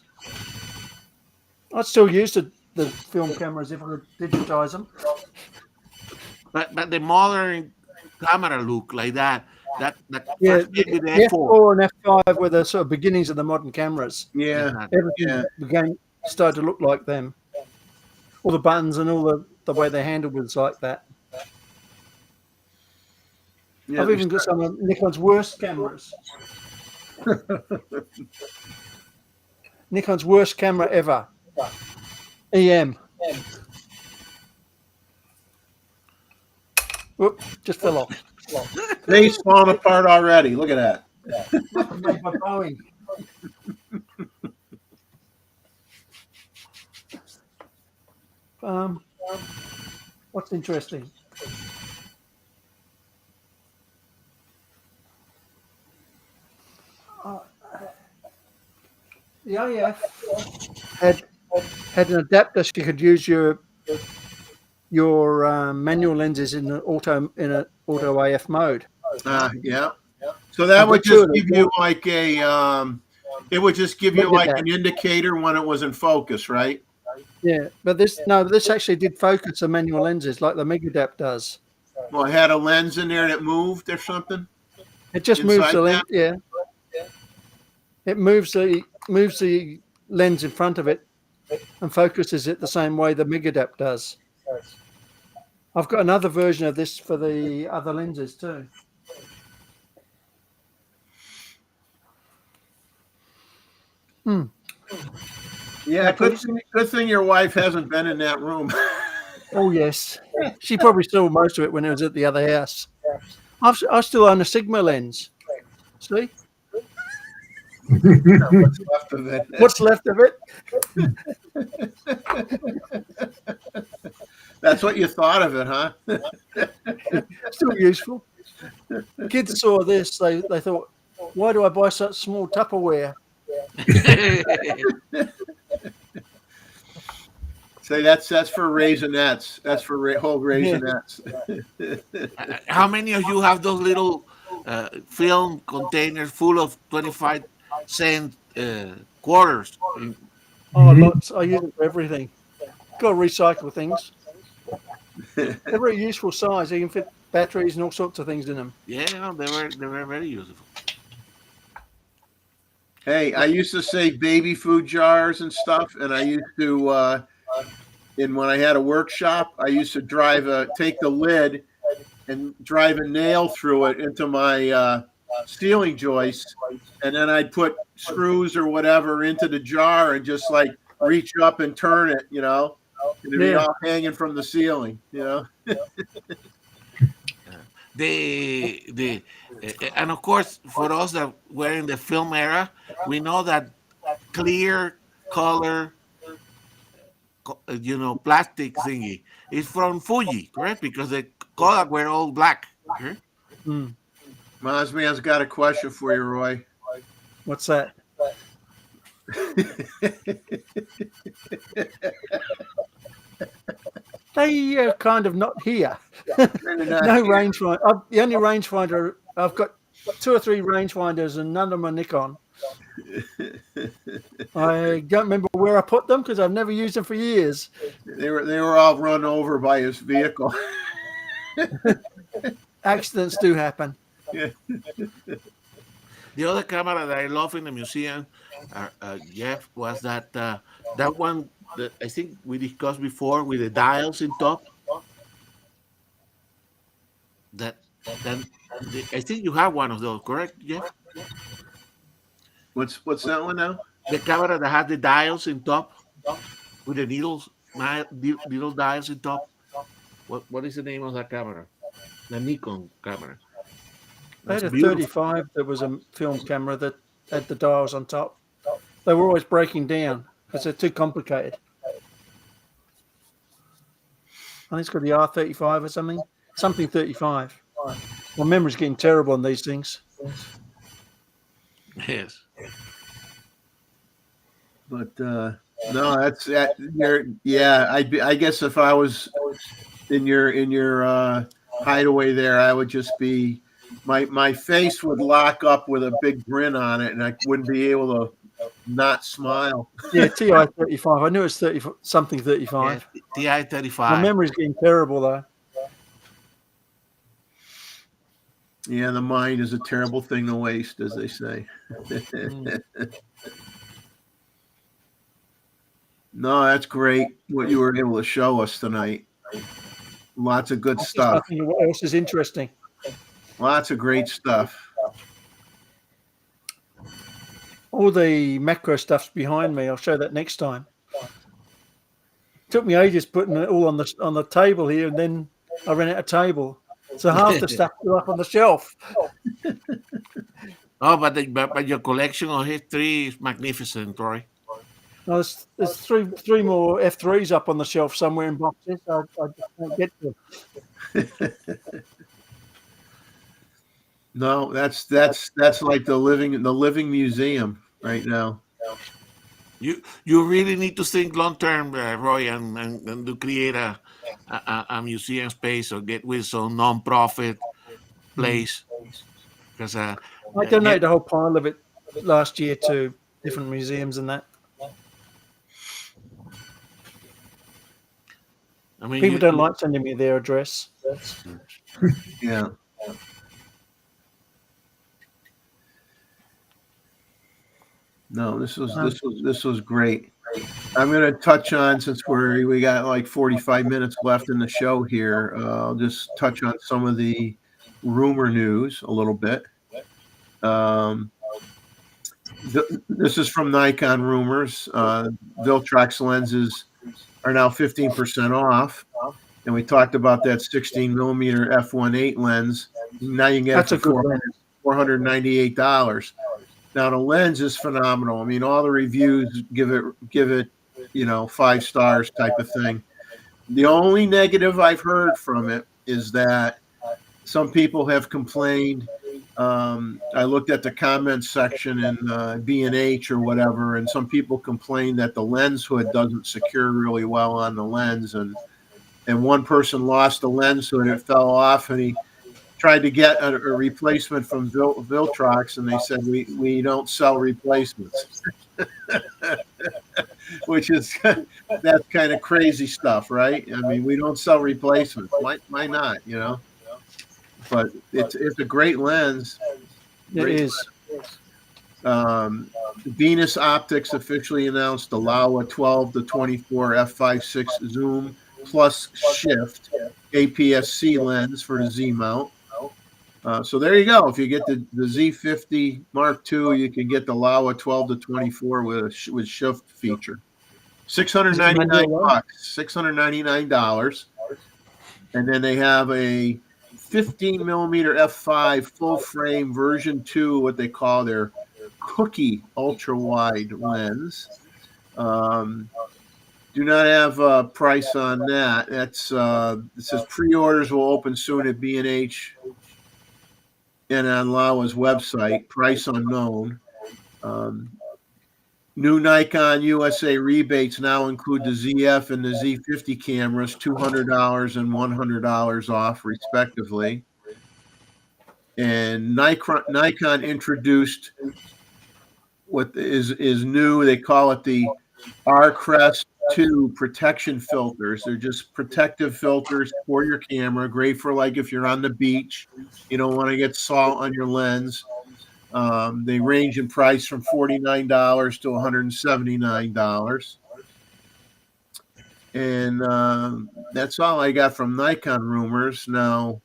I'd still use the film cameras if I could digitize them. But the modern camera look like that Yeah, first came with the the F4. F4 and F5 were the sort of beginnings of the modern cameras. Yeah. Everything started to look like them. All the buttons and all the way they handled was like that. Yeah, I've even got some of Nikon's worst cameras. Nikon's worst camera ever. EM. Whoop, just fell off. They's falling apart already. Look at that. Made by Boeing. What's interesting? The AF had an adapter so you could use your manual lenses in an auto AF mode. Yeah. So that would just give you like it would just give you like an indicator when it was in focus, right? Yeah, but this actually did focus the manual lenses like the Megadap does. Well, it had a lens in there that moved or something. It just moves the lens. Yeah, it moves the lens in front of it and focuses it the same way the Megadap does. I've got another version of this for the other lenses too. Yeah, good thing your wife hasn't been in that room. Oh yes, she probably saw most of it when it was at the other house. I still own a Sigma lens. See? What's left of it? What's left of it? That's what you thought of it, huh? Still useful. Kids saw this, they thought, why do I buy such small Tupperware? Say that's for Raisinets. That's for whole Raisinets. How many of you have those little film containers full of 25-cent quarters? Oh, lots. I use it for everything. Got to recycle things. They're very useful size. You can fit batteries and all sorts of things in them. Yeah, they were very useful. Hey, I used to save baby food jars and stuff, and I used to, and when I had a workshop, I used to take the lid and drive a nail through it into my ceiling joist, and then I'd put screws or whatever into the jar and just like reach up and turn it, and it'd be all hanging from the ceiling, And of course, for us that were in the film era, we know that clear color, plastic thingy is from Fuji, correct? Because the Kodak were all black. Correct? Mosman's got a question for you, Roy. What's that? They kind of not here. No rangefinder. The only rangefinder I've got 2 or 3 rangefinders, and none of them are Nikon. I don't remember where I put them because I've never used them for years. They were all run over by his vehicle. Accidents do happen. Yeah. The other camera that I love in the museum, Jeff, was that one that I think we discussed before with the dials in top. I think you have one of those, correct, Jeff? What's that one now? The camera that has the dials in top with the needle dials in top. What is the name of that camera? The Nikon camera. I had a 35 that was a film camera that had the dials on top. They were always breaking down because they're too complicated. I think it's got the R35 or something. Something 35. My memory's getting terrible on these things. Yes. But no, that's that. I guess if I was in your hideaway there, I would just be my face would lock up with a big grin on it, and I wouldn't be able to not smile. Yeah, TI 35. I knew it was 30 something 35. Yeah, TI 35. My memory's getting terrible though. Yeah, the mind is a terrible thing to waste, as they say. No, that's great what you were able to show us tonight. Lots of good stuff. Nothing else is interesting. Lots of great stuff. All the macro stuff's behind me. I'll show that next time. Took me ages putting it all on the table here, and then I ran out of table. So half the stuff is up on the shelf. Oh, but your collection of history is magnificent, Roy. No, there's three more F3s up on the shelf somewhere in boxes. I just can't get to them. No, that's like the living museum right now. You really need to think long term, Roy, and to create a museum space or get with some non-profit place. Because I donated a whole pile of it last year to different museums and that. I mean, people don't like sending me their address. Yeah. No, this was great. I'm going to touch on, since we got like 45 minutes left in the show here. I'll just touch on some of the rumor news a little bit. This is from Nikon Rumors. Viltrox lenses are now 15% off, and we talked about that 16 millimeter f1.8 lens. Now you can get it for $498. Now the lens is phenomenal. I mean, all the reviews give it, 5 stars type of thing. The only negative I've heard from it is that some people have complained I looked at the comments section in B&H or whatever, and some people complained that the lens hood doesn't secure really well on the lens, and one person lost the lens hood, it fell off, and he tried to get a replacement from Viltrox, and they said we don't sell replacements, which is that's kind of crazy stuff, right? I mean, we don't sell replacements. Why not? You know, but it's a great lens. It is. Venus Optics officially announced the Laowa 12-24 f5.6 zoom plus shift APS-C lens for the Z mount. So there you go. If you get the Z50 Mark II, you can get the Laowa 12-24 with shift feature. $699. $699. And then they have a 15 millimeter f5 full frame version 2, what they call their cookie ultra wide lens. Do not have a price on that. That's it says pre-orders will open soon at B&H and on Laowa's website. Price unknown. New Nikon USA rebates now include the ZF and the Z50 cameras, $200 and $100 off, respectively. And Nikon introduced what is new. They call it the R-Crest 2 protection filters. They're just protective filters for your camera, great for like if you're on the beach, you don't want to get salt on your lens. They range in price from $49 to $179. And that's all I got from Nikon rumors. Now,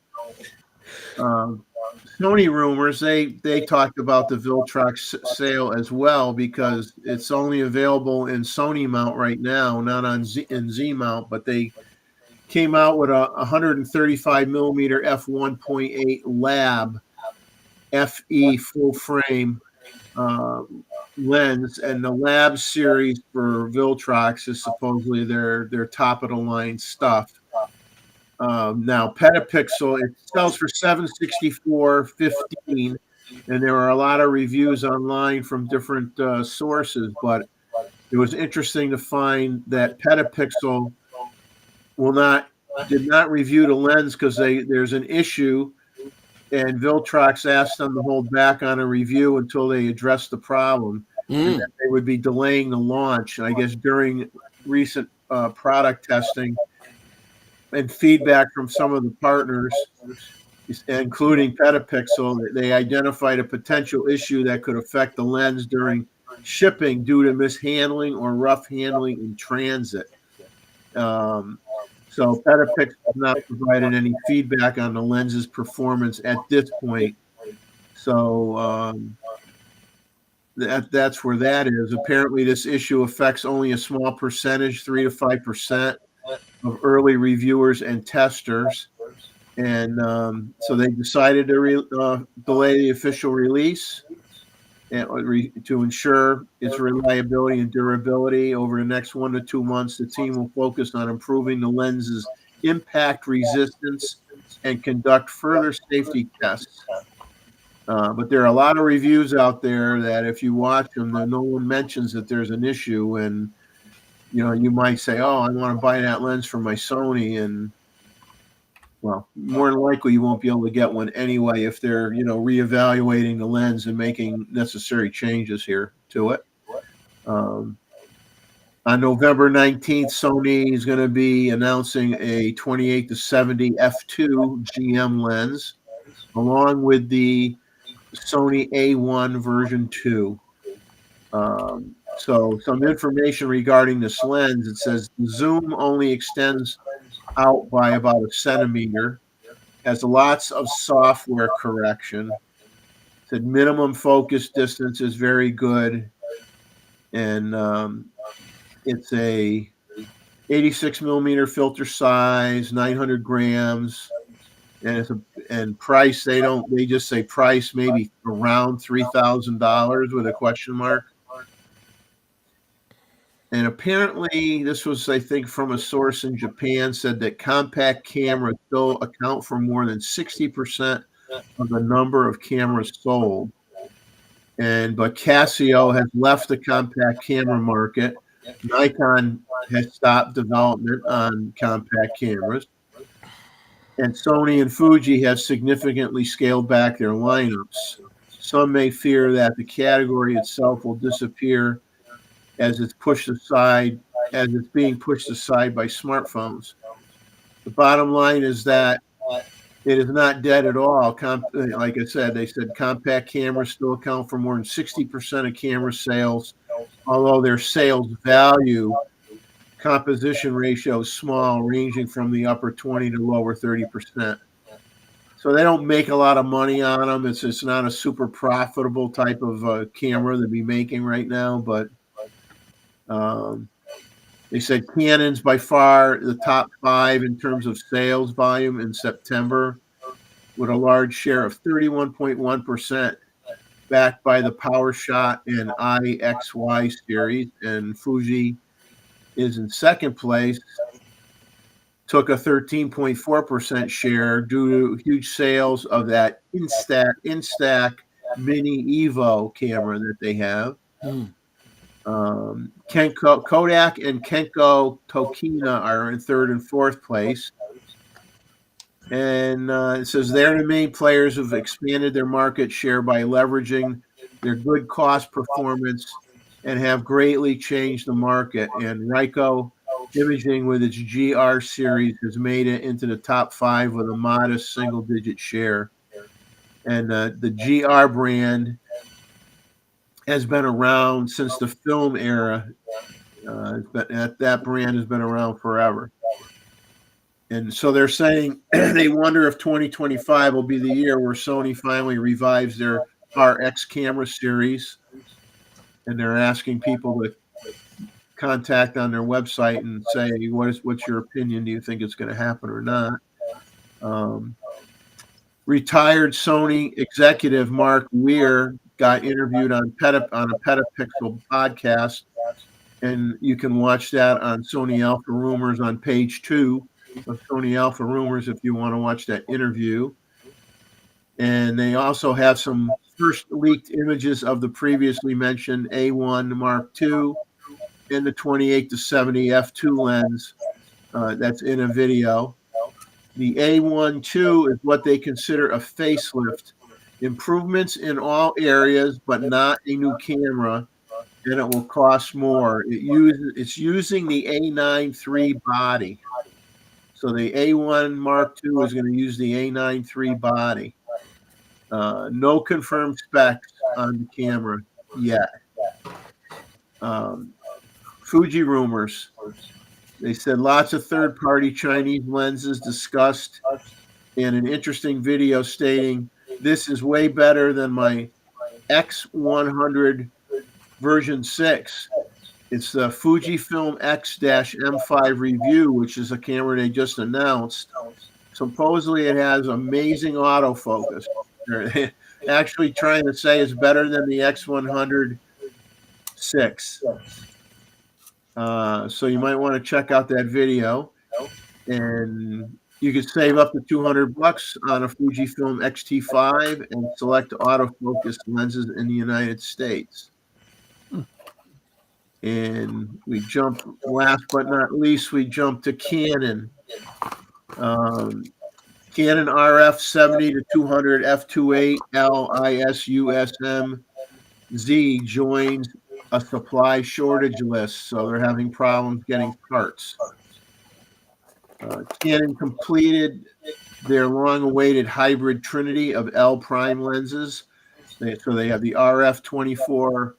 Sony rumors, they talked about the Viltrox sale as well, because it's only available in Sony mount right now, not on Z mount, but they came out with a 135 millimeter f1.8 lab FE full frame lens, and the lab series for Viltrox is supposedly their top of the line stuff. Now petapixel, it sells for $764.15, and there are a lot of reviews online from different sources, but it was interesting to find that petapixel did not review the lens because there's an issue, and Viltrox asked them to hold back on a review until they addressed the problem, and that they would be delaying the launch. And I guess during recent product testing and feedback from some of the partners, including petapixel, they identified a potential issue that could affect the lens during shipping due to mishandling or rough handling in transit. So petapixel has not provided any feedback on the lens's performance at this point. So that's where that is. Apparently, this issue affects only a small percentage, 3 to 5%, of early reviewers and testers. And so they decided to delay the official release and to ensure its reliability and durability. Over the next 1 to 2 months, the team will focus on improving the lens's impact resistance and conduct further safety tests. But there are a lot of reviews out there that if you watch them, no one mentions that there's an issue. And, you know, you might say, oh, I want to buy that lens for my Sony. And, well, more than likely you won't be able to get one anyway if they're, you know, reevaluating the lens and making necessary changes here to it. On November 19th, Sony is going to be announcing a 28-70 f2 GM lens, along with the Sony A1 version 2. So some information regarding this lens, it says the zoom only extends out by about a centimeter, has lots of software correction. The minimum focus distance is very good, and it's a 86 millimeter filter size, 900 grams, and price. They just say price maybe around $3,000 with a question mark. And apparently, this was, I think, from a source in Japan, said that compact cameras still account for more than 60% of the number of cameras sold. But Casio has left the compact camera market. Nikon has stopped development on compact cameras. And Sony and Fuji have significantly scaled back their lineups. Some may fear that the category itself will disappear as it's being pushed aside by smartphones. The bottom line is that it is not dead at all. Like I said, they said compact cameras still account for more than 60% of camera sales, although their sales value composition ratio is small, ranging from the upper 20 to lower 30%. So they don't make a lot of money on them. It's not a super profitable type of camera to be making right now, but they said Canon's by far the top 5 in terms of sales volume in September, with a large share of 31.1%, backed by the PowerShot and IXY series. And Fuji is in second place, took a 13.4% share due to huge sales of that Instax Mini Evo camera that they have. Kodak and Kenko Tokina are in third and fourth place. And it says they're the main players who've expanded their market share by leveraging their good cost performance and have greatly changed the market. And Ricoh Imaging, with its GR series, has made it into the top 5 with a modest single-digit share. And the GR brand has been around since the film era. That brand has been around forever. And so they're saying they wonder if 2025 will be the year where Sony finally revives their RX camera series. And they're asking people to contact on their website and say, what's your opinion? Do you think it's going to happen or not? Retired Sony executive Mark Weir got interviewed on a Petapixel podcast, and you can watch that on Sony Alpha Rumors on page 2 of Sony Alpha Rumors if you want to watch that interview. And they also have some first leaked images of the previously mentioned A1 Mark II and the 28-70 f2 lens that's in a video. The A1 II is what they consider a facelift. Improvements in all areas, but not a new camera, and it will cost more. It's using the A9 III body. So the A1 Mark II is going to use the A9 III body. No confirmed specs on the camera yet. Fuji rumors. They said lots of third-party Chinese lenses discussed, and an interesting video stating, "This is way better than my X100 version 6. It's the Fujifilm X-M5 review, which is a camera they just announced. Supposedly it has amazing autofocus. They're actually trying to say it's better than the X100 6. So you might want to check out that video, and you could save up to $200 on a Fujifilm X-T5 and select autofocus lenses in the United States. And last but not least, we jump to Canon. Canon RF 70-200 f2.8 LISUSM Z joins a supply shortage list, so they're having problems getting parts. Canon completed their long-awaited hybrid trinity of L prime lenses. So they have the RF 24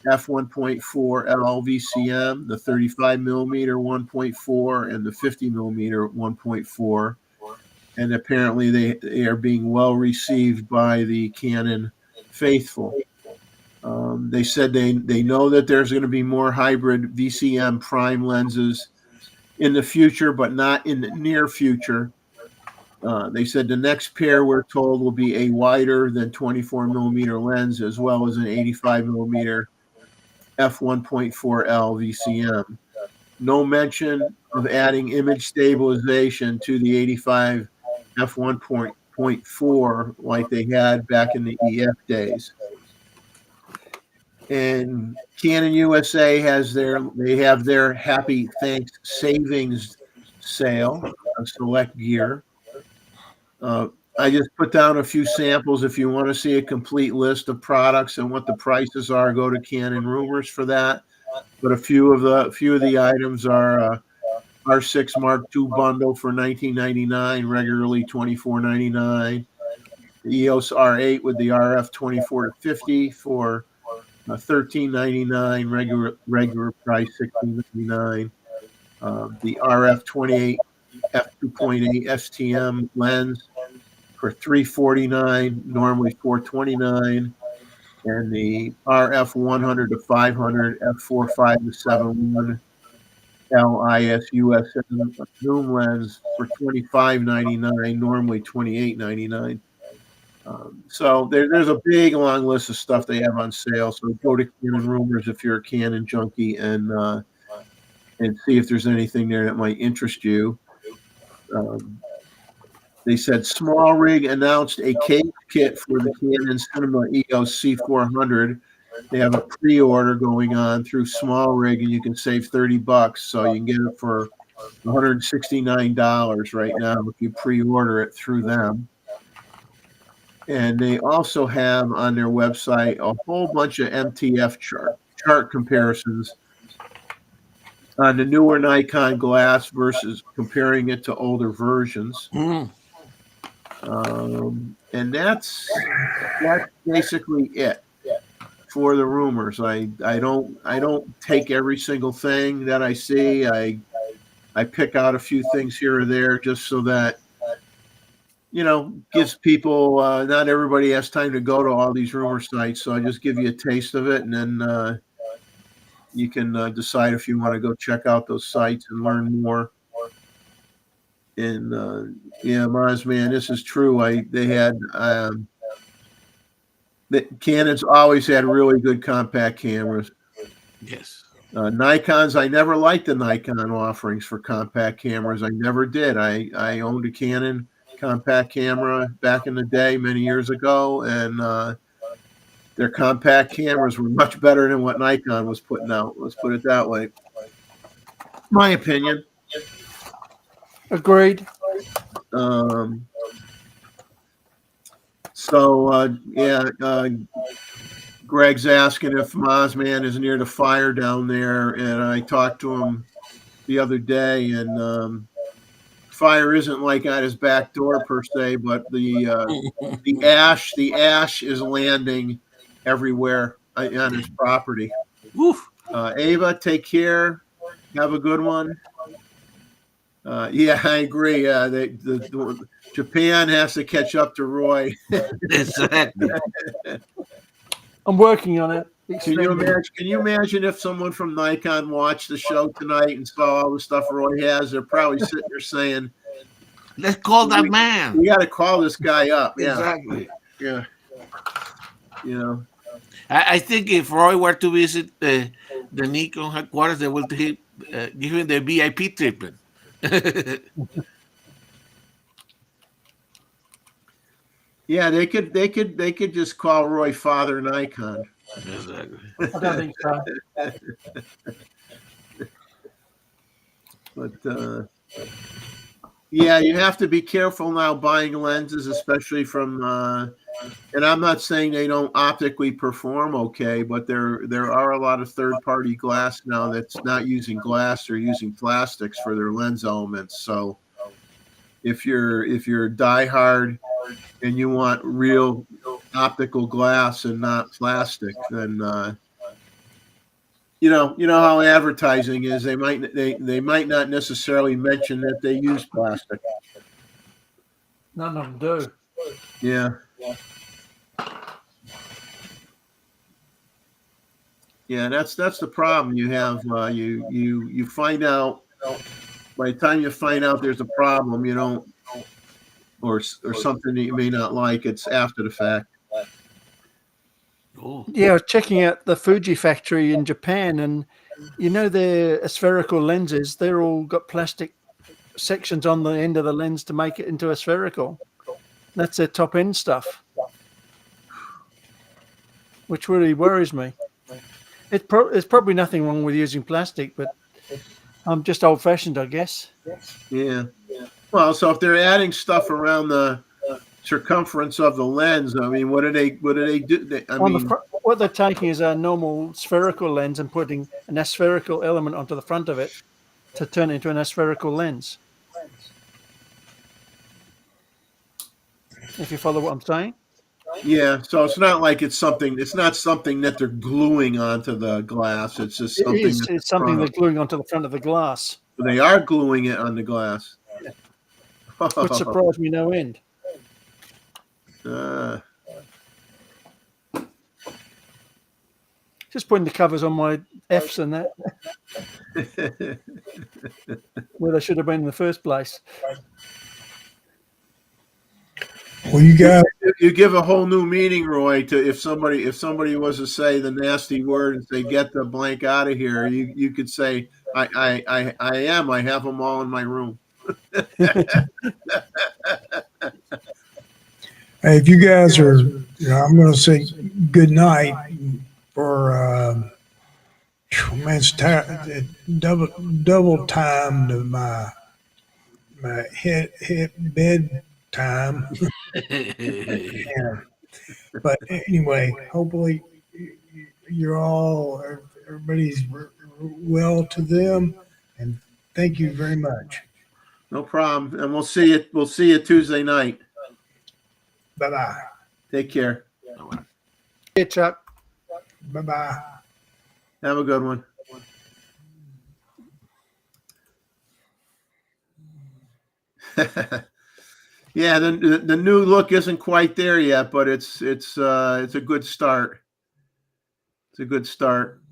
f1.4 LVCM, the 35 millimeter 1.4, and the 50 millimeter 1.4. And apparently they are being well received by the Canon faithful. They said they know that there's going to be more hybrid VCM prime lenses in the future, but not in the near future. They said the next pair, we're told, will be a wider than 24 millimeter lens, as well as an 85 millimeter f1.4 LVCM. No mention of adding image stabilization to the 85 f1.4 f2.4 like they had back in the EF days. And Canon USA have their Happy Thanks Savings sale on select gear. I just put down a few samples. If you want to see a complete list of products and what the prices are, go to Canon Rumors for that. But a few of the items are R6 Mark II bundle for $19.99, regularly $24.99. The EOS R8 with the RF 24-50 for $13.99, regular price $16.99. The RF 28 f2.8 STM lens for $349, normally $429, and the RF 100 to 500 f4.5 to 7.1 LISUSM zoom lens for $25.99, normally $28.99. So there's a big long list of stuff they have on sale. So go to Canon Rumors if you're a Canon junkie and see if there's anything there that might interest you. They said Small Rig announced a case kit for the Canon Cinema EOS C400. They have a pre-order going on through Small Rig, and you can save $30. So you can get it for $169 right now if you pre-order it through them. And they also have on their website a whole bunch of MTF chart comparisons on the newer Nikon glass versus comparing it to older versions. And that's basically it for the rumors. I don't take every single thing that I see. I pick out a few things here or there just so that, gives people, not everybody has time to go to all these rumor sites. So I just give you a taste of it, and then you can decide if you want to go check out those sites and learn more. And Maz, man, this is true. Canon's always had really good compact cameras. Yes. Nikon's, I never liked the Nikon offerings for compact cameras. I never did. I owned a Canon compact camera back in the day, many years ago, and their compact cameras were much better than what Nikon was putting out. Let's put it that way. My opinion. Agreed. Greg's asking if Mozman is near the fire down there, and I talked to him the other day, and fire isn't like at his back door per se, but the ash is landing everywhere on his property. Ava, take care. Have a good one. I agree. The Japan has to catch up to Roy. Exactly. I'm working on it. Can you imagine if someone from Nikon watched the show tonight and saw all the stuff Roy has? They're probably sitting there saying, "Let's call that man. We got to call this guy up." Yeah. Exactly. Yeah. I think if Roy were to visit the Nikon headquarters, they will give him the VIP treatment. Yeah, they could just call Roy Father Nikon. Exactly. I don't think so. But you have to be careful now buying lenses, especially from. And I'm not saying they don't optically perform okay, but there are a lot of third-party glass now that's not using glass; they're using plastics for their lens elements. So, if you're diehard and you want real optical glass and not plastic, then you know how advertising is. They might not necessarily mention that they use plastic. None of them do. Yeah. Yeah, that's the problem. You have you find out by the time you find out there's a problem, you don't or something that you may not like. It's after the fact. Oh. Yeah, I was checking out the Fuji factory in Japan, and their spherical lenses, they're all got plastic sections on the end of the lens to make it into a spherical. That's their top end stuff, which really worries me. There's probably nothing wrong with using plastic, but I'm just old fashioned, I guess. Yeah. Well, so if they're adding stuff around the circumference of the lens, I mean, what do they do? What they're taking is a normal spherical lens and putting an aspherical element onto the front of it to turn it into an aspherical lens. If you follow what I'm saying. Yeah, so it's not like it's not something that they're gluing onto the glass. It's just something. It's something they're gluing onto the front of the glass. They are gluing it on the glass. Would surprise me no end. Just putting the covers on my Fs and that, where they should have been in the first place. Well, you guys, you give a whole new meaning, Roy, to if somebody was to say the nasty word and say "get the blank out of here," you could say I have them all in my room. hey, if you guys are, I'm going to say good night for man, it's double time to my hit bed time. Yeah. But anyway, hopefully everybody's well to them, and thank you very much. No problem, and we'll see you Tuesday night. Bye bye. Take care. Hey, Chuck. Bye bye. Have a good one. Yeah, the new look isn't quite there yet, but it's a good start. It's a good start.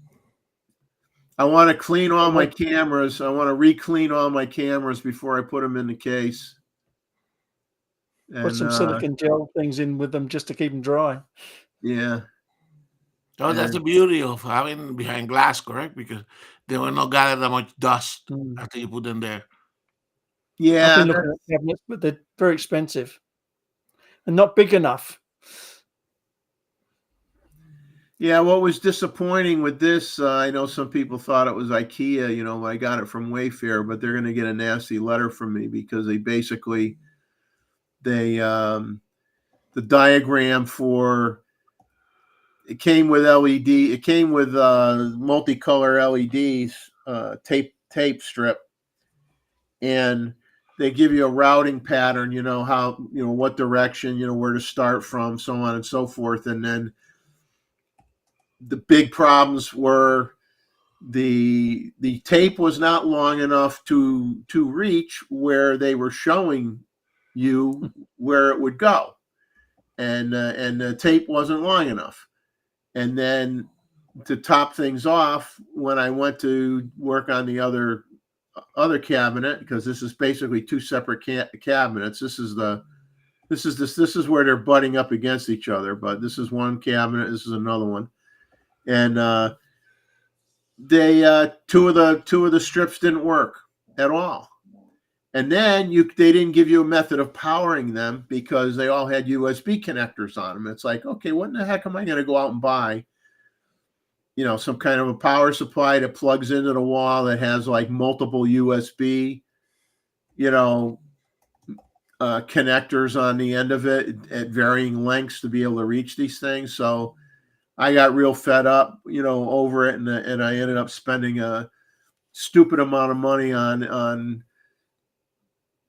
I want to clean all my cameras. I want to re-clean all my cameras before I put them in the case. And, put some silicone gel things in with them just to keep them dry. Yeah. Oh, that's the beauty of having behind glass, correct? Because they will not gather that much dust after you put them there. Yeah. I've been looking at cabinets, but they're very expensive and not big enough. Yeah, what was disappointing with this, I know some people thought it was IKEA, I got it from Wayfair, but they're going to get a nasty letter from me because the diagram for it came with LED, it came with multicolor LEDs, tape strip, and they give you a routing pattern, how, what direction, where to start from, so on and so forth, and then the big problems were the tape was not long enough to reach where they were showing you where it would go, and the tape wasn't long enough. And then to top things off, when I went to work on the other cabinet, because this is basically two separate cabinets. This is where they're butting up against each other. But this is one cabinet. This is another one. And two of the strips didn't work at all. And then they didn't give you a method of powering them because they all had USB connectors on them. It's like, okay, what in the heck am I going to go out and buy? Some kind of a power supply that plugs into the wall that has like multiple USB, connectors on the end of it at varying lengths to be able to reach these things. So I got real fed up, over it, and I ended up spending a stupid amount of money on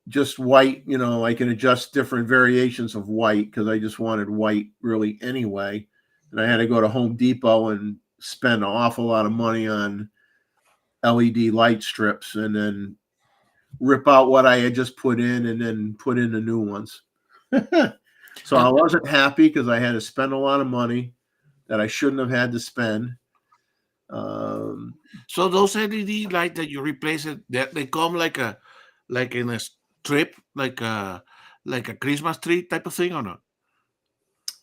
just white. I can adjust different variations of white because I just wanted white really anyway, and I had to go to Home Depot and spend an awful lot of money on LED light strips and then rip out what I had just put in and then put in the new ones. So I wasn't happy because I had to spend a lot of money that I shouldn't have had to spend. So those LED light that you replace it, they come like in a strip, like a Christmas tree type of thing, or not?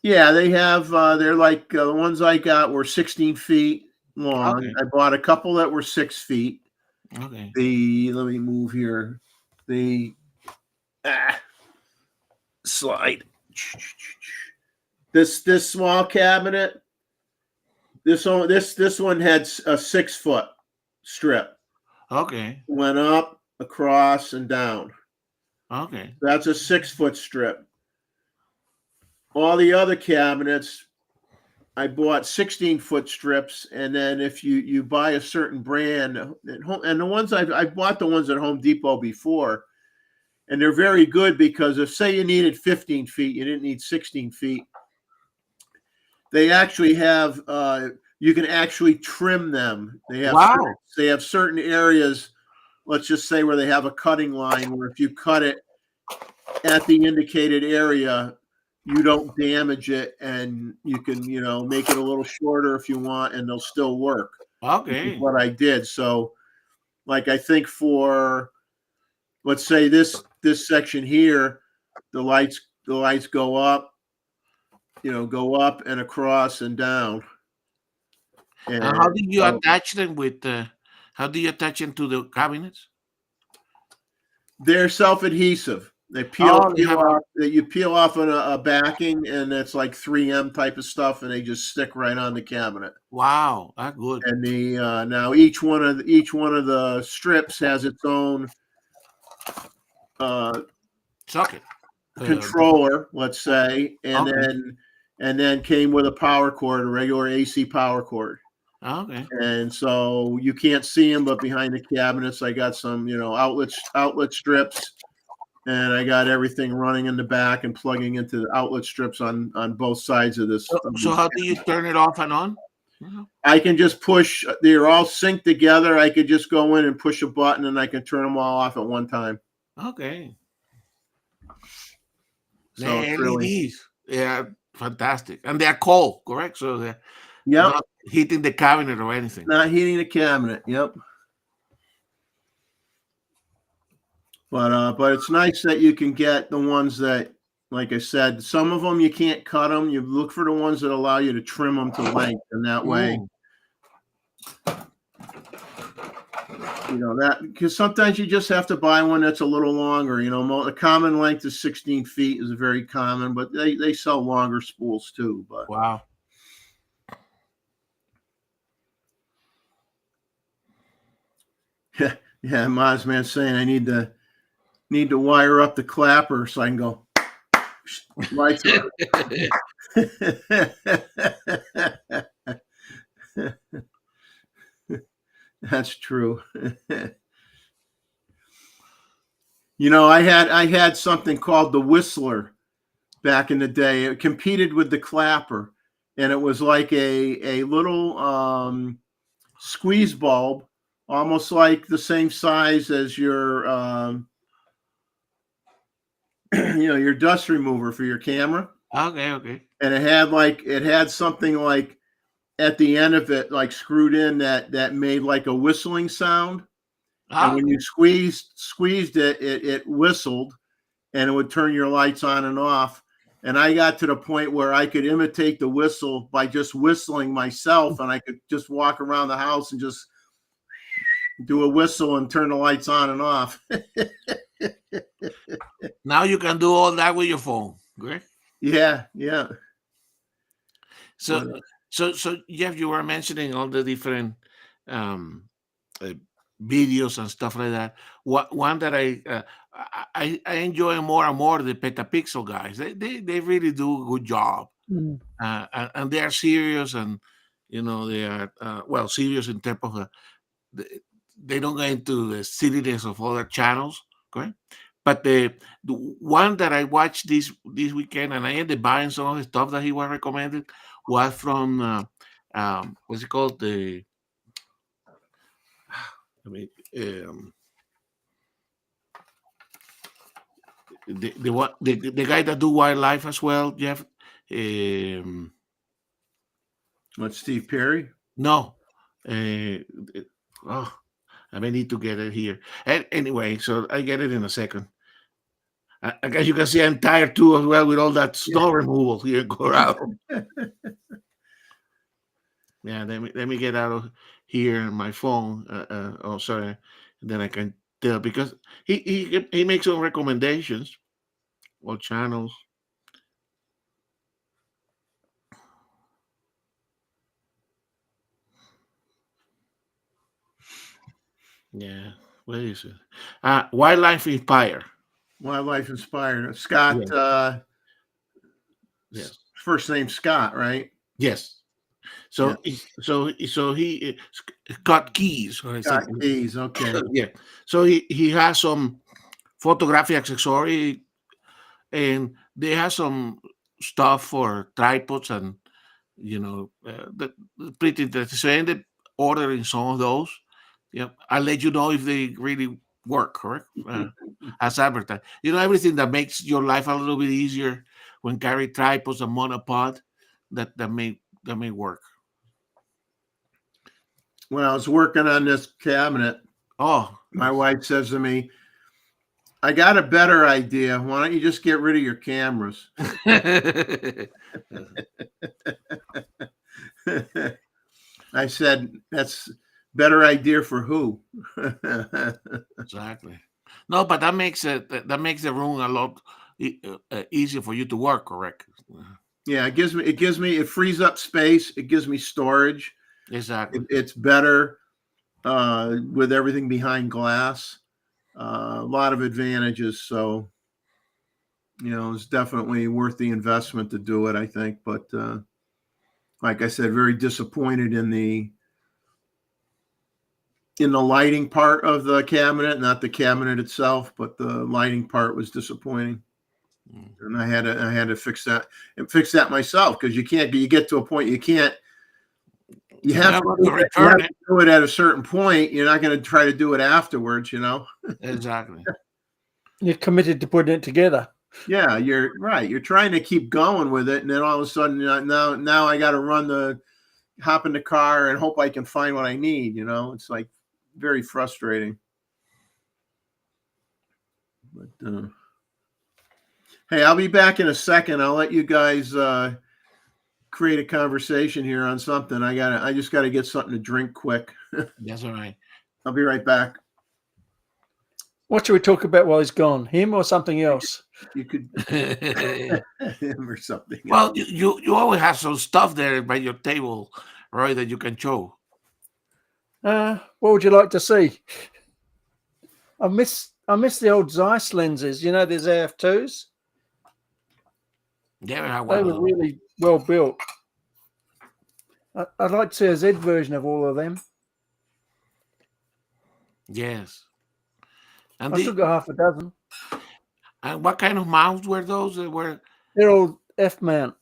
Yeah, they have. They're like the ones I got were 16 feet long. Okay. I bought a couple that were 6 feet. Okay. Let me move here. The slide. This small cabinet, this one had a 6-foot strip. Okay. Went up, across, and down. Okay. That's a 6-foot strip. All the other cabinets, I bought 16-foot strips, and then if you buy a certain brand, and the ones I've bought the ones at Home Depot before, and they're very good because if say you needed 15 feet, you didn't need 16 feet. They actually have you can actually trim them. They have certain areas. Let's just say where they have a cutting line where if you cut it at the indicated area, you don't damage it, and you can, make it a little shorter if you want, and they'll still work. Okay. Which is what I did. So, like, I think for, let's say this section here, the lights go up, and across and down. And how do you attach them with? How do you attach them to the cabinets? They're self-adhesive. They peel off. You peel off a backing, and it's like 3M type of stuff, and they just stick right on the cabinet. Wow, that's good. And the now each one of the strips has its own socket controller, let's say, and then came with a power cord, a regular AC power cord. Okay. And so you can't see them, but behind the cabinets, I got some, outlet strips. And I got everything running in the back and plugging into the outlet strips on both sides of this. So how do you turn it off and on? I can just push. They're all synced together. I could just go in and push a button, and I can turn them all off at one time. Okay. So the LEDs, fantastic, and they're cold, correct? So they're not heating the cabinet or anything. Not heating the cabinet. Yep. But it's nice that you can get the ones that, like I said, some of them you can't cut them. You look for the ones that allow you to trim them to length, and that way, that, because sometimes you just have to buy one that's a little longer. A common length is 16 feet is very common, but they sell longer spools too. But wow. Yeah, Mazman saying I need to wire up the clapper so I can go lights up. That's true. I had something called the Whistler back in the day. It competed with the clapper, and it was like a little squeeze bulb, almost like the same size as your your dust remover for your camera. Okay. And it had something like at the end of it, like screwed in that made like a whistling sound. And when you squeezed it, it whistled, and it would turn your lights on and off. And I got to the point where I could imitate the whistle by just whistling myself, and I could just walk around the house and just do a whistle and turn the lights on and off. Now you can do all that with your phone, right? Yeah. So Jeff, you were mentioning all the different videos and stuff like that. One that I enjoy more and more, the Petapixel guys. They really do a good job, and they are serious, and they are serious in terms of they don't go into the silliness of other channels, correct? But the one that I watched this weekend, and I ended up buying some of the stuff that he was recommended, was from what's it called? The guy that do wildlife as well, Jeff. What, Steve Perry? No. I may need to get it here. And anyway, so I get it in a second. I guess you can see I'm tired too as well with all that snow removal here in Colorado. Yeah, let me get out of here on my phone. Sorry. Then I can tell, because he makes some recommendations or channels. Yeah. Where is it? Wildlife Inspire. Wildlife Inspired. Scott, Yeah. Yes. first name Scott, right? Yes. Yeah. So he got keys. Or Scott Keys. Okay. yeah. So he has some photographic accessory, and they have some stuff for tripods, and pretty interesting. So I ended ordering some of those. Yeah, I'll let you know if they really work, correct? As advertised. Everything that makes your life a little bit easier when carry tripods and monopod, that may work. When I was working on this cabinet, Oh, my wife says to me, I got a better idea. Why don't you just get rid of your cameras? I said, that's better idea for who? exactly. No, but that makes the room a lot easier for you to work, correct? Yeah, it frees up space. It gives me storage. Exactly. It's better with everything behind glass. A lot of advantages. So, it's definitely worth the investment to do it, I think. But like I said, very disappointed in the lighting part of the cabinet, not the cabinet itself, but the lighting part was disappointing. And I had to fix that myself, because you get to a point you can't. You have to do it at a certain point. You're not going to try to do it afterwards, Exactly. You're committed to putting it together. Yeah, you're right. You're trying to keep going with it, and then all of a sudden, now I got to hop in the car and hope I can find what I need. It's like very frustrating. But hey, I'll be back in a second. I'll let you guys create a conversation here on something. I just got to get something to drink quick. That's all right. I'll be right back. What should we talk about while he's gone? Him or something else? You could him or something. Well, you always have some stuff there by your table, right, that you can show. What would you like to see? I miss the old Zeiss lenses. There's AF2s. Yeah, They were really well built. I'd like to see a Z version of all of them. Yes. And I still got half a dozen. And what kind of mounts were those? They're all F mount.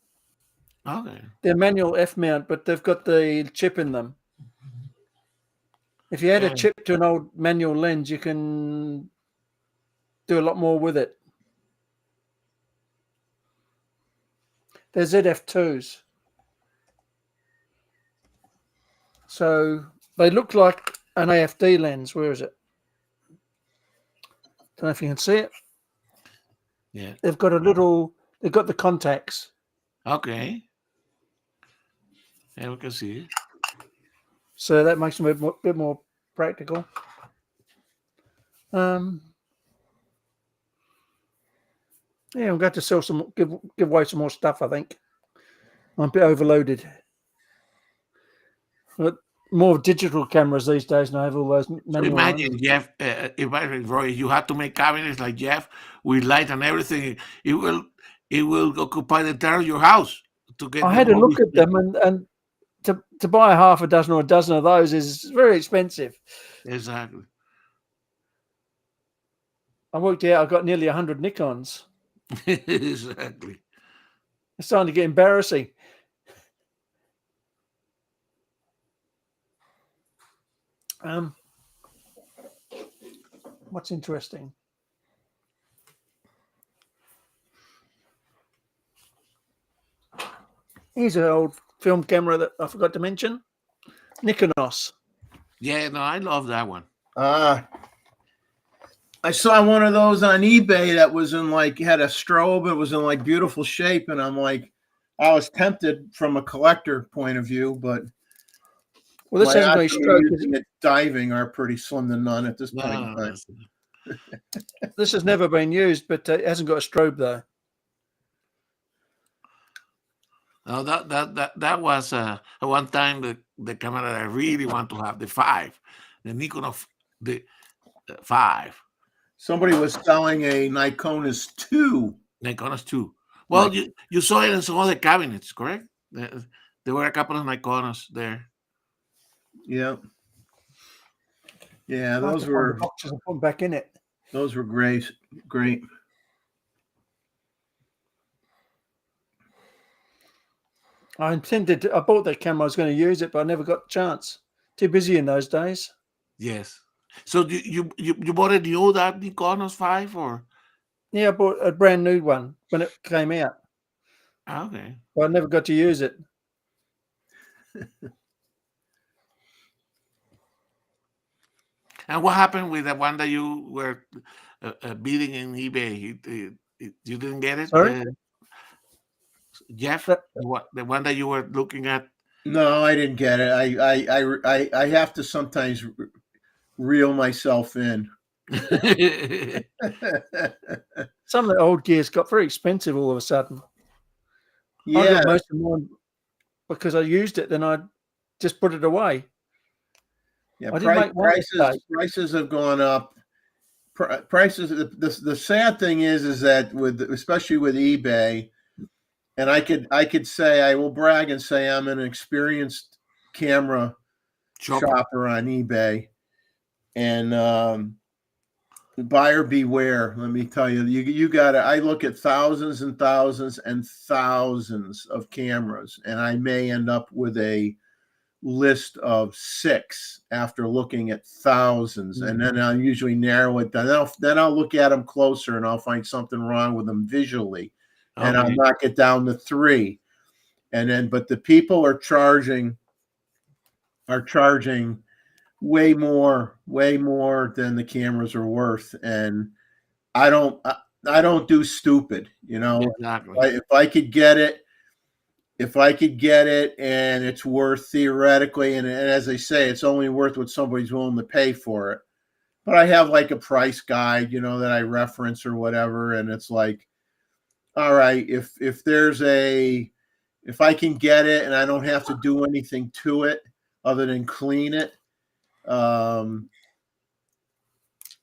Okay. They're manual F mount, but they've got the chip in them. If you add a chip to an old manual lens, you can do a lot more with it. They're ZF2s. So they look like an AFD lens. Where is it? Don't know if you can see it. Yeah. They've got the contacts. Okay. Yeah, we can see it. So that makes them a bit more practical. Yeah, I'm going to sell give away some more stuff, I think. I'm a bit overloaded. But more digital cameras these days, and I have all those manual Imagine, ones. Jeff, Roy, you had to make cabinets like Jeff with light and everything. It will occupy the entire of your house to get. I had a look at them, and to buy a half a dozen or a dozen of those is very expensive. Exactly. I worked out I got nearly 100 Nikons. Exactly. It's starting to get embarrassing. What's interesting? Here's an old film camera that I forgot to mention. Nikonos. Yeah, no, I love that one. I saw one of those on eBay that was had a strobe. It was in beautiful shape, and I'm like, I was tempted from a collector point of view, but well, this hasn't got a strobe. Diving are pretty slim to none at this point in time. This has never been used, but it hasn't got a strobe though. Oh, that was one time the camera that I really want to have, the 5, the Nikon the 5. Somebody was selling a Nikon Z50 II. Nikon Z50 II. Well, you saw it in some other cabinets, correct? There were a couple of Nikonas there. Yeah. Yeah, I have those to find the were boxes and put them back in it. great. Great. I bought that camera. I was going to use it, but I never got the chance. Too busy in those days. Yes. So you bought a new that Nikon Z5 or? Yeah, I bought a brand new one when it came out, Okay. but I never got to use it. And what happened with the one that you were bidding in eBay? You didn't get it, Sorry? Jeff? That- The one that you were looking at? No, I didn't get it. I have to sometimes reel myself in. Some of the old gears got very expensive all of a sudden. I Yeah, got most of mine because I used it, then I just put it away. yeah. I didn't make one mistake. Prices have gone up. Prices. The sad thing is that especially with eBay, and I could say, I will brag and say I'm an experienced camera shopper on eBay, and buyer beware. Let me tell you, you got to. I look at thousands and thousands and thousands of cameras, and I may end up with a list of 6 after looking at thousands, and then I'll usually narrow it down. Then I'll look at them closer, and I'll find something wrong with them visually, and I'll knock it down to 3. And then, but the people are charging way more than the cameras are worth, and I don't do stupid, Exactly. if I could get it and it's worth theoretically, and as they say, it's only worth what somebody's willing to pay for it. But I have like a price guide, that I reference or whatever, and it's like, all right, if I can get it and I don't have to do anything to it other than clean it,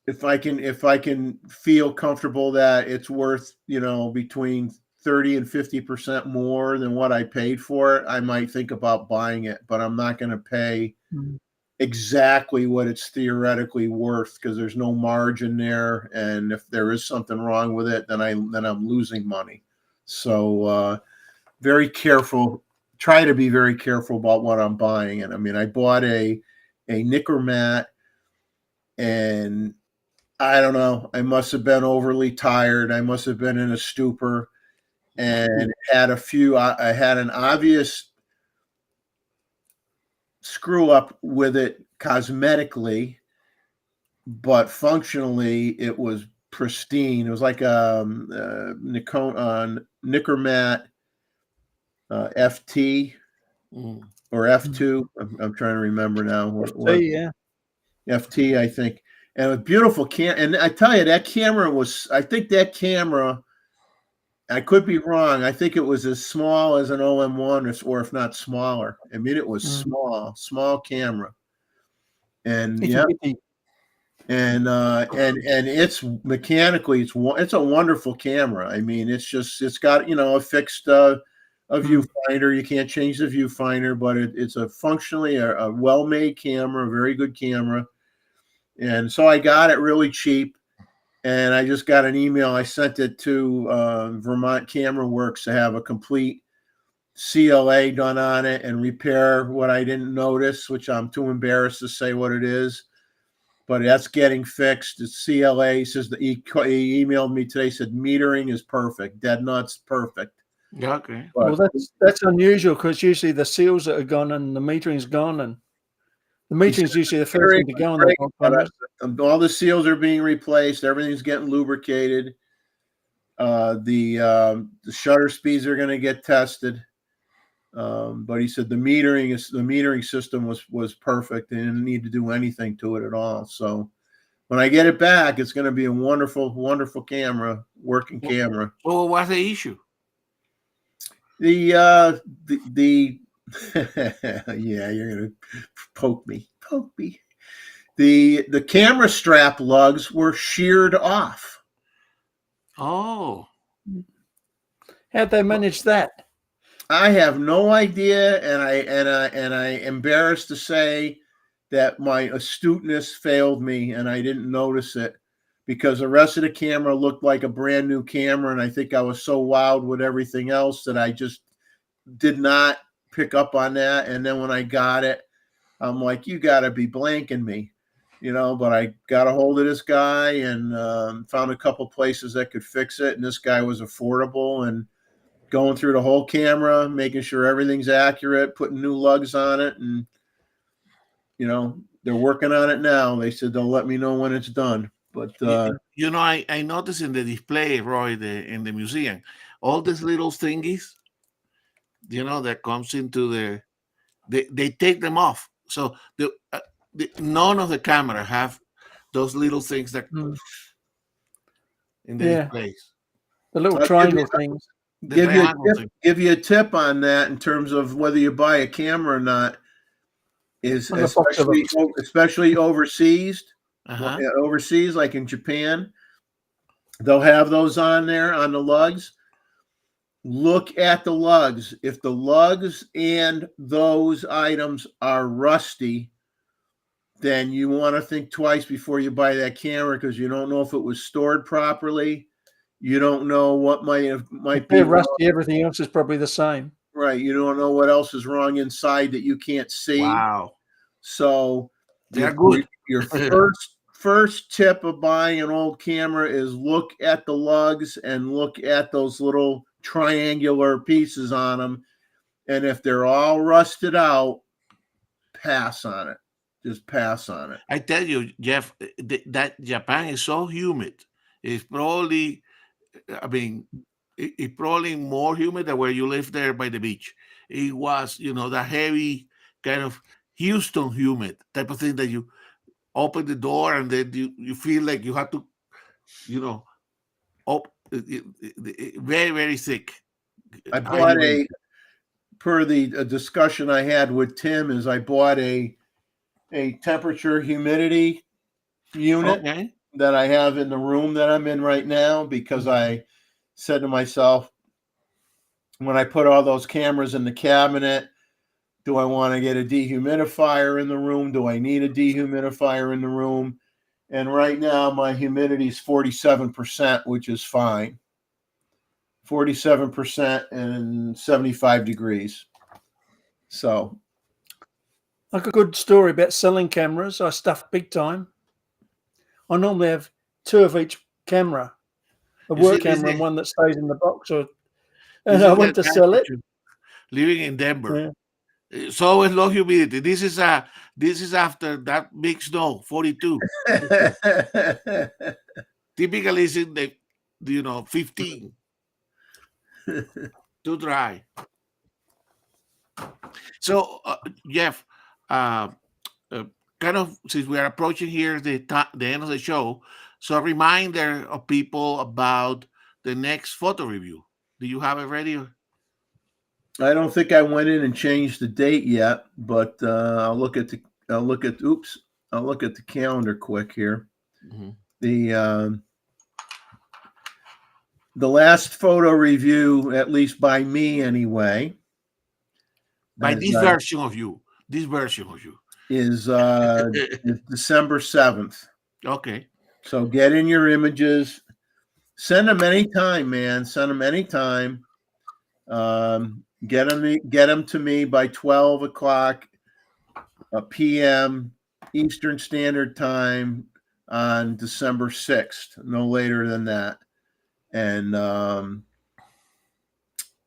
if I can feel comfortable that it's worth, between 30 and 50% more than what I paid for it, I might think about buying it, but I'm not going to pay exactly what it's theoretically worth, because there's no margin there, and if there is something wrong with it, then I'm losing money. So very careful. Try to be very careful about what I'm buying. And I mean, I bought a Nikon mat, and I don't know, I must have been overly tired. I must have been in a stupor, and I had an obvious screw up with it cosmetically, but functionally it was pristine. It was like a Nikon Mat FT or F2. I'm trying to remember now. Yeah. FT, I think. And a beautiful and I tell you, I think that camera, I could be wrong, I think it was as small as an OM1 or if not smaller. I mean, it was small camera. And yeah. And it's mechanically, it's a wonderful camera. I mean, it's got, a fixed a viewfinder. You can't change the viewfinder, but it's a functionally a well-made camera, a very good camera. And so I got it really cheap, and I just got an email. I sent it to Vermont Camera Works to have a complete CLA done on it and repair what I didn't notice, which I'm too embarrassed to say what it is. But that's getting fixed. The CLA says that he emailed me today, said metering is perfect, dead nuts perfect. Okay. But, well, that's unusual, because usually the seals that are gone and the metering's gone, and the metering's usually the first thing to go on the cameras. All the seals are being replaced. Everything's getting lubricated. The shutter speeds are going to get tested. But he said the metering system was perfect. They didn't need to do anything to it at all. So when I get it back, it's going to be a wonderful, wonderful camera, working camera. So what's the issue? The yeah, you're gonna poke me. The camera strap lugs were sheared off. Oh, How'd they manage that? I have no idea, and I embarrassed to say that my astuteness failed me, and I didn't notice it because the rest of the camera looked like a brand new camera, and I think I was so wowed with everything else that I just did not pick up on that. And then when I got it, I'm like, you got to be blanking me, but I got a hold of this guy and found a couple places that could fix it. And this guy was affordable and going through the whole camera, making sure everything's accurate, putting new lugs on it. And, they're working on it now. They said they'll let me know when it's done. But, I noticed in the display, Roy, in the museum, all these little thingies, that comes into they take them off. So none of the camera have those little things that in the displays. The little triangle things. Give you a tip on that in terms of whether you buy a camera or not. Is especially overseas, overseas, like in Japan, they'll have those on there on the lugs. Look at the lugs. If the lugs and those items are rusty, then you want to think twice before you buy that camera because you don't know if it was stored properly. You don't know what might be rusty. Everything else is probably the same. Right. You don't know what else is wrong inside that you can't see. Wow. So they're good. Your first tip of buying an old camera is look at the lugs and look at those little triangular pieces on them. And if they're all rusted out, pass on it. Just pass on it. I tell you, Jeff, that Japan is so humid. It's probably, it's probably more humid than where you live there by the beach. It was, the heavy kind of Houston humid type of thing that you open the door and then you feel like you have to, very, very thick. I bought per the discussion I had with Tim, I bought a temperature humidity unit that I have in the room that I'm in right now because I said to myself, when I put all those cameras in the cabinet, do I want to get a dehumidifier in the room? Do I need a dehumidifier in the room? And right now my humidity is 47%, which is fine. 47% and 75 degrees. So, like a good story about selling cameras, I stuff big time. I normally have 2 of each camera, a work camera and one that stays in the box. And I went to sell it. Living in Denver, so it's low humidity. This is after that big snow, 42. Typically, it's in the 15. Too dry. So, Jeff, kind of since we are approaching here the end of the show, so a reminder of people about the next photo review. Do you have it ready? I don't think I went in and changed the date yet, but I'll look at the calendar quick here. Mm-hmm. The last photo review, at least by me anyway, by this version of you, is December 7th. Okay. So get in your images. Send them anytime, man. Send them anytime. Get them to me by 12 o'clock p.m. Eastern Standard Time on December 6th, no later than that. And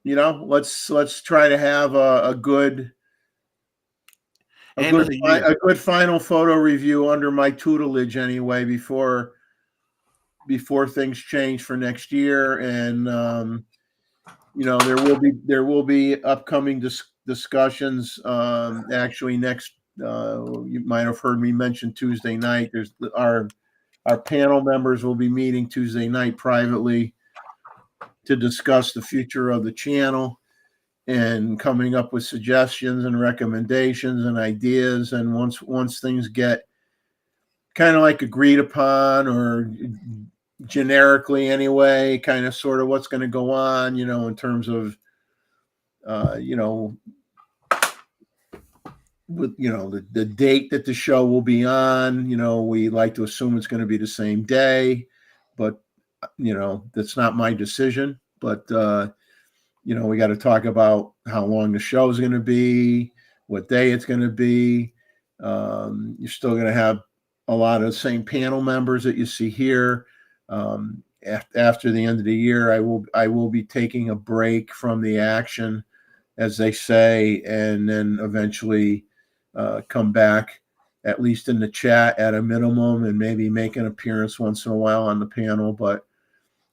let's try to have a good final photo review under my tutelage anyway before things change for next year. And there will be upcoming discussions. Actually, next you might have heard me mention Tuesday night. There's our panel members will be meeting Tuesday night privately to discuss the future of the channel and coming up with suggestions and recommendations and ideas. And once things get kind of like agreed upon, or generically anyway, kind of sort of what's going to go on, in terms of, with the date that the show will be on. We like to assume it's going to be the same day, but that's not my decision. But we got to talk about how long the show is going to be, what day it's going to be. You're still going to have a lot of the same panel members that you see here. After the end of the year, I will be taking a break from the action, as they say, and then eventually come back, at least in the chat at a minimum, and maybe make an appearance once in a while on the panel. But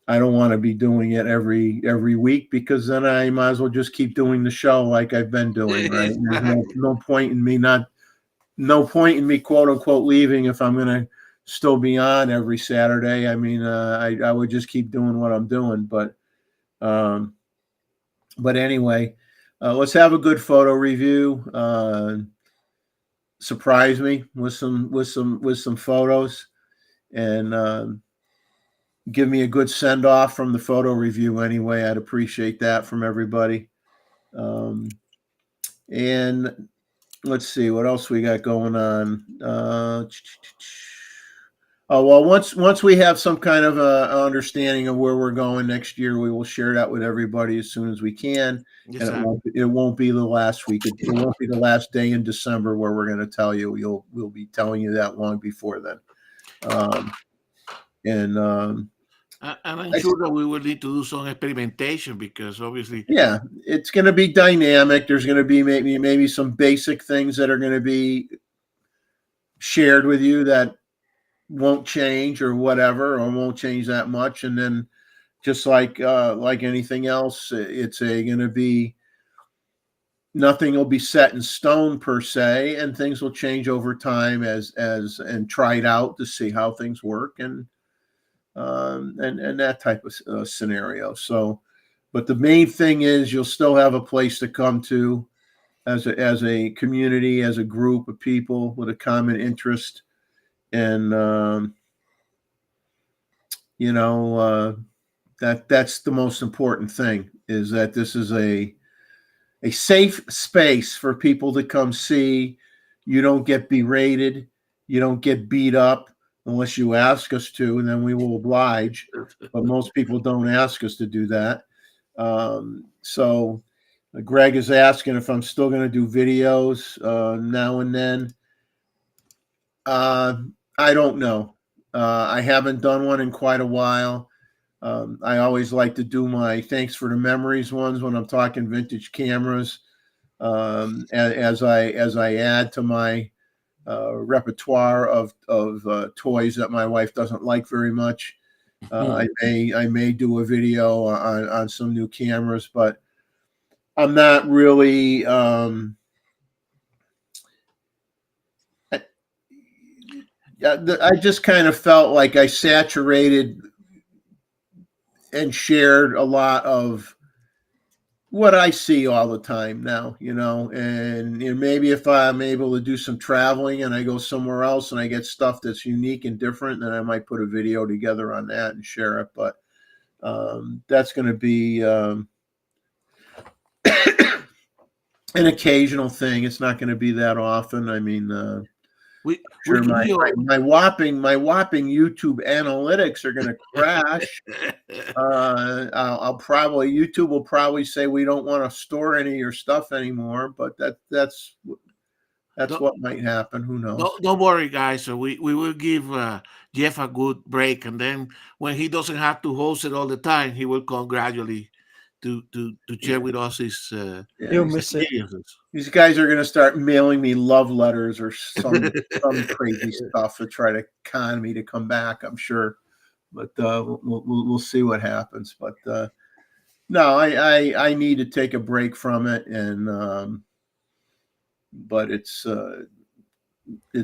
I don't want to be doing it every week, because then I might as well just keep doing the show like I've been doing, right? There's no point in me quote unquote leaving if I'm going to still be on every Saturday. I mean, I would just keep doing what I'm doing. But anyway, let's have a good photo review. Surprise me with some photos, and give me a good send off from the photo review anyway. I'd appreciate that from everybody. And let's see what else we got going on. Well, once we have some kind of a understanding of where we're going next year, we will share that with everybody as soon as we can. Yes, And sir. it won't be the last week. It won't be the last day in December where we're going to tell you. We'll be telling you that long before then. And I'm sure that we will need to do some experimentation, because obviously, yeah, it's going to be dynamic. There's going to be maybe some basic things that are going to be shared with you that won't change or whatever, or won't change that much. And then just like anything else, it's going to be, nothing will be set in stone per se, and things will change over time and try it out to see how things work, and that type of scenario. So, but the main thing is you'll still have a place to come to as a community, as a group of people with a common interest. And that's the most important thing, is that this is a safe space for people to come see. You don't get berated, you don't get beat up unless you ask us to, and then we will oblige. But most people don't ask us to do that. So Greg is asking if I'm still going to do videos now and then. I don't know. I haven't done one in quite a while. I always like to do my thanks for the memories ones when I'm talking vintage cameras. As I add to my repertoire of toys that my wife doesn't like very much, I may do a video on some new cameras, but I'm not really. I just kind of felt like I saturated and shared a lot of what I see all the time now, and maybe if I'm able to do some traveling and I go somewhere else and I get stuff that's unique and different, then I might put a video together on that and share it. But that's going to be an occasional thing. It's not going to be that often. I mean, sure, my whopping YouTube analytics are going to crash. YouTube will probably say we don't want to store any of your stuff anymore, but that's what might happen. Who knows? Don't worry, guys. So we will give Jeff a good break, and then when he doesn't have to host it all the time, he will come gradually to share with us his You'll miss it. experiences. These guys are going to start mailing me love letters or some crazy stuff to try to con me to come back, I'm sure. But we'll see what happens. But no, I need to take a break from it, and but it's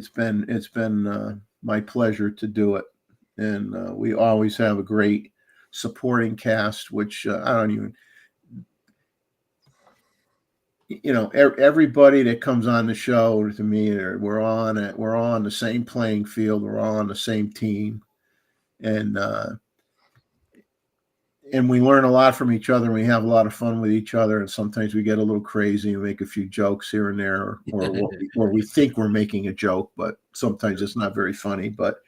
been my pleasure to do it, and we always have a great supporting cast, which I don't even. you know, everybody that comes on the show to me, we're all on the same playing field. We're all on the same team, and we learn a lot from each other. And we have a lot of fun with each other, and sometimes we get a little crazy and make a few jokes here and there, or we think we're making a joke, but sometimes it's not very funny. But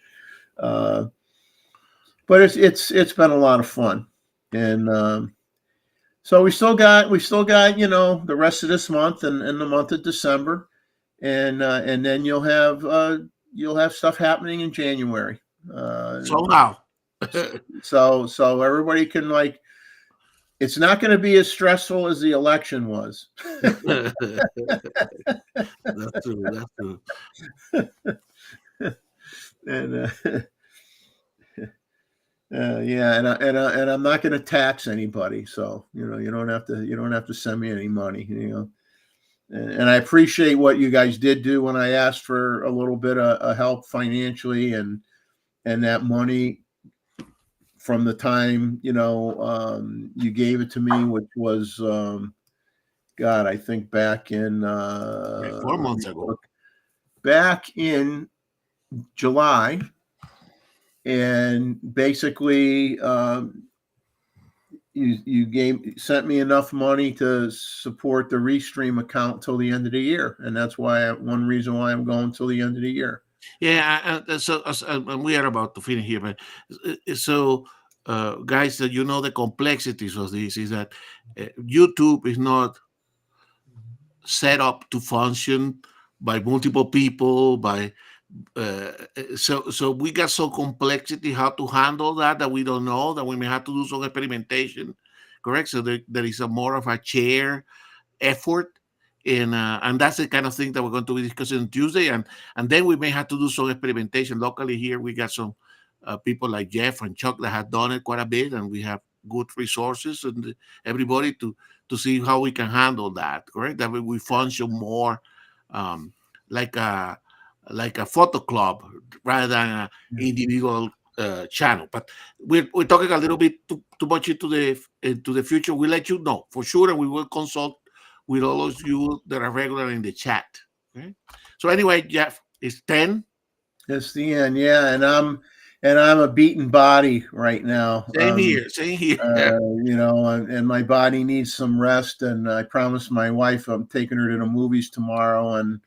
it's been a lot of fun, and so we still got you know the rest of this month and the month of December, and then you'll have stuff happening in January. Somehow. So everybody can like. It's not going to be as stressful as the election was. That's true. That's true. And yeah, and I'm not going to tax anybody, so you know you don't have to send me any money, you know. And I appreciate what you guys did do when I asked for a little bit of help financially, and that money from the time you you gave it to me, which was God, I think back in 4 months ago. back in July, and basically you sent me enough money to support the Restream account till the end of the year, and that's one reason why I'm going till the end of the year. Yeah, so and we are about to finish here, but so guys, that you know the complexities of this is that YouTube is not set up to function by multiple people, by so we got some complexity how to handle that we don't know, that we may have to do some experimentation, correct? So there is a more of a chair effort, and that's the kind of thing that we're going to be discussing on Tuesday, and then we may have to do some experimentation locally here. We got some people like Jeff and Chuck that have done it quite a bit, and we have good resources and everybody to see how we can handle that, correct? That we function more like a photo club rather than an individual channel. But we're talking a little bit too much into the future. We'll let you know for sure, and we will consult with all of you that are regular in the chat. Okay. So anyway, Jeff, it's 10. It's the end, yeah, and I'm a beaten body right now. Same here. You know, and my body needs some rest. And I promised my wife I'm taking her to the movies tomorrow, and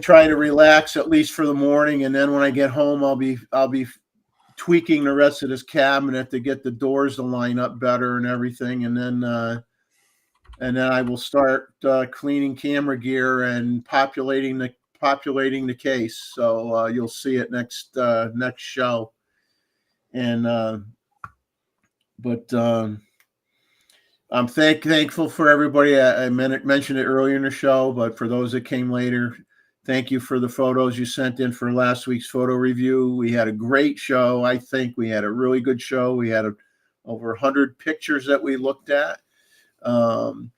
try to relax at least for the morning. And then when I get home, I'll be tweaking the rest of this cabinet to get the doors to line up better and everything. And then I will start cleaning camera gear and populating the case. So you'll see it next show. And but I'm thankful for everybody. I mentioned it earlier in the show, but for those that came later, thank you for the photos you sent in for last week's photo review. We had a great show. I think we had a really good show. We had over 100 pictures that we looked at. And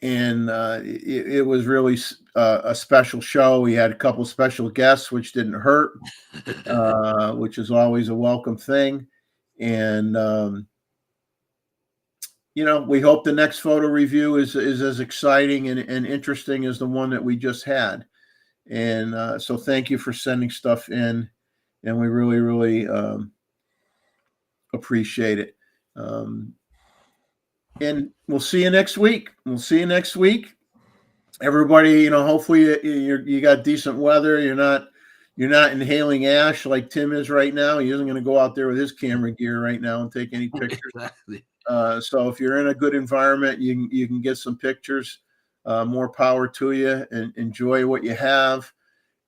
it was really a special show. We had a couple special guests, which didn't hurt, which is always a welcome thing. And, you know, we hope the next photo review is as exciting and interesting as the one that we just had. And so thank you for sending stuff in, and we really, really appreciate it. And we'll see you next week. Everybody, you know, hopefully you got decent weather. You're not inhaling ash like Tim is right now. He isn't going to go out there with his camera gear right now and take any pictures. Exactly. So if you're in a good environment, you can get some pictures. More power to you, and enjoy what you have.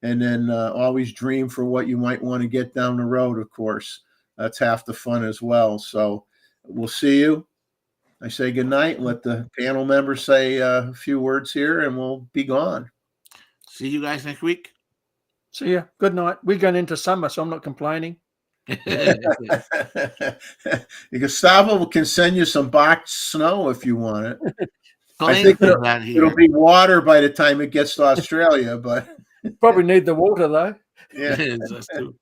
And then always dream for what you might want to get down the road, of course. That's half the fun as well. So we'll see you. I say good night. Let the panel members say a few words here, and we'll be gone. See you guys next week. See ya. Good night. We're going into summer, so I'm not complaining. Gustavo can send you some boxed snow if you want it. I think here. It'll be water by the time it gets to Australia, but Probably need the water, though. yeah. That's true.